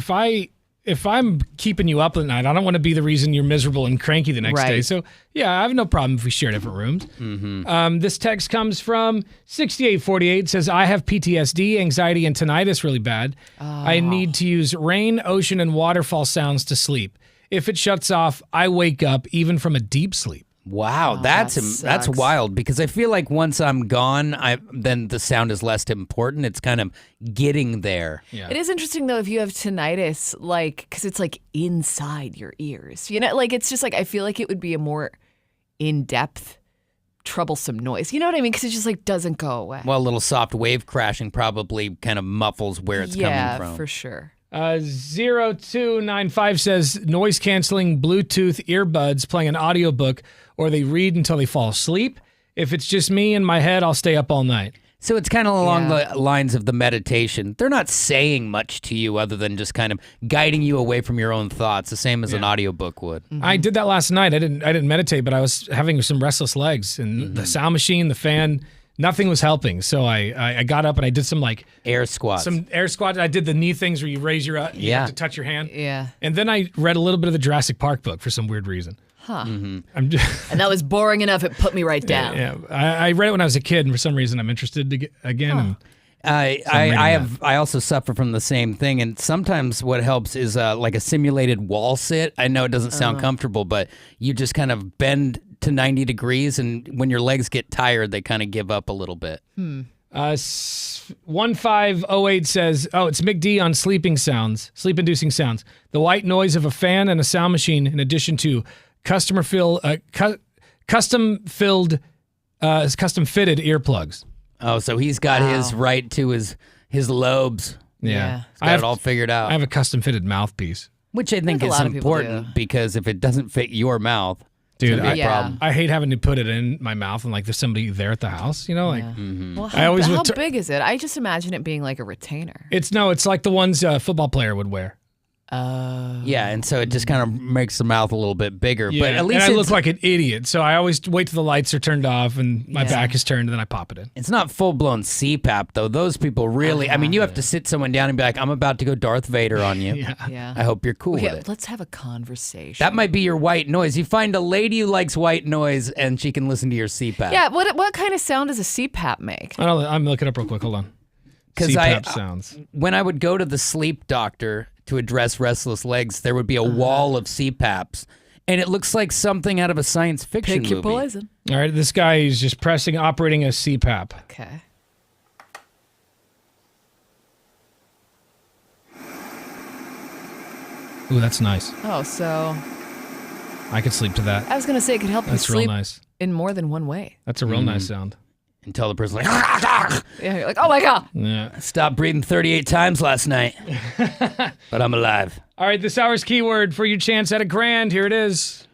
if I'm keeping you up at night, I don't want to be the reason you're miserable and cranky the next day. So, yeah, I have no problem if we share different rooms. Mm-hmm. This text comes from 6848. Says, I have PTSD, anxiety, and tinnitus really bad. I need to use rain, ocean, and waterfall sounds to sleep. If it shuts off, I wake up even from a deep sleep. Wow, that's wild because I feel like once I'm gone, then the sound is less important. It's kind of getting there. Yeah. It is interesting though if you have tinnitus, like because it's like inside your ears. Like it's just like I feel like it would be a more in-depth, troublesome noise. You know what I mean? Because it just like doesn't go away. Well, a little soft wave crashing probably kind of muffles where it's coming from. Yeah, for sure. 0295 says noise canceling Bluetooth earbuds playing an audiobook, or they read until they fall asleep. If it's just me in my head, I'll stay up all night. So it's kind of along the lines of the meditation. They're not saying much to you other than just kind of guiding you away from your own thoughts, the same as an audiobook would. Mm-hmm. I did that last night. I didn't meditate, but I was having some restless legs, and the sound machine, the fan, nothing was helping. So I got up and I did some air squats. I did the knee things where you raise you have to touch your hand. Yeah. And then I read a little bit of the Jurassic Park book for some weird reason. Huh. Mm-hmm. And that was boring enough. It put me right down. Yeah. I read it when I was a kid, and for some reason I'm interested to get again. I also suffer from the same thing, and sometimes what helps is like a simulated wall sit. I know it doesn't sound comfortable, but you just kind of bend to 90 degrees, and when your legs get tired, they kind of give up a little bit. 1508 says, it's McD on sleep-inducing sounds. The white noise of a fan and a sound machine, in addition to custom-fitted earplugs. Oh, so he's got his right to his lobes. Yeah. He's got it all figured out. I have a custom-fitted mouthpeace. Which I think is important because if it doesn't fit your mouth, dude, problem. I hate having to put it in my mouth and there's somebody there at the house, Well, how big is it? I just imagine it being like a retainer. It's like the ones a football player would wear. Yeah, and so it just kind of makes the mouth a little bit bigger. Yeah, But at least and I look like an idiot, so I always wait till the lights are turned off and my Yeah. back is turned, and then I pop it in. it's not full-blown CPAP, though. Those people really, I mean, you have to sit someone down and be like, I'm about to go Darth Vader on you. Yeah. I hope you're cool with Okay, it. let's have a conversation. That might be your white noise. You find a lady who likes white noise, and she can listen to your CPAP. Yeah, what kind of sound does a CPAP make? I'm looking up real quick. Hold on. Because CPAP sounds. when I would go to the sleep doctor to address restless legs, there would be a wall of CPAPs, and it looks like something out of a science fiction Pick movie. your poison. All right, this guy is just operating a CPAP. Okay. Ooh, that's nice. Oh, so I could sleep to that. I was going to say it could help That's you real sleep nice. in more than one way. That's a real nice sound. Until the person's like, Yeah, you're like, oh my God. Yeah. Stopped breathing 38 times last night, but I'm alive. All right, this hour's keyword for your chance at $1,000. Here it is.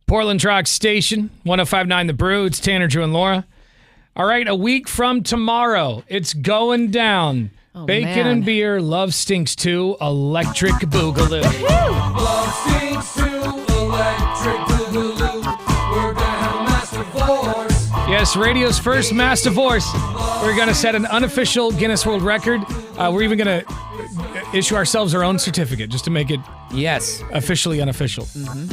Portland Rock Station, 105.9 The Brew. It's Tanner, Drew, and Laura. All right, a week from tomorrow, it's going down. Oh, Bacon man. and beer, Love Stinks 2, Electric Boogaloo. Love stinks to electric boogaloo. We're gonna have a master force. Yes, radio's first mass divorce. We're going to set an unofficial Guinness World Record. We're even going to issue ourselves our own certificate just to make it officially unofficial.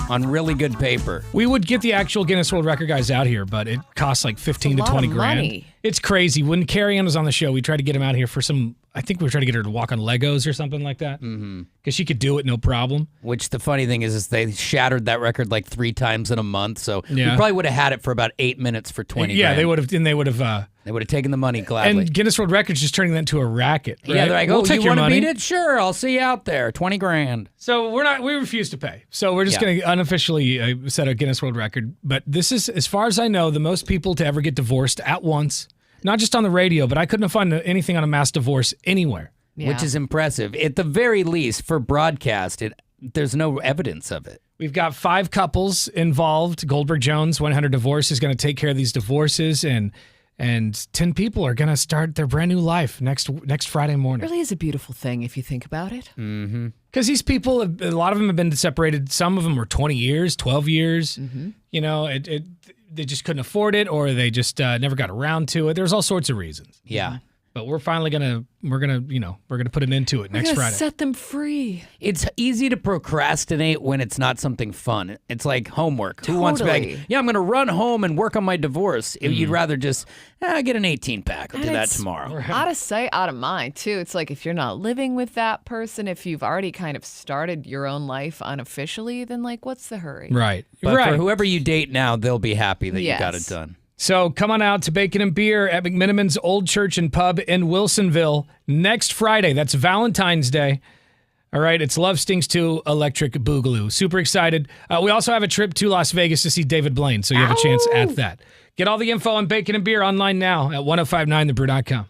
On really good paper. We would get the actual Guinness World Record guys out here, but it costs like 15 to It's a lot 20 of grand. money. It's crazy. When Carrie Ann was on the show, we tried to get him out here for some, I think we were trying to get her to walk on Legos or something like that. Because she could do it no problem. Which the funny thing is they shattered that record like 3 times in a month. So we Yeah. probably would have had it for about 8 minutes for 20 Yeah, grand. they would have, and they would have They would have taken the money gladly. And Guinness World Records just turning that into a racket. Right? Yeah, they're like, we'll oh, take you your want to money. beat it? Sure, I'll see you out there. 20 grand. So we refuse to pay. So we're just going to unofficially set a Guinness World Record. But this is, as far as I know, the most people to ever get divorced at once. Not just on the radio, but I couldn't find anything on a mass divorce anywhere. Which is impressive. At the very least, for broadcast, there's no evidence of it. We've got 5 couples involved. Goldberg Jones, 100 Divorce, is going to take care of these divorces, and 10 people are going to start their brand new life next Friday morning. It really is a beautiful thing if you think about it. Mm-hmm. Because these people, a lot of them have been separated. Some of them were 20 years, 12 years. Mm-hmm. You know, they just couldn't afford it, or they just never got around to it. There's all sorts of reasons. Yeah. But we're finally gonna put an end to it next Friday. Set them free. It's easy to procrastinate when it's not something fun. It's like homework. Who wants to be like, yeah, I'm going to run home and work on my divorce. You'd rather just get an 18-pack. I'll do that tomorrow. Out of sight, out of mind, too. It's like if you're not living with that person, if you've already kind of started your own life unofficially, then like, what's the hurry? Right. But for whoever you date now, they'll be happy that you got it done. So come on out to Bacon and Beer at McMiniman's Old Church and Pub in Wilsonville next Friday. That's Valentine's Day. All right, it's Love Stings 2 Electric Boogaloo. Super excited. We also have a trip to Las Vegas to see David Blaine, so you have a chance at that. Get all the info on Bacon and Beer online now at 1059thebrew.com.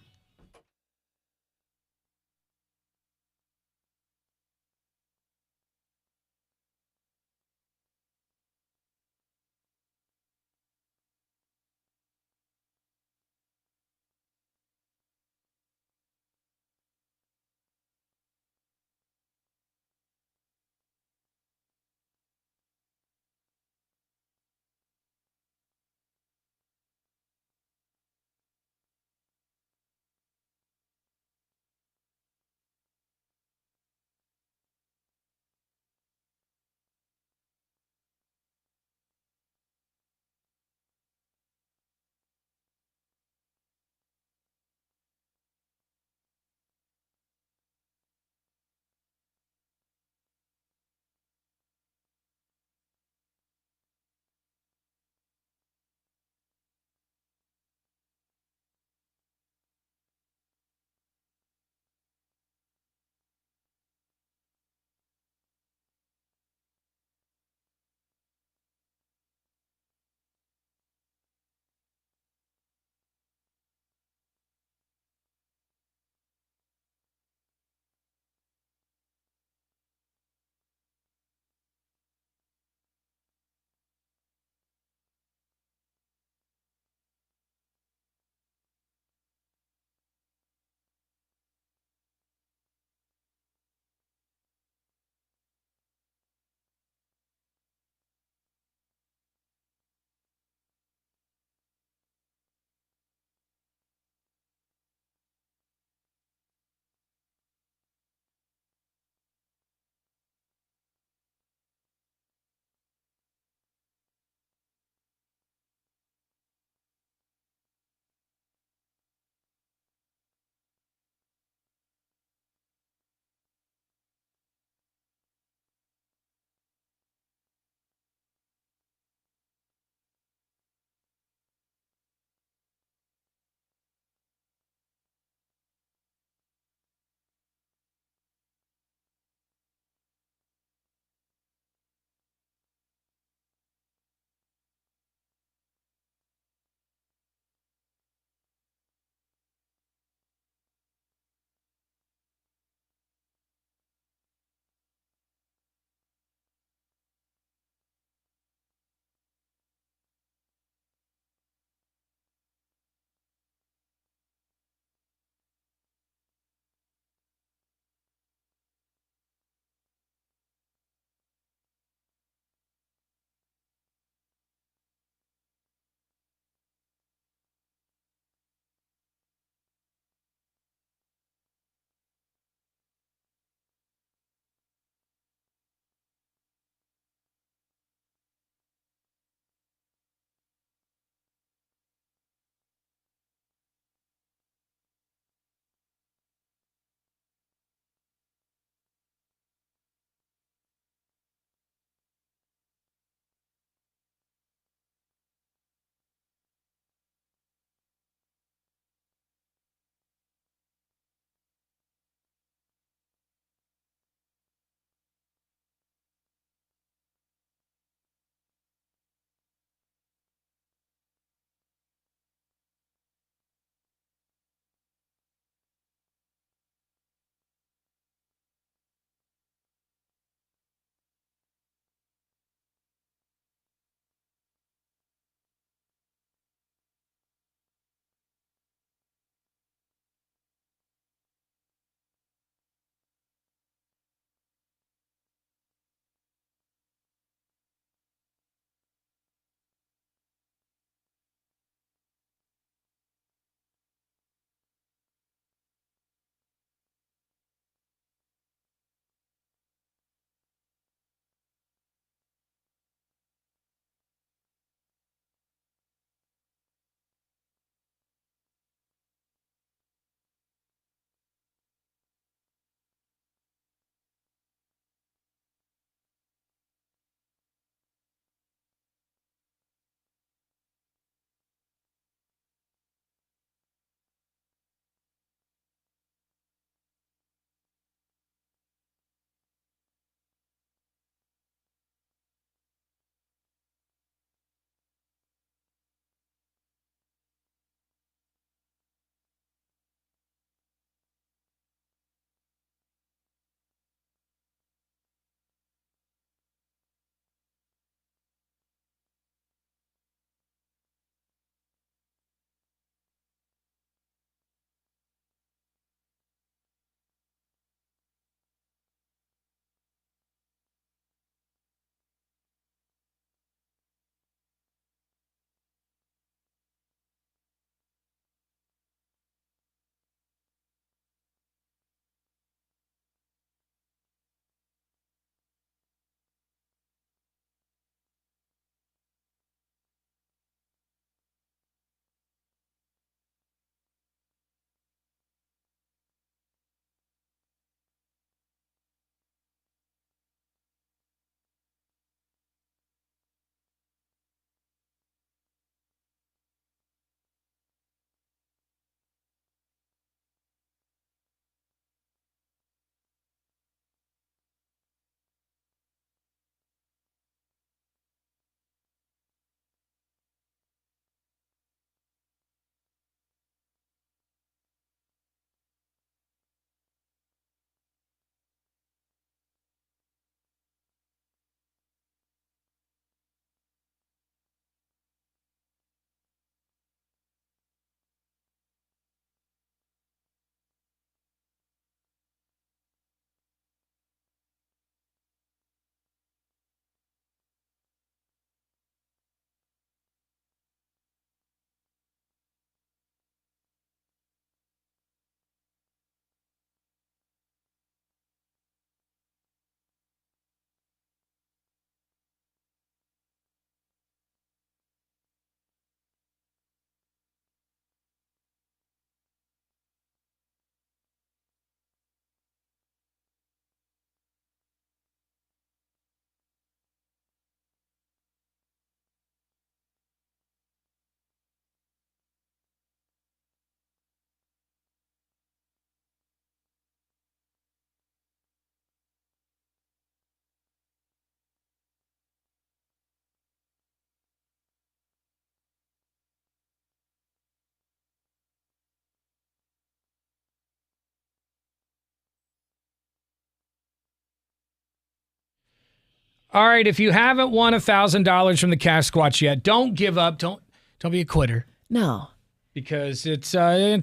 All right, if you haven't won $1,000 from the Cash Squatch yet, don't give up. Don't be a quitter. No. Because it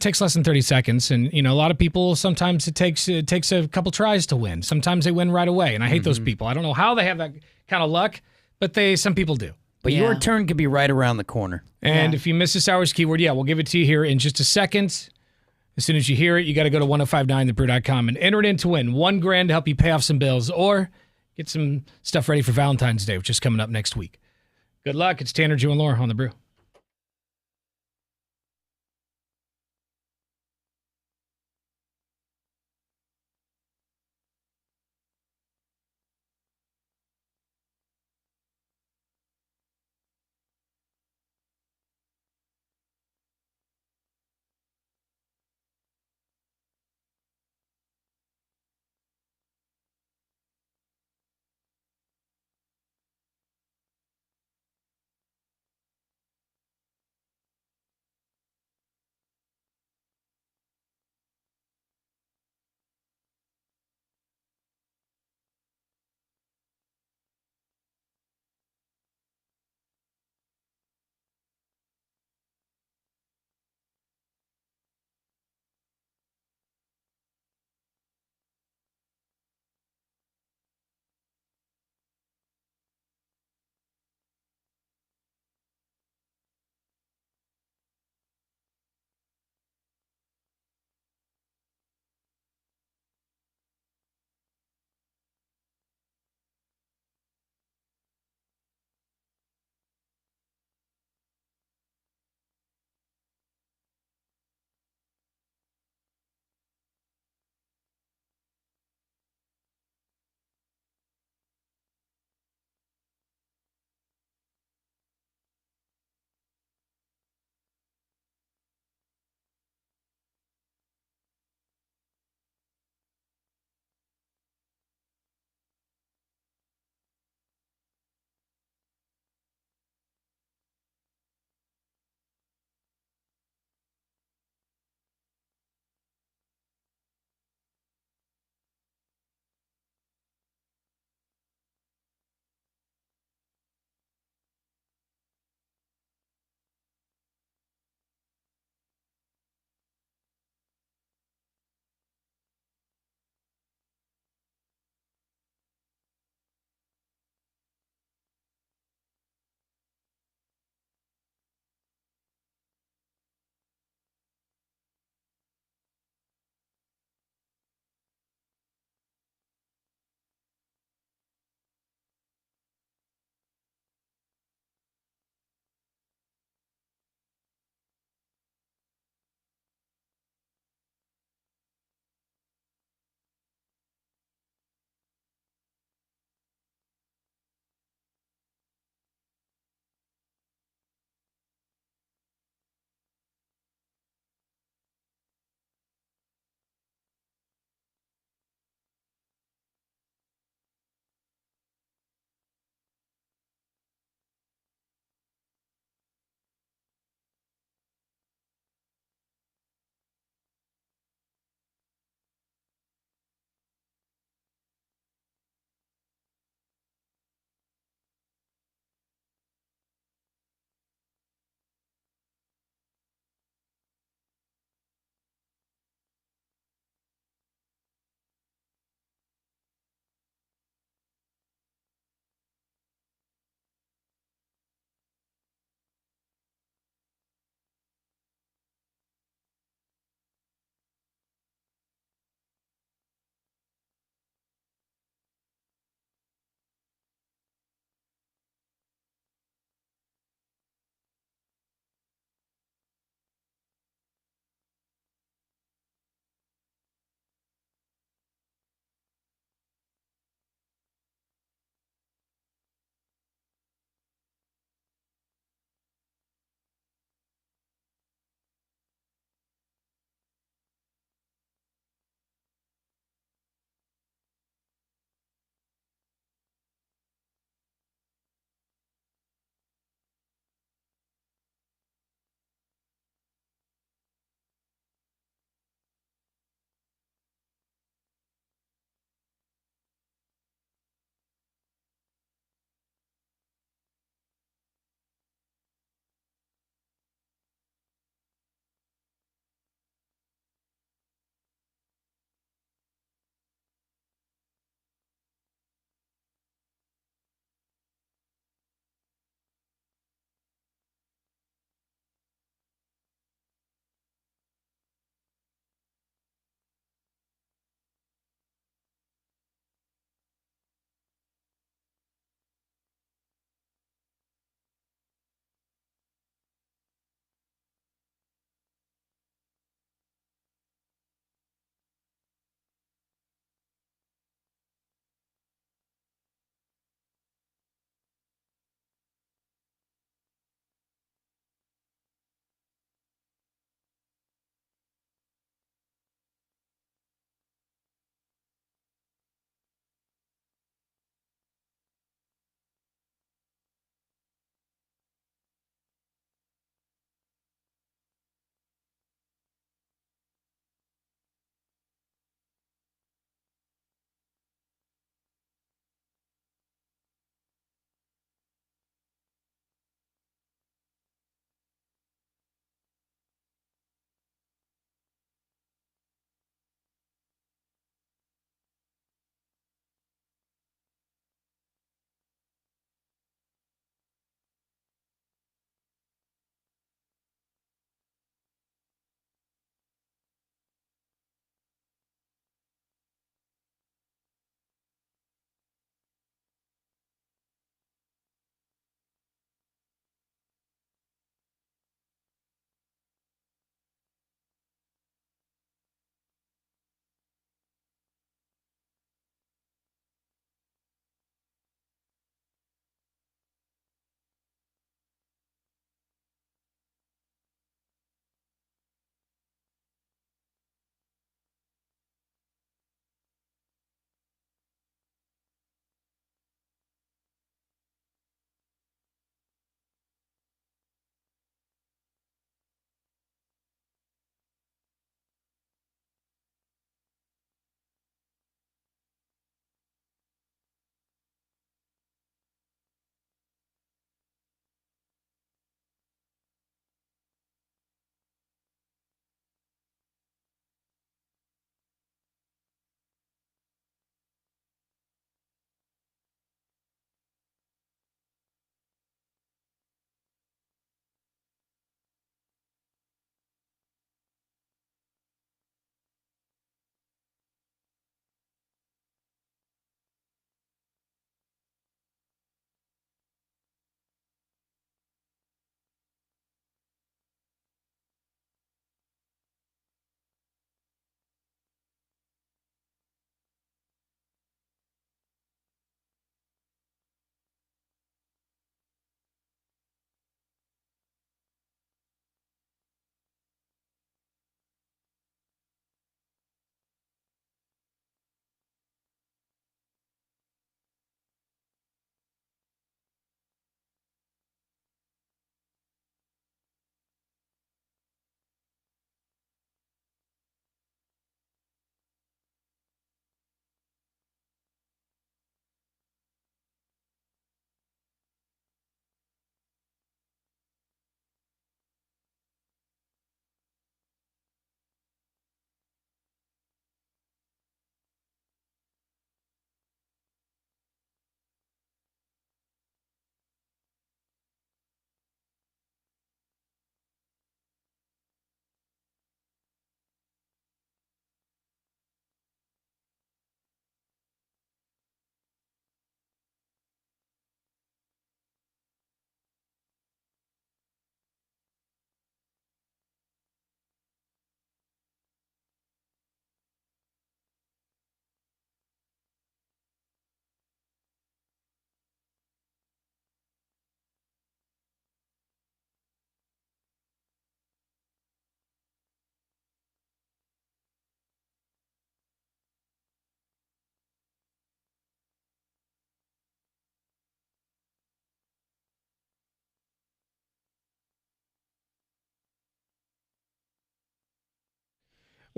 takes less than 30 seconds, and a lot of people, sometimes it takes a couple tries to win. Sometimes they win right away, and I hate those people. I don't know how they have that kind of luck, but some people do. But your turn could be right around the corner. And if you miss this hour's keyword, we'll give it to you here in just a second. As soon as you hear it, you got to go to 1059thebrew.com and enter it in to win $1,000 to help you pay off some bills or get some stuff ready for Valentine's Day, which is coming up next week. Good luck. It's Tanner, Drew, and Laura on The Brew.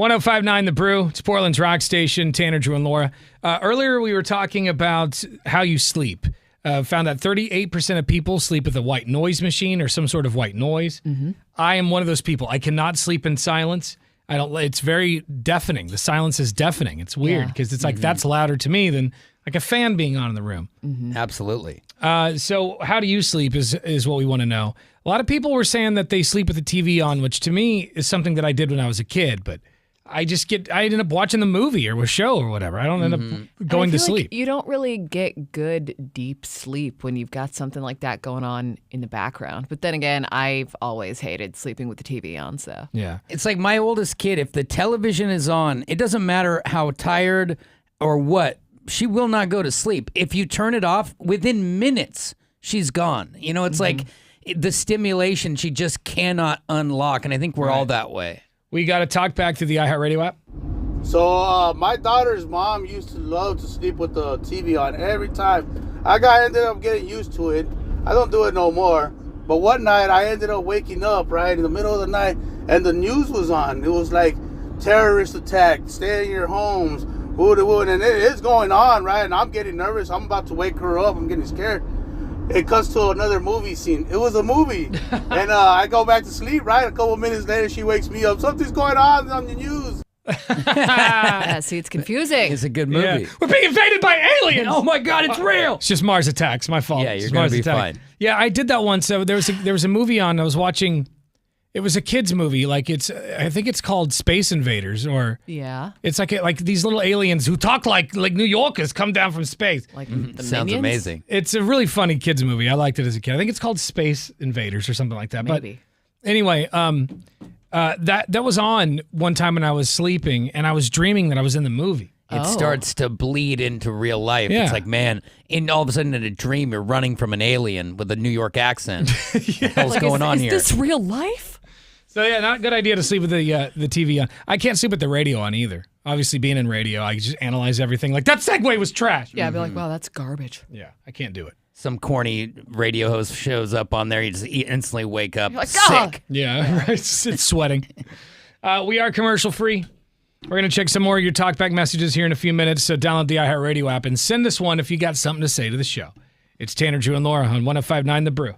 1059 The Brew. It's Portland's rock station. Tanner, Drew, and Laura. Earlier, we were talking about how you sleep. Found that 38% of people sleep with a white noise machine or some sort of white noise. I am one of those people. I cannot sleep in silence. I don't. It's very deafening. The silence is deafening. It's weird because it's like that's louder to me than like a fan being on in the room. Absolutely. So how do you sleep is what we want to know. A lot of people were saying that they sleep with the TV on, which to me is something that I did when I was a kid, but I end up watching the movie or a show or whatever. I don't end up going to sleep. Like you don't really get good deep sleep when you've got something like that going on in the background. But then again, I've always hated sleeping with the TV on, so. Yeah. It's like my oldest kid, if the television is on, it doesn't matter how tired or what, she will not go to sleep. If you turn it off, within minutes, she's gone. You know, it's like the stimulation she just cannot unlock, and I think we're all that way. We got to talk back to the iHeartRadio app. So my daughter's mom used to love to sleep with the TV on every time. Ended up getting used to it. I don't do it no more. But one night I ended up waking up right in the middle of the night, and the news was on. It was like terrorist attack, stay in your homes, and it is going on, right? And I'm getting nervous. I'm about to wake her up. I'm getting scared. It cuts to another movie scene. It was a movie. And I go back to sleep, right? A couple minutes later, she wakes me up. Something's going on the news. See, it's confusing. It's a good movie. Yeah. We're being invaded by aliens. Oh my God, it's real. It's just Mars attacks. My fault. Yeah, you're It's gonna Mars be attack. fine. Yeah, I did that once. So there was a movie on. I was watching. It was a kids movie. Like I think it's called Space Invaders, or Yeah. it's like these little aliens who talk like New Yorkers come down from space. Like the Sounds Minions? amazing. It's a really funny kids movie. I liked it as a kid. I think it's called Space Invaders or something like that. Maybe. But anyway, that was on one time when I was sleeping and I was dreaming that I was in the movie. It starts to bleed into real life. Yeah. It's like, man, all of a sudden in a dream, you're running from an alien with a New York accent. What the hell's going on here? Is this real life? So yeah, not a good idea to sleep with the TV on. I can't sleep with the radio on either. Obviously, being in radio, I just analyze everything. Like that segue was trash. Yeah, I'd be like, wow, that's garbage. Yeah, I can't do it. Some corny radio host shows up on there, you just instantly wake up You're like, sick. Yeah, right. It's sweating. We are commercial free. We're going to check some more of your talkback messages here in a few minutes, so download the iHeartRadio app and send us one if you got something to say to the show. It's Tanner, Drew, and Laura on 1059 The Brew.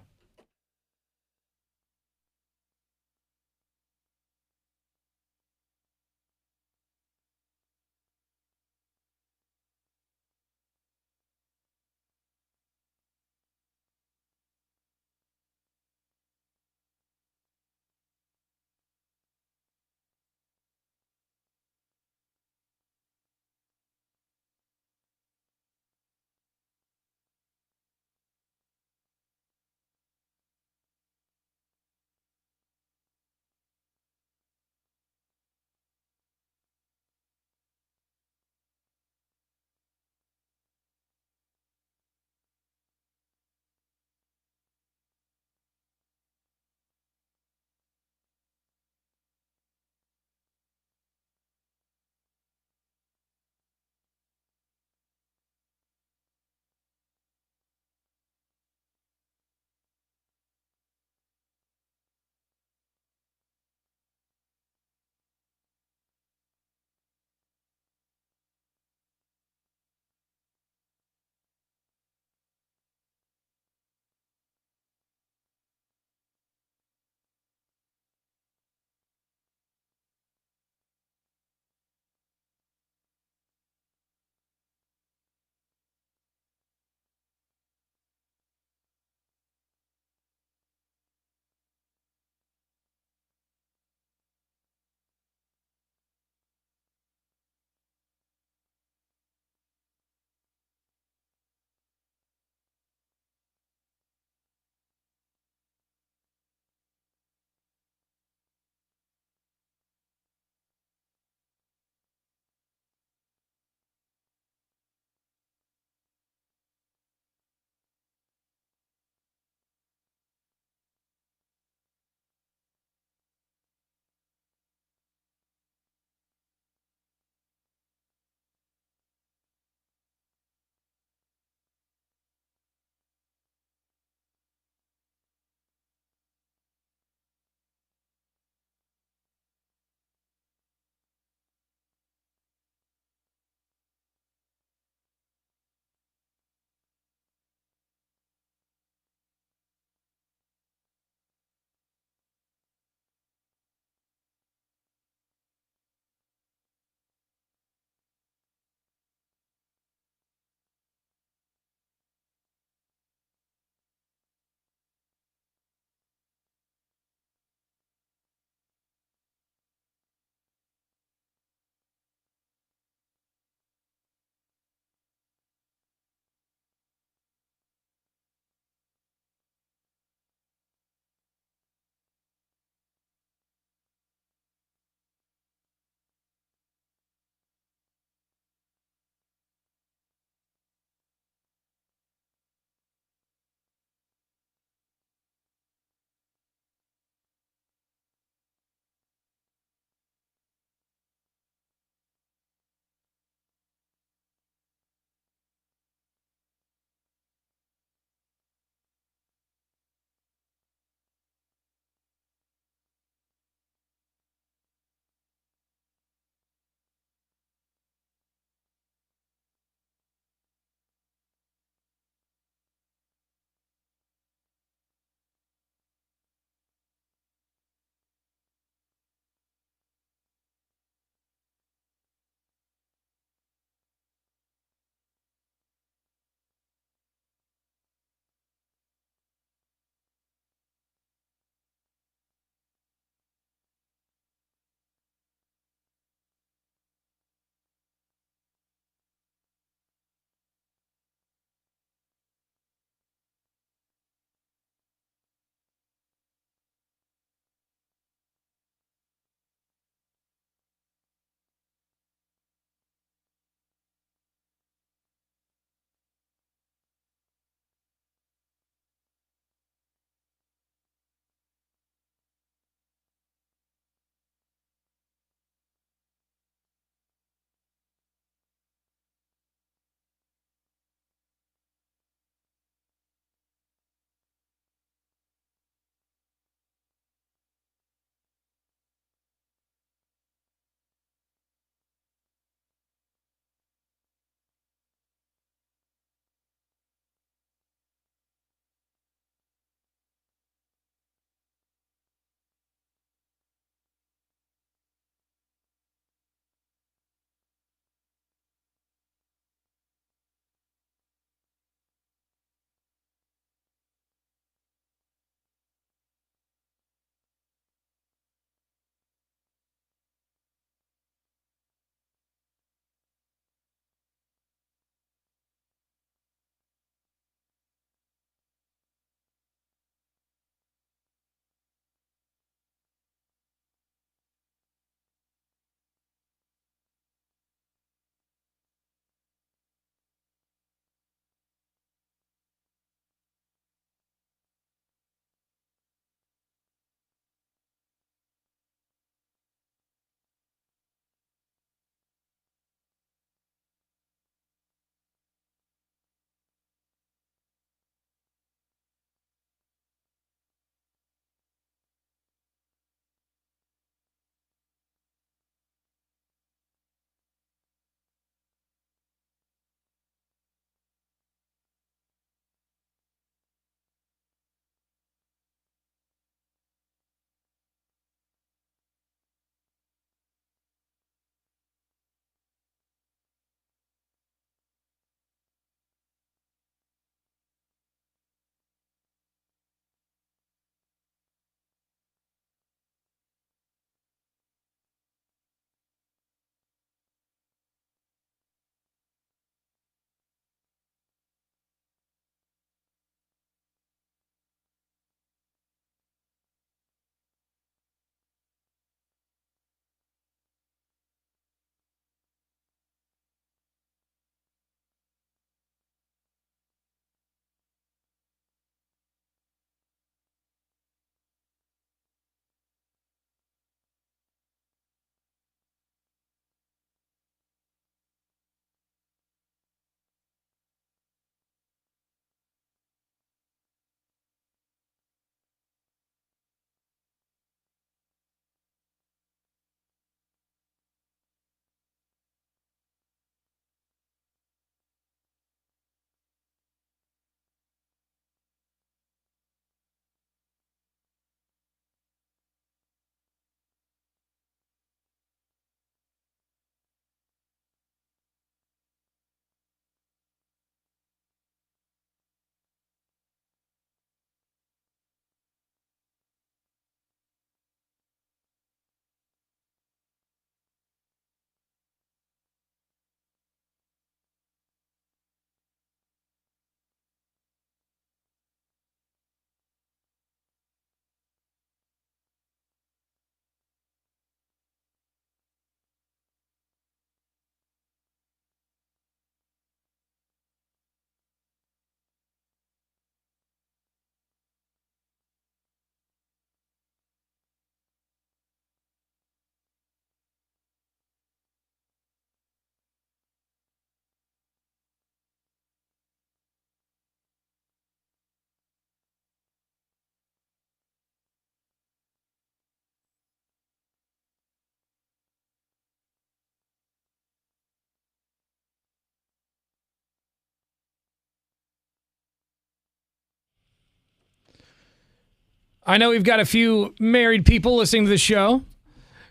I know we've got a few married people listening to the show.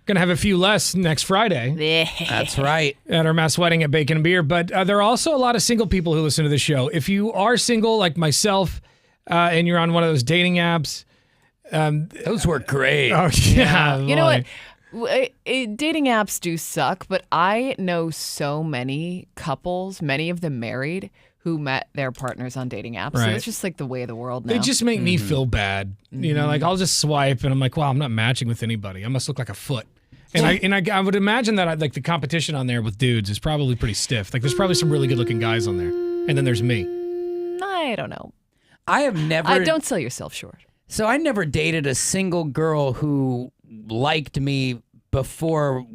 Going to have a few less next Friday. That's right. At our mass wedding at Bacon and Beer. But there are also a lot of single people who listen to the show. If you are single like myself and you're on one of those dating apps. Those work great. Oh, yeah. You know what? Dating apps do suck, but I know so many couples, many of them married, who met their partners on dating apps. So Right. it's just like the way of the world now. They just make me feel bad. You know, like I'll just swipe and I'm like, wow, I'm not matching with anybody. I must look like a foot. And I would imagine that like the competition on there with dudes is probably pretty stiff. Like there's probably some really good looking guys on there. And then there's me. I don't know. I have never. Don't sell yourself short. So I never dated a single girl who liked me before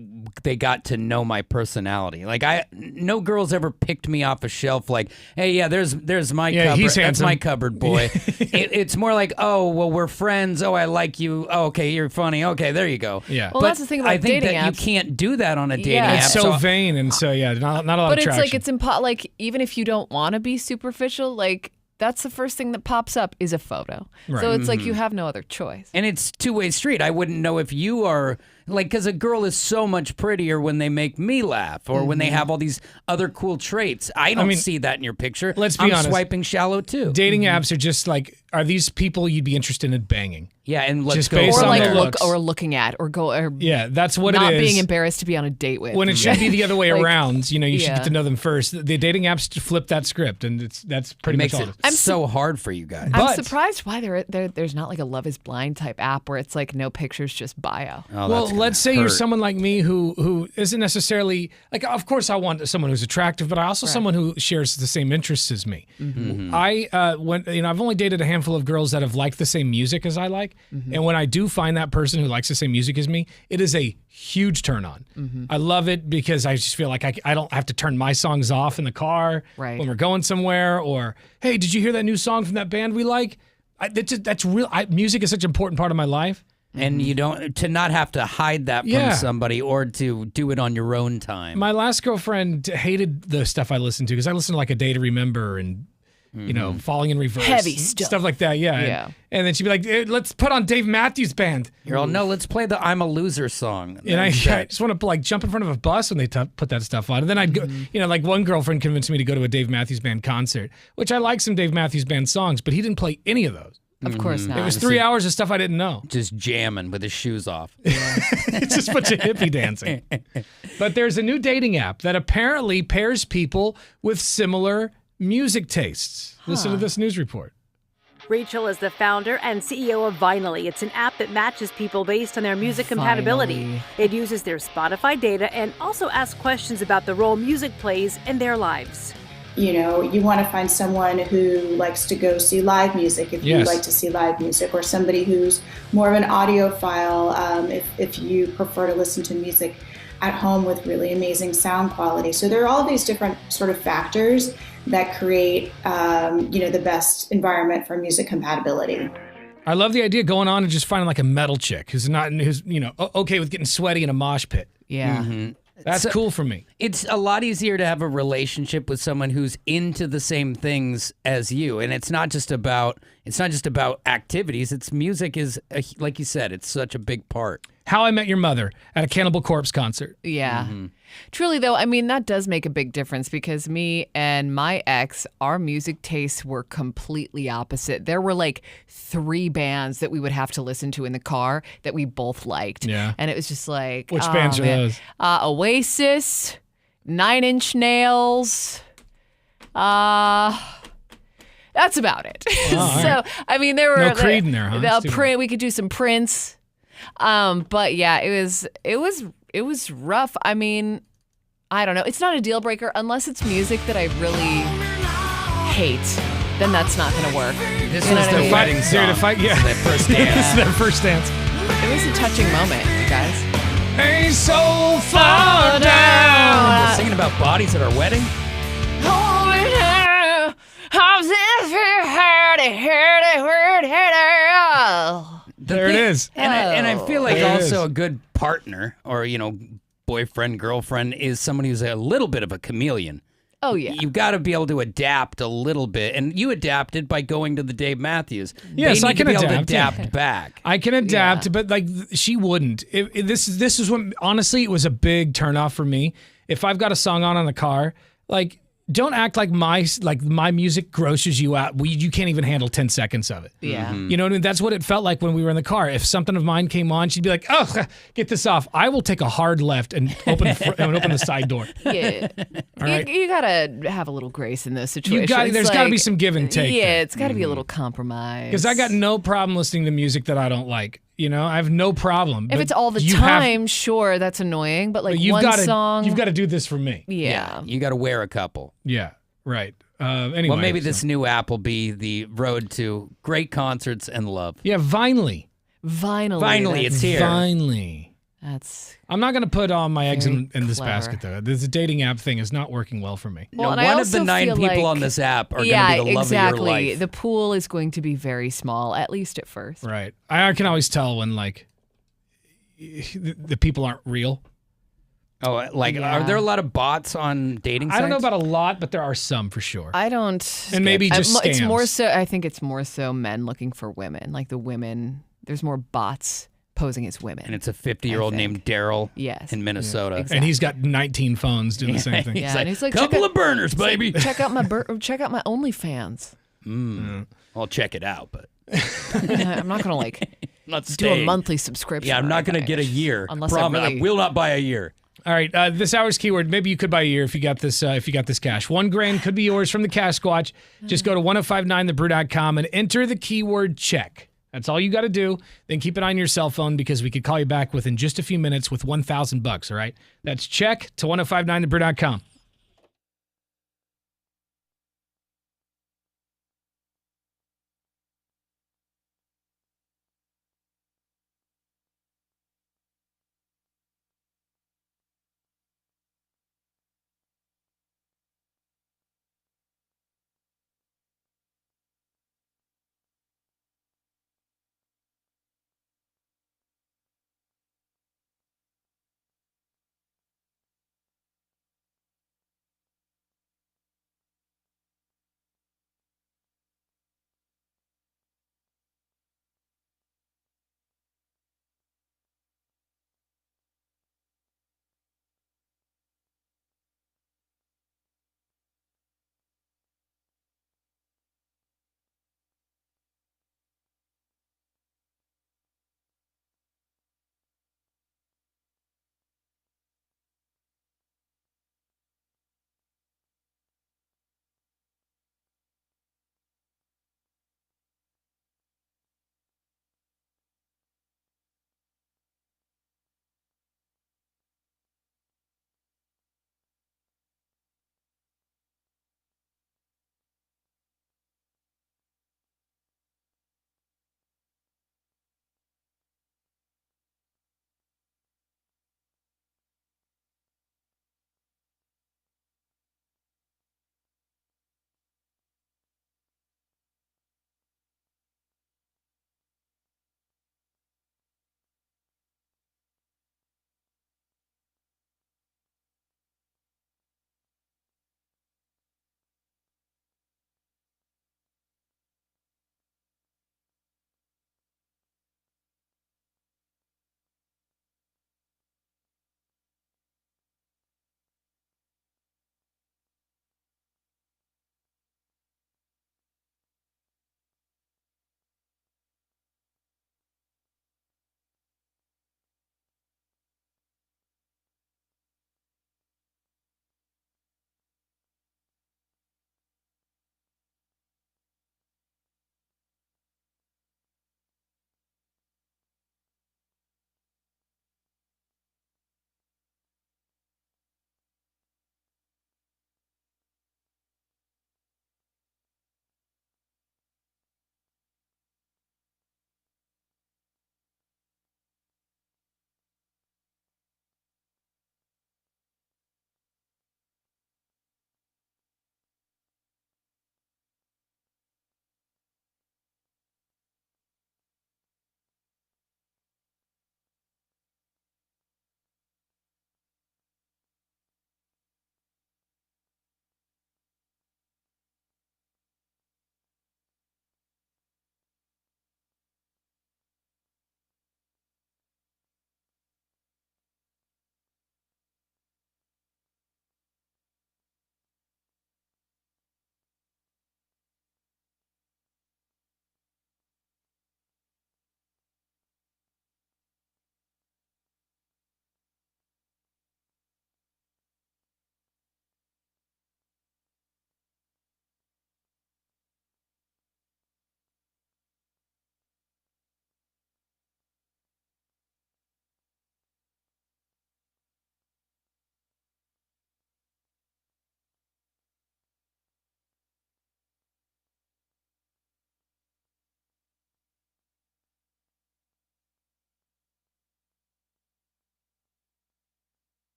they got to know my personality. Like no girls ever picked me off a shelf like, hey, yeah, there's my cupboard. He's That's handsome. my cupboard boy. It's more like, oh, well, we're friends. Oh, I like you. Oh, okay, you're funny. Okay, there you go. Yeah. Well, But that's the thing about I think dating that apps. you can't do that on a dating Yeah. app. It's so vain and so, not a lot But of traction. it's like like even if you don't want to be superficial, like that's the first thing that pops up is a photo. Right. So it's like you have no other choice. And it's two-way street. I wouldn't know if you are, like, because a girl is so much prettier when they make me laugh or when they have all these other cool traits. I don't see that in your picture. Let's be I'm honest. swiping shallow, too. Dating apps are just like, are these people you'd be interested in banging? Yeah, and let's Just go. based Or on like their look looks. or looking at or go or Yeah, that's what not it is. being embarrassed to be on a date with. When it should be the other way Like, around. You know, you should yeah. get to know them first. The dating apps flip that script, and that's pretty It makes much all. it so hard for you guys. I'm But- surprised why there's not like a Love is Blind type app where it's like no pictures, just bio. Oh, Well, that's gonna let's say you're hurt. someone like me who isn't necessarily like. Of course, I want someone who's attractive, but I also someone who shares the same interests as me. I I've only dated a handful of girls that have liked the same music as I like, and when I do find that person who likes the same music as me, it is a huge turn on. I love it because I just feel like I don't have to turn my songs off in the car Right. when we're going somewhere. Or hey, did you hear that new song from that band we like? That's real. Music is such an important part of my life. And you don't, to not have to hide that from Yeah. somebody or to do it on your own time. My last girlfriend hated the stuff I listened to because I listened to like A Day to Remember and Falling in Reverse, Heavy and stuff. like that. Yeah, Yeah. And then she'd be like, "Let's put on Dave Matthews Band." You're all, no, let's play the I'm a Loser song. And I just want to like jump in front of a bus when they put that stuff on. And then I'd go, like one girlfriend convinced me to go to a Dave Matthews Band concert, which I like some Dave Matthews Band songs, but he didn't play any of those. Of course not. It was 3 hours of stuff I didn't know. Just jamming with his shoes off. It's just a bunch of hippie dancing. But there's a new dating app that apparently pairs people with similar music tastes. Listen to this news report. Rachel is the founder and CEO of Vinally. It's an app that matches people based on their music compatibility. Vinally. It uses their Spotify data and also asks questions about the role music plays in their lives. You know, you want to find someone who likes to go see live music if you Yes. like to see live music, or somebody who's more of an audiophile if you prefer to listen to music at home with really amazing sound quality. So there are all these different sort of factors that create, the best environment for music compatibility. I love the idea going on and just finding like a metal chick who's okay with getting sweaty in a mosh pit. Yeah. That's So- cool for me. It's a lot easier to have a relationship with someone who's into the same things as you, and it's not just about activities. It's music is like you said. It's such a big part. How I Met Your Mother at a Cannibal Corpse concert. Yeah. Truly, though, I mean, that does make a big difference because me and my ex, our music tastes were completely opposite. There were like 3 bands that we would have to listen to in the car that we both liked. Yeah. And it was just like, Which bands are those? Oasis, 9 Inch Nails. That's about it. all So, right. I mean, there were No Creed in there, huh? That's too bad. We could do some Prince. But yeah, it was rough. I mean, I don't know. It's not a deal breaker unless it's music that I really hate. Then that's not going to work. This You know is what I the mean? wedding song. Yeah. This is their first dance. This is their first dance. It was a touching moment, you guys. Ain't so far down. We're singing about bodies at our wedding. There it is. And I feel like There it also is. a good partner or, boyfriend, girlfriend is somebody who's a little bit of a chameleon. Oh, yeah. You've got to be able to adapt a little bit. And you adapted by going to the Dave Matthews. Yes, They I need can to be able to adapt. adapt back. I can adapt, but like she wouldn't. This is what honestly it was a big turnoff for me. If I've got a song on the car, like don't act like my music grosses you out. You can't even handle 10 seconds of it. Yeah. You know what I mean? That's what it felt like when we were in the car. If something of mine came on, she'd be like, "Oh, get this off." I will take a hard left and open the side door. Yeah. All right. You gotta have a little grace in this situation. There's got to be some give and take. Yeah, it's got to be a little compromise. Because I got no problem listening to music that I don't like. You know, I have no problem. If but it's all the you time, sure, that's annoying. But like but one song, you've got to do this for me. Yeah. You got to wear a couple. Yeah, right. Anyway, Well, maybe this new app will be the road to great concerts and love. Yeah, Vinely. Finally, it's here. Finally. That's. I'm not going to put all my eggs in this clever. basket, though. This dating app thing is not working well for me. Well, No, and I one of the also 9 feel people like- on this app are yeah, going to be the love exactly. of your life. The pool is going to be very small, at least at first. Right. I can always tell when, like, the people aren't real. Oh, like, Yeah. are there a lot of bots on dating sites? I don't know about a lot, but there are some for sure. I don't. And maybe just It's more scams. so. I think it's more so men looking for women. Like the women, there's more bots posing as women. And it's a 50-year-old named Daryl Yes. in Minnesota. And he's got 19 phones doing the same thing. Yeah, and he's like, couple check of burners, it's like, baby. check out my OnlyFans. I'll check it out, but I'm not gonna like not do a staying. monthly subscription. Yeah, I'm or not going to anything. get a year. Unless Promise. I really. I will not buy a year. All right, this hour's keyword. Maybe you could buy a year if you got this. If you got this cash, $1,000 could be yours from the Cash Squatch. Just go to 1059thebrew.com and enter the keyword check. That's all you got to do. Then keep it on your cell phone because we could call you back within just a few minutes with $1,000. All right, that's check to 1059thebrew.com.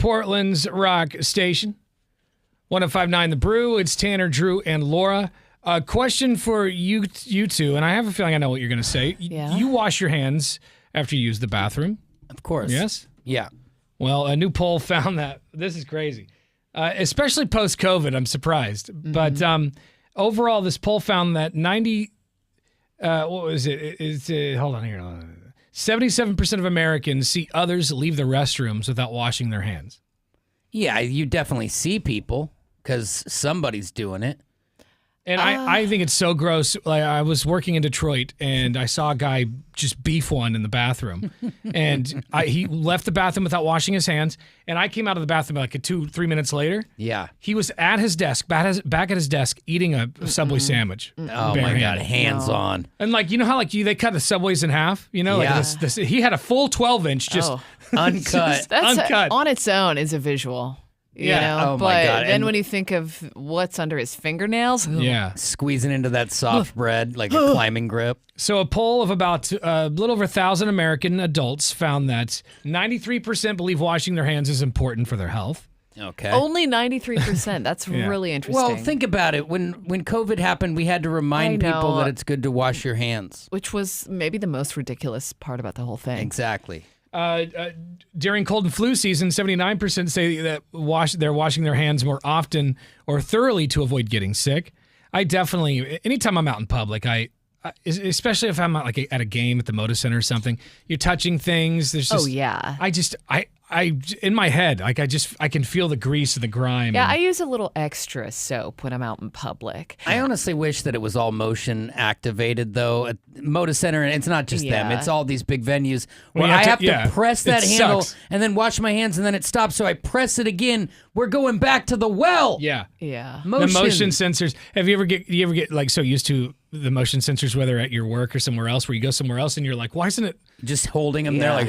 Portland's rock station. 105.9 The Brew. It's Tanner, Drew, and Laura. A question for you two, and I have a feeling I know what you're going to say. Yeah. You wash your hands after you use the bathroom. Of course. Yes? Yeah. Well, a new poll found that. This is crazy. Especially post-COVID, I'm surprised. But overall, this poll found that 90... what was it? Hold on here. 77% of Americans see others leave the restrooms without washing their hands. Yeah, you definitely see people because somebody's doing it. And I think it's so gross. Like, I was working in Detroit, and I saw a guy just beef one in the bathroom. And he left the bathroom without washing his hands. And I came out of the bathroom like 2-3 minutes later. Yeah. He was at his desk, back at his desk, eating a Subway sandwich. Oh, my God. Hands on. And, like, you know how, like, they cut the Subways in half? You know? Yeah. Like he had a full 12-inch just uncut. That's uncut. On its own is a visual. You know? Oh, but my God. then And when you think of what's under his fingernails, squeezing into that soft bread like a climbing grip. So a poll of about a little over 1,000 American adults found that 93% believe washing their hands is important for their health. Okay. Only 93%. That's really interesting. Well, think about it. When COVID happened, we had to remind people that it's good to wash your hands. Which was maybe the most ridiculous part about the whole thing. Exactly. During cold and flu season, 79% say that they're washing their hands more often or thoroughly to avoid getting sick. I definitely, anytime I'm out in public, especially if I'm at a game at the Moda Center or something, you're touching things. There's just, I in my head, like I can feel the grease and the grime. Yeah, I use a little extra soap when I'm out in public. I honestly wish that it was all motion activated, though. At Moda Center, and it's not just them; it's all these big venues where I have to press that handle and then wash my hands, and then it stops. So I press it again. We're going back to the well. Yeah. Motion. The motion sensors. You ever get like so used to the motion sensors, whether at your work or somewhere else, where you go somewhere else and you're like, why isn't it just holding them there like?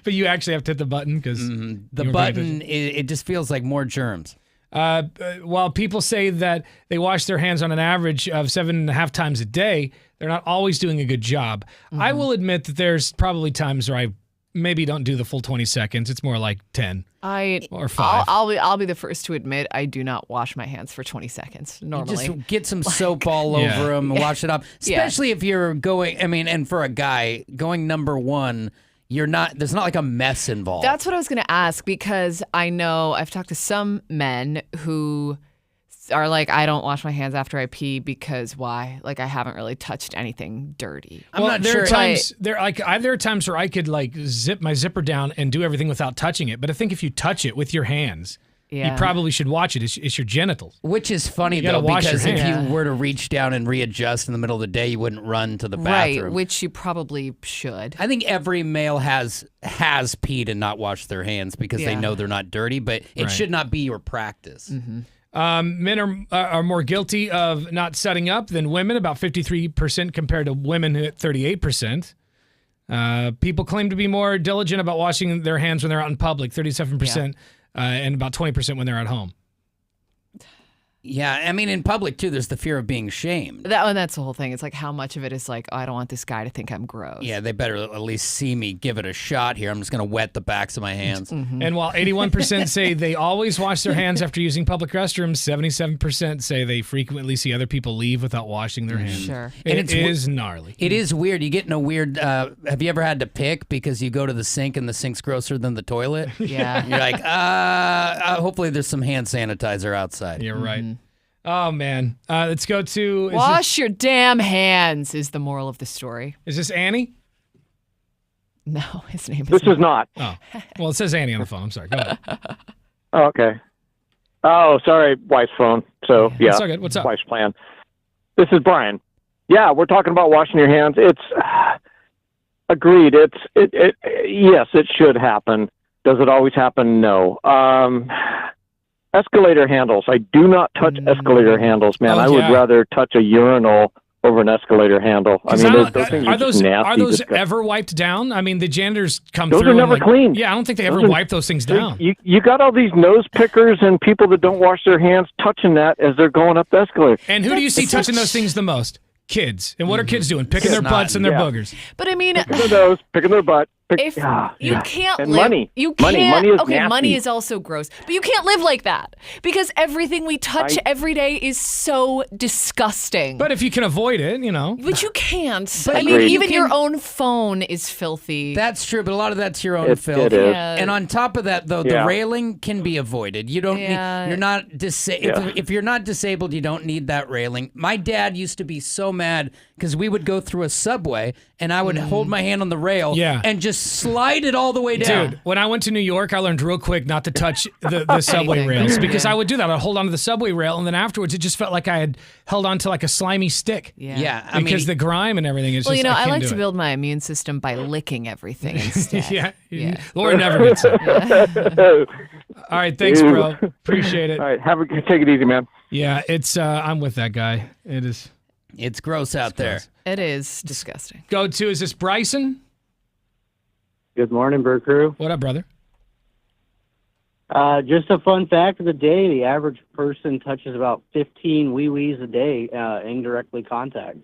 But you actually have to hit the button because the button it just feels like more germs. While people say that they wash their hands on an average of 7.5 times a day, they're not always doing a good job. I will admit that there's probably times where I maybe don't do the full 20 seconds. It's more like 10 or 5. I'll be the first to admit I do not wash my hands for 20 seconds normally. You just get some soap all over them and wash it off. Especially if you're going, and for a guy, going number one, there's not like a mess involved. That's what I was going to ask, because I know I've talked to some men who are like, I don't wash my hands after I pee because why? Like, I haven't really touched anything dirty. I'm not sure. There are times where I could like zip my zipper down and do everything without touching it. But I think if you touch it with your hands, you probably should watch it. It's your genitals. Which is funny, though, because if you were to reach down and readjust in the middle of the day, you wouldn't run to the bathroom. Right, which you probably should. I think every male has peed and not washed their hands because they know they're not dirty, but it should not be your practice. Men are more guilty of not setting up than women, about 53% compared to women at 38%. People claim to be more diligent about washing their hands when they're out in public, 37%, and about 20% when they're at home. Yeah, I mean, in public, too, there's the fear of being shamed. That's the whole thing. It's like how much of it is like, oh, I don't want this guy to think I'm gross. Yeah, they better at least see me give it a shot here. I'm just going to wet the backs of my hands. And while 81% say they always wash their hands after using public restrooms, 77% say they frequently see other people leave without washing their hands. Sure. It is gnarly. It is weird. You get in a weird, have you ever had to pick because you go to the sink and the sink's grosser than the toilet? Yeah. You're like, hopefully there's some hand sanitizer outside. You're right. Oh, man. Let's go to... Wash your damn hands is the moral of the story. Is this Annie? No, his name is... This is not. Oh. Well, it says Annie on the phone. I'm sorry. Go ahead. Oh, okay. Oh, sorry. Wife's phone. So, yeah. It's all good. What's up? Wife's plan. This is Brian. Yeah, we're talking about washing your hands. It's... agreed. Yes, it should happen. Does it always happen? No. Escalator handles. I do not touch escalator handles, man. I would rather touch a urinal over an escalator handle. I mean, those things are just nasty. Are those ever wiped down? I mean, the janitors come through. Those are never cleaned. Yeah, I don't think they ever wipe those things down. You got all these nose pickers and people that don't wash their hands touching that as they're going up the escalator. And who do you see touching those things the most? Kids. And what are kids doing? Picking their butts and their boogers. But I mean... Picking their nose, picking their butt. If you can't and live, money. you can't. Money is okay, nasty. money is also gross, but you can't live like that because everything we touch every day is so disgusting. But if you can avoid it, you know. But you can't. But I mean, you even can- your own phone is filthy. That's true, but a lot of that's your own It filth. is. Yeah. And on top of that, though, Yeah. the railing can be avoided. You don't Yeah. need. You're not disabled. If you're not disabled, you don't need that railing. My dad used to be so mad because we would go through a subway and I would hold my hand on the rail Yeah. and just slide it all the way down. Dude, when I went to New York, I learned real quick not to touch the subway Anything. rails because Yeah. I would do that. I'd hold onto the subway rail, and then afterwards, it just felt like I had held onto like a slimy stick. Yeah. Because the grime and everything is Well, just, you know, I can't like do to it. build my immune system by licking everything instead. Yeah. Laura never gets it. All right, thanks, bro. Appreciate it. All right, take it easy, man. Yeah, it's I'm with that guy. It is. It's gross out there. It is disgusting. Go to, is this Bryson? Good morning, Bird Crew. What up, brother? Just a fun fact of the day: the average person touches about 15 wee-wees a day, indirectly contact.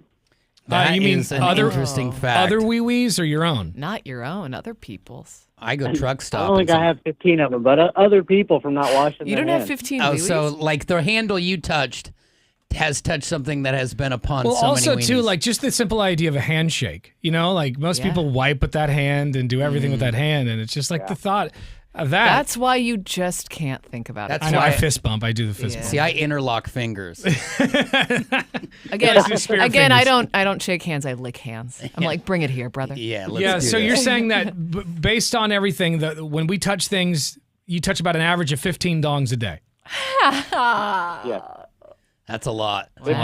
That you mean is an other interesting fact. Other wee-wees or your own? Not your own, other people's. I go truck I stop. don't think I have 15 of them, but other people from not washing You their don't have hands. 15 Oh, wee-wees? so like the handle you touched has touched something that has been upon Well, so also many too, weenies. like just the simple idea of a handshake. You know, like most people wipe with that hand and do everything with that hand, and it's just like the thought of that. That's why you just can't think about it. I know. I fist bump. I do the fist bump. See, I interlock fingers. Again, That's just spirit again, fingers. I don't shake hands. I lick hands. I'm like, bring it here, brother. Yeah, So you're saying that based on everything, that when we touch things, you touch about an average of 15 dongs a day. Yeah. That's a lot. 15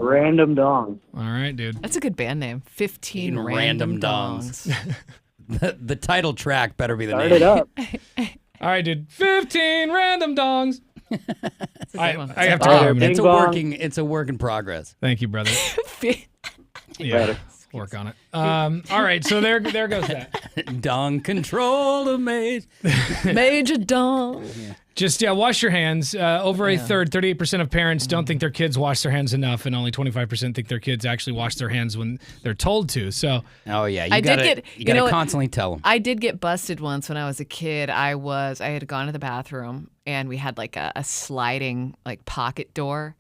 random dongs. All right, dude. That's a good band name. 15 random dongs. The title track better be the Start name. it up. All right, dude. 15 random dongs. I have to Oh, go. bing It's a bong. it's a work in progress. Thank you, brother. Yeah, work on it. All right, so there goes that. Dong control of Major dong. Just wash your hands. Over a third, 38% of parents don't think their kids wash their hands enough, and only 25% think their kids actually wash their hands when they're told to. So, oh yeah, you I gotta, did get. you gotta know what? constantly tell them. I did get busted once when I was a kid. I had gone to the bathroom and we had like a sliding like pocket door,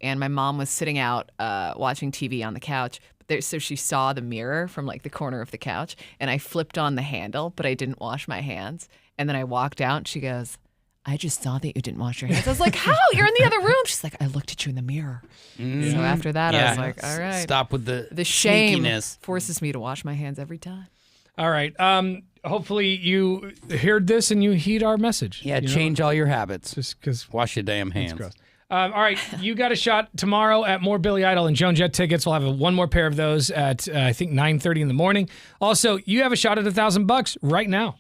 and my mom was sitting out watching TV on the couch. So she saw the mirror from like the corner of the couch, and I flipped on the handle, but I didn't wash my hands. And then I walked out, and she goes, I just saw that you didn't wash your hands. I was like, how? You're in the other room. She's like, I looked at you in the mirror. So after that, I was like, all right. Stop with the shame sneakiness. forces me to wash my hands every time. all right. Hopefully you heard this and you heed our message. Yeah, you know? change all your habits. Just because wash your damn hands. gross. All right, you got a shot tomorrow at more Billy Idol and Joan Jett tickets. We'll have one more pair of those at I think 9:30 in the morning. Also, you have a shot at $1,000 right now.